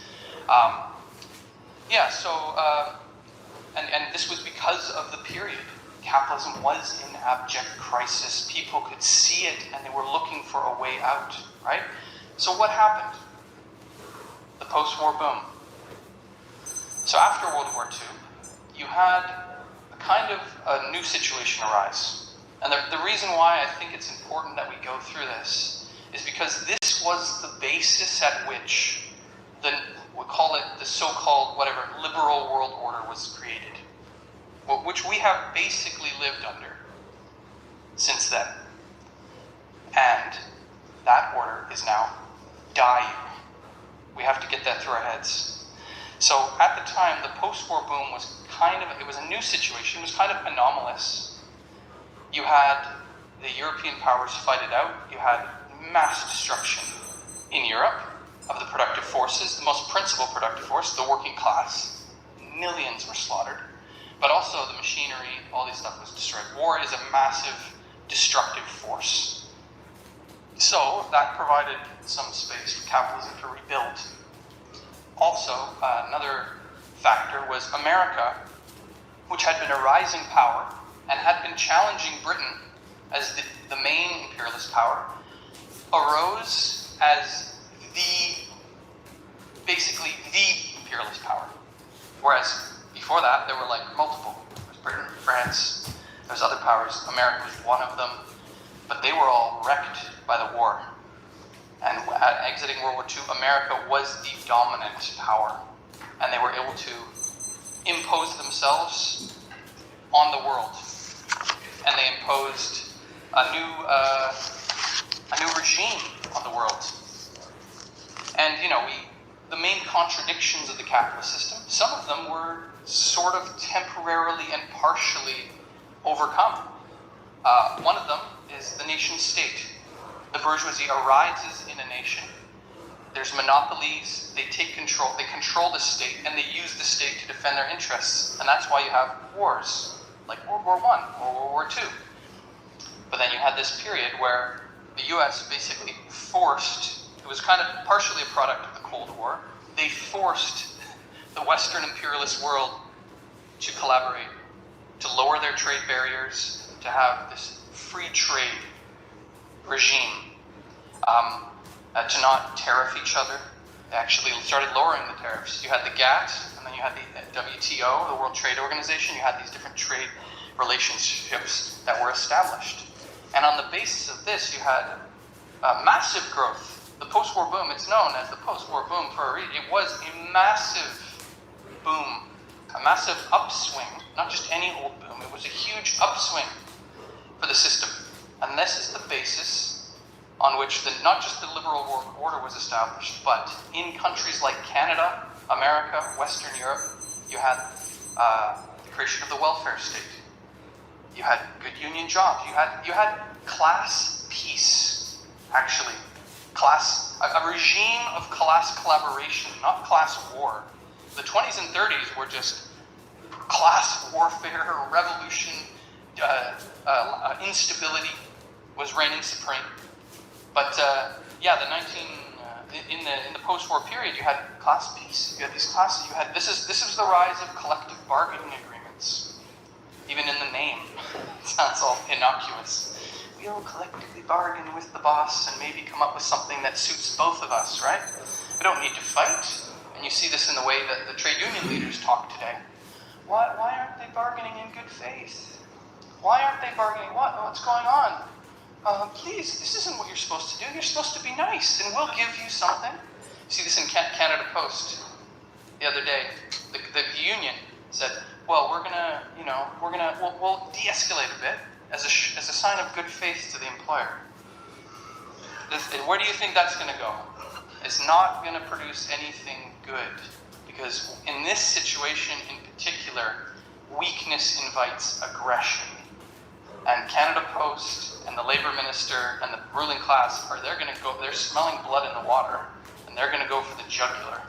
[SPEAKER 9] And this was because of the period. Capitalism was in abject crisis. People could see it, and they were looking for a way out, right? So what happened? The post-war boom. So after World War II, you had a kind of a new situation arise. And the reason why I think it's important that we go through this is because this was the basis at which we call it the so-called, liberal world order was created, which we have basically lived under since then. And that order is now dying. We have to get that through our heads. So at the time, the post-war boom was it was a new situation. It was kind of anomalous. You had the European powers fight it out. You had mass destruction in Europe of the productive forces, the most principal productive force, the working class. Millions were slaughtered. But also the machinery, all this stuff was destroyed. War is a massive destructive force. So that provided some space for capitalism to rebuild. Also, another factor was America, which had been a rising power and had been challenging Britain as the main imperialist power, arose as basically the imperialist power. Whereas before that, there were multiple. There was Britain, France, there's other powers. America was one of them, but they were all wrecked by the war. And at exiting World War II, America was the dominant power, and they were able to impose themselves on the world. And they imposed a new regime on the world. And the main contradictions of the capitalist system, some of them were sort of temporarily and partially overcome. One of them is the nation state. The bourgeoisie arises in a nation. There's monopolies. They take control. They control the state, and they use the state to defend their interests. And that's why you have wars, like World War I or World War II. But then you had this period where the U.S. basically forced, it was kind of partially a product of the Cold War, they forced the Western imperialist world to collaborate, to lower their trade barriers, to have this free trade regime, to not tariff each other. They actually started lowering the tariffs. You had the GATT, and then you had the WTO, the World Trade Organization. You had these different trade relationships that were established. And on the basis of this, you had massive growth. The post-war boom, it's known as the post-war boom for a reason. It was a massive boom, a massive upswing, not just any old boom. It was a huge upswing for the system. And this is the basis on which not just the liberal world order was established, but in countries like Canada, America, Western Europe, you had the creation of the welfare state. You had good union jobs. You had class peace, actually. A regime of class collaboration, not class war. The 20s and 30s were just class warfare, revolution, instability was reigning supreme. But in the post-war period, you had class peace. You had these classes. This was the rise of collective bargaining agreements. Even in the name, it sounds all innocuous. We all collectively bargain with the boss and maybe come up with something that suits both of us, right? We don't need to fight. And you see this in the way that the trade union leaders talk today. Why aren't they bargaining in good faith? Why aren't they bargaining? What's going on? Please, this isn't what you're supposed to do. You're supposed to be nice, and we'll give you something. You see this in Canada Post the other day. The union said, "Well, we'll de-escalate a bit as a sign of good faith to the employer." Where do you think that's going to go? It's not going to produce anything good, because in this situation in particular, weakness invites aggression. And Canada Post and the Labour Minister and the ruling class they're smelling blood in the water, and they're going to go for the jugular.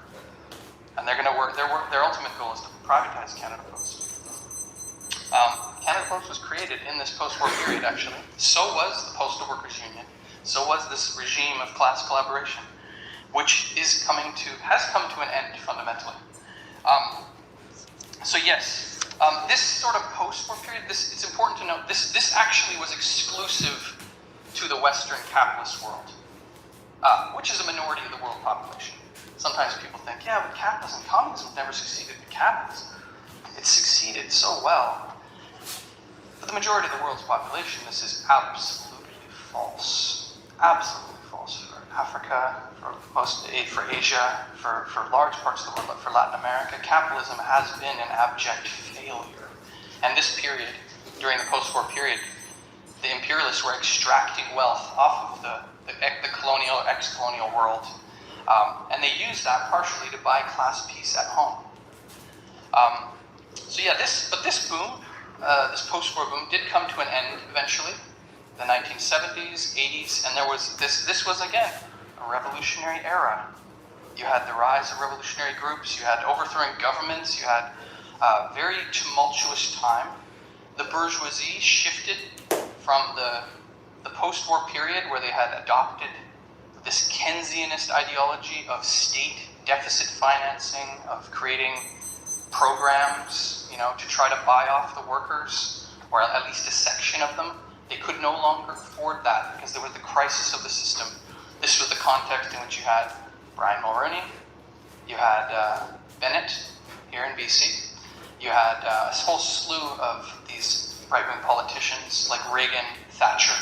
[SPEAKER 9] And they're going to work, their ultimate goal is to privatize Canada Post. Canada Post was created in this post-war period, actually. So was the Postal Workers Union. So was this regime of class collaboration, which has come to an end fundamentally. This sort of post-war period, it's important to note, this actually was exclusive to the Western capitalist world, which is a minority of the world population. Sometimes people think, yeah, but communism never succeeded in capitalism. It succeeded so well. For the majority of the world's population, this is absolutely false. Absolutely false. For Africa, for Asia, for large parts of the world, but for Latin America, capitalism has been an abject failure. And this period, during the post-war period, the imperialists were extracting wealth off of the colonial or ex-colonial world, and they used that partially to buy class peace at home. This boom, this post-war boom, did come to an end eventually. The 1970s, 80s, and this was again a revolutionary era. You had the rise of revolutionary groups, you had overthrowing governments, you had a very tumultuous time. The bourgeoisie shifted from the post-war period, where they had adopted this Keynesianist ideology of state deficit financing, of creating programs, to try to buy off the workers, or at least a section of them. They could no longer afford that because there was the crisis of the system. This was the context in which you had Brian Mulroney, you had Bennett here in BC, you had a whole slew of these right-wing politicians like Reagan, Thatcher,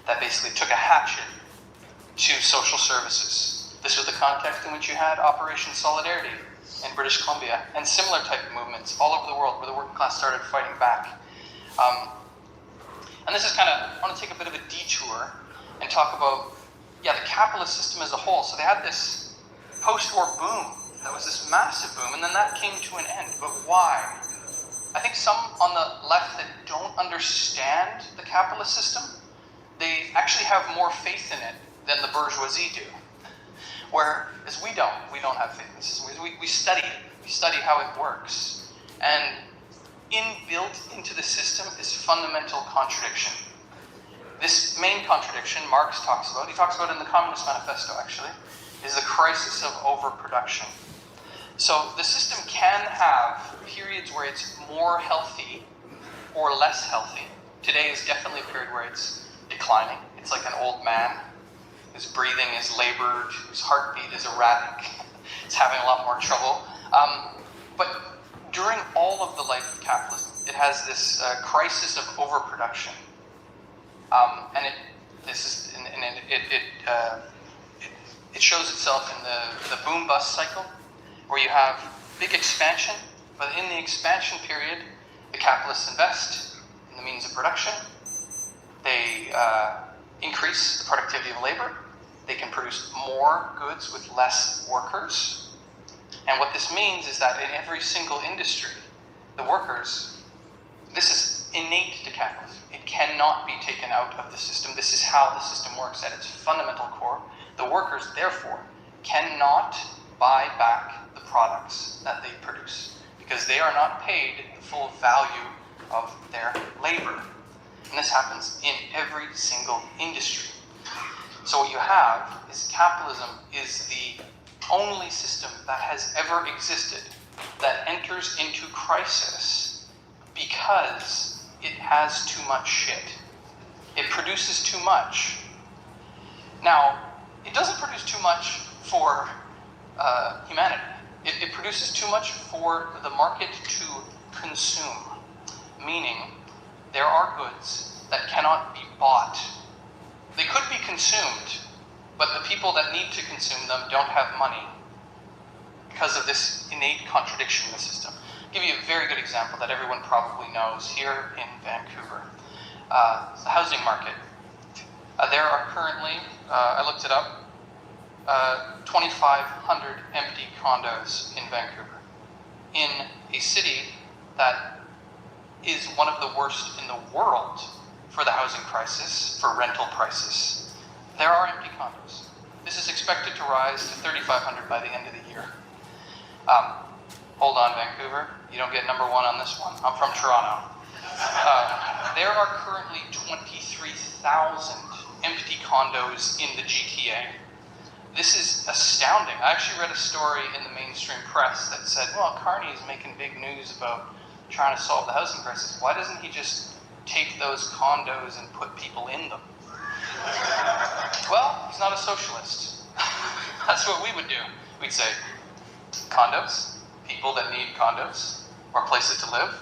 [SPEAKER 9] that basically took a hatchet to social services. This was the context in which you had Operation Solidarity in British Columbia, and similar type of movements all over the world where the working class started fighting back. And this is I want to take a bit of a detour and talk about, the capitalist system as a whole. So they had this post-war boom. That was this massive boom, and then that came to an end. But why? I think some on the left that don't understand the capitalist system, they actually have more faith in it than the bourgeoisie do. Whereas we don't have faith in the system. We study it. We study how it works. And inbuilt into the system is fundamental contradiction. This main contradiction Marx talks about, he talks about in the Communist Manifesto actually, is the crisis of overproduction. So the system can have periods where it's more healthy or less healthy. Today is definitely a period where it's declining. It's like an old man. His breathing is labored, his heartbeat is erratic, he's having a lot more trouble. But during all of the life of capitalism, it has this crisis of overproduction. It shows itself in the boom-bust cycle, where you have big expansion, but in the expansion period, the capitalists invest in the means of production. They increase the productivity of labor. They can produce more goods with less workers. And what this means is that in every single industry, the workers, this is innate to capitalism. It cannot be taken out of the system. This is how the system works at its fundamental core. The workers, therefore, cannot buy back the products that they produce, because they are not paid the full value of their labor. And this happens in every single industry. So what you have is capitalism is the only system that has ever existed that enters into crisis because it has too much shit. It produces too much. Now, it doesn't produce too much for humanity. It produces too much for the market to consume, meaning there are goods that cannot be bought. They could be consumed, but the people that need to consume them don't have money because of this innate contradiction in the system. I'll give you a very good example that everyone probably knows here in Vancouver. The housing market. There are currently, I looked it up, 2,500 empty condos in Vancouver, in a city that is one of the worst in the world for the housing crisis, for rental prices. There are empty condos. This is expected to rise to 3,500 by the end of the year. Hold on, Vancouver. You don't get number one on this one. I'm from Toronto. There are currently 23,000 empty condos in the GTA. This is astounding. I actually read a story in the mainstream press that said, well, Carney is making big news about trying to solve the housing crisis. Why doesn't he just take those condos and put people in them? Well, he's not a socialist. That's what we would do. We'd say, condos, people that need condos, or places to live,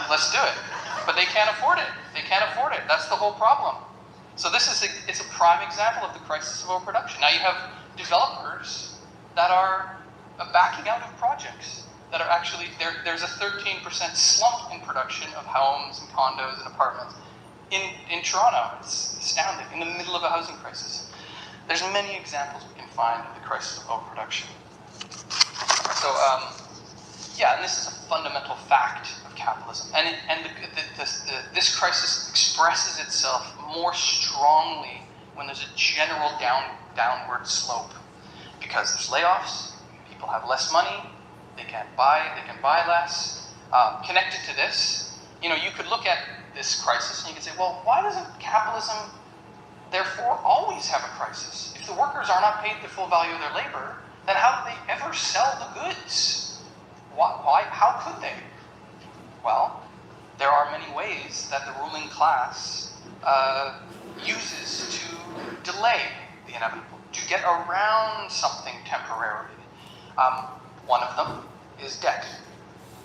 [SPEAKER 9] let's do it. But they can't afford it. They can't afford it. That's the whole problem. So it's a prime example of the crisis of overproduction. Now you have developers that are backing out of projects that are actually, there's a 13% slump in production of homes and condos and apartments in Toronto. It's astounding, in the middle of a housing crisis. There's many examples we can find of the crisis of overproduction. So, and this is a fundamental fact of capitalism. And this crisis expresses itself more strongly when there's a general downward slope. Because there's layoffs, people have less money, they can buy less. Connected to this, you could look at this crisis and you could say, well, why doesn't capitalism therefore always have a crisis? If the workers are not paid the full value of their labor, then how do they ever sell the goods? Why? How could they? Well, there are many ways that the ruling class uses to delay the inevitable, to get around something temporarily. One of them is debt.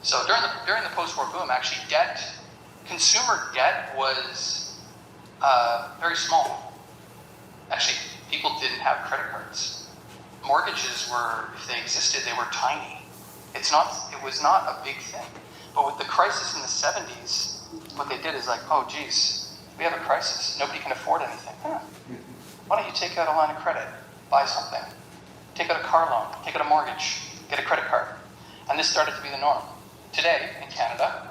[SPEAKER 9] So during the post-war boom, actually, consumer debt was very small. Actually, people didn't have credit cards. Mortgages were, if they existed, they were tiny. It was not a big thing. But with the crisis in the 70s, what they did is like, oh geez, we have a crisis. Nobody can afford anything. Why don't you take out a line of credit, buy something, take out a car loan, take out a mortgage, get a credit card. And this started to be the norm. Today, in Canada,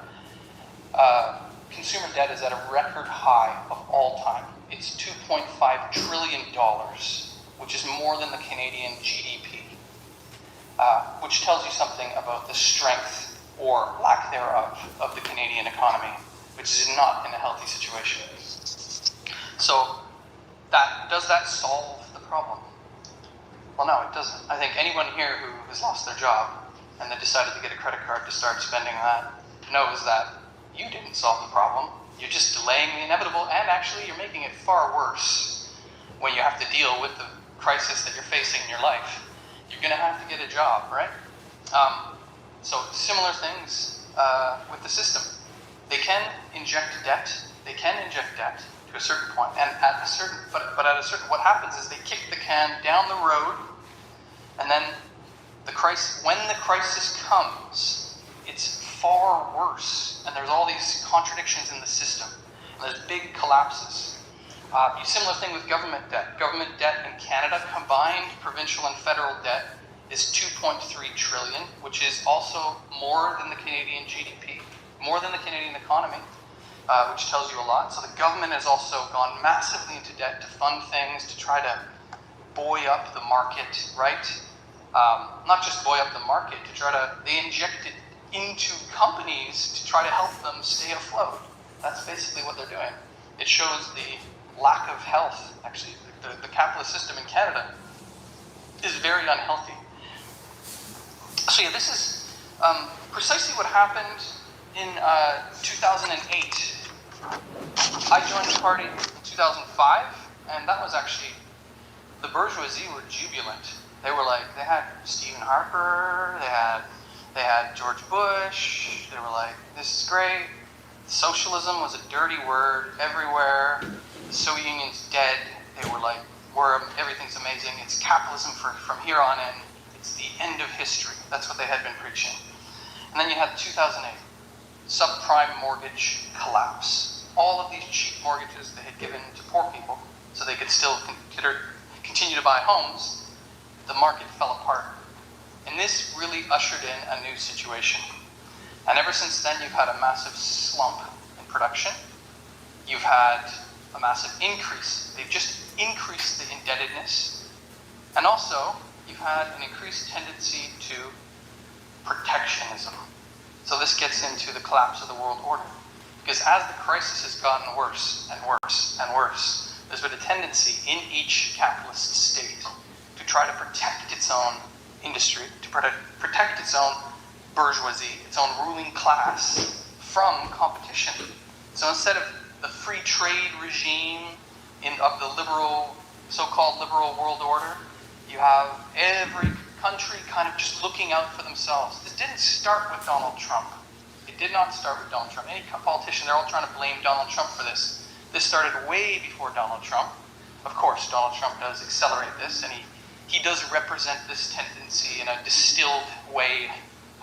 [SPEAKER 9] consumer debt is at a record high of all time. It's $2.5 trillion, which is more than the Canadian GDP, which tells you something about the strength or lack thereof of the Canadian economy, which is not in a healthy situation. So, does that solve the problem? Well, no, it doesn't. I think anyone here who has lost their job and then decided to get a credit card to start spending that knows that you didn't solve the problem. You're just delaying the inevitable, and actually you're making it far worse when you have to deal with the crisis that you're facing in your life. You're going to have to get a job, right? So similar things with the system. They can inject debt. They can inject debt to a certain point, and what happens is they kick the can down the road, and then when the crisis comes, it's far worse, and there's all these contradictions in the system. And there's big collapses. Similar thing with government debt. Government debt in Canada, combined provincial and federal debt, is $2.3 trillion, which is also more than the Canadian GDP, more than the Canadian economy, which tells you a lot. So the government has also gone massively into debt to fund things, to try to buoy up the market, right? not just buoy up the market, they inject it into companies to try to help them stay afloat. That's basically what they're doing. It shows the lack of health. Actually, the capitalist system in Canada is very unhealthy. So yeah, this is precisely what happened in 2008. I joined the party in 2005, and that was actually, the bourgeoisie were jubilant. They were like, they had Stephen Harper, they had George Bush. They were like, this is great. Socialism was a dirty word everywhere. The Soviet Union's dead. They were like, everything's amazing. It's capitalism from here on in. It's the end of history. That's what they had been preaching. And then you had 2008, subprime mortgage collapse. All of these cheap mortgages they had given to poor people so they could still continue to buy homes, the market fell apart. And this really ushered in a new situation. And ever since then, you've had a massive slump in production. You've had a massive increase. They've just increased the indebtedness. And also, you've had an increased tendency to protectionism. So this gets into the collapse of the world order. Because as the crisis has gotten worse and worse and worse, there's been a tendency in each capitalist state to try to protect its own industry, to protect its own bourgeoisie, its own ruling class from competition. So instead of the free trade regime of the so-called liberal world order, you have every country kind of just looking out for themselves. This didn't start with Donald Trump. It did not start with Donald Trump. Any politician, they're all trying to blame Donald Trump for this. This started way before Donald Trump. Of course, Donald Trump does accelerate this, and he does represent this tendency in a distilled way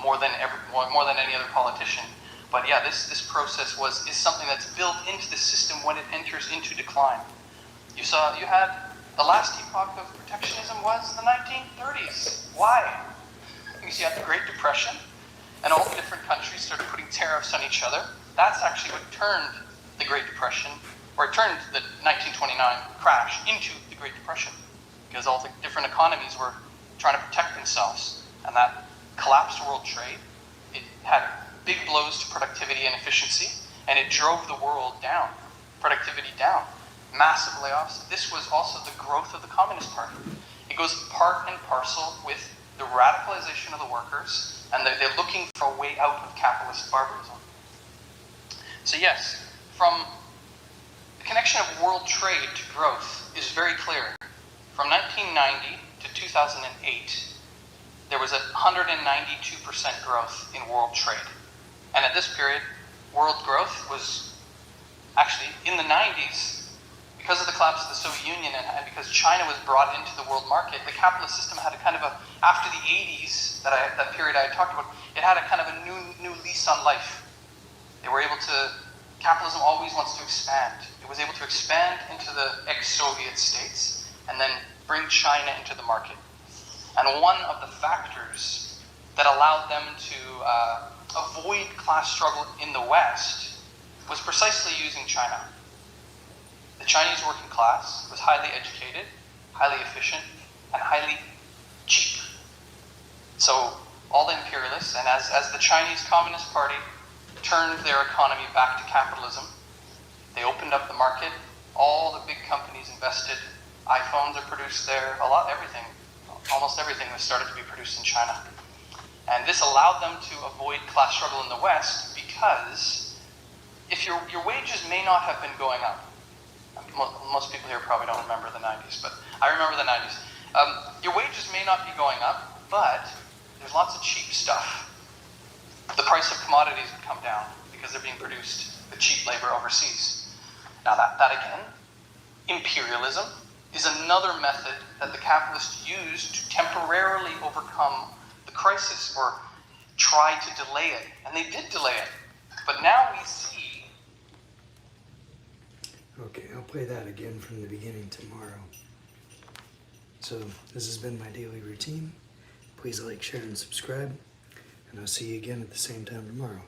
[SPEAKER 9] more than any other politician. But yeah, this process is something that's built into the system when it enters into decline. You had the last epoch of protectionism was the 1930s. Why? Because you had the Great Depression, and all the different countries started putting tariffs on each other. That's actually what turned the Great Depression, or it turned the 1929 crash into the Great Depression, because all the different economies were trying to protect themselves, and that collapsed world trade. It had big blows to productivity and efficiency, and it drove the world down, productivity down, massive layoffs. This was also the growth of the Communist Party. It goes part and parcel with the radicalization of the workers, and they're looking for a way out of capitalist barbarism. So yes, from the connection of world trade to growth is very clear. From 1990 to 2008, there was a 192% growth in world trade. And at this period, world growth was actually in the 90s, because of the collapse of the Soviet Union and because China was brought into the world market, the capitalist system had a kind of after the 80s, that period I talked about, it had a kind of a new lease on life. They were able to, capitalism always wants to expand. It was able to expand into the ex-Soviet states and then bring China into the market. And one of the factors that allowed them to avoid class struggle in the West was precisely using China. The Chinese working class was highly educated, highly efficient, and highly cheap. So all the imperialists, and as the Chinese Communist Party turned their economy back to capitalism, they opened up the market. All the big companies invested. iPhones are produced there. Almost everything was started to be produced in China. And this allowed them to avoid class struggle in the West, because if your wages may not have been going up. Most people here probably don't remember the 90s, but I remember the 90s. Your wages may not be going up, but there's lots of cheap stuff. The price of commodities would come down because they're being produced with cheap labor overseas. Now that again, imperialism is another method that the capitalists used to temporarily overcome the crisis, or try to delay it. And they did delay it. But now we see...
[SPEAKER 1] Okay, I'll play that again from the beginning tomorrow. So this has been my daily routine. Please like, share, and subscribe. And I'll see you again at the same time tomorrow.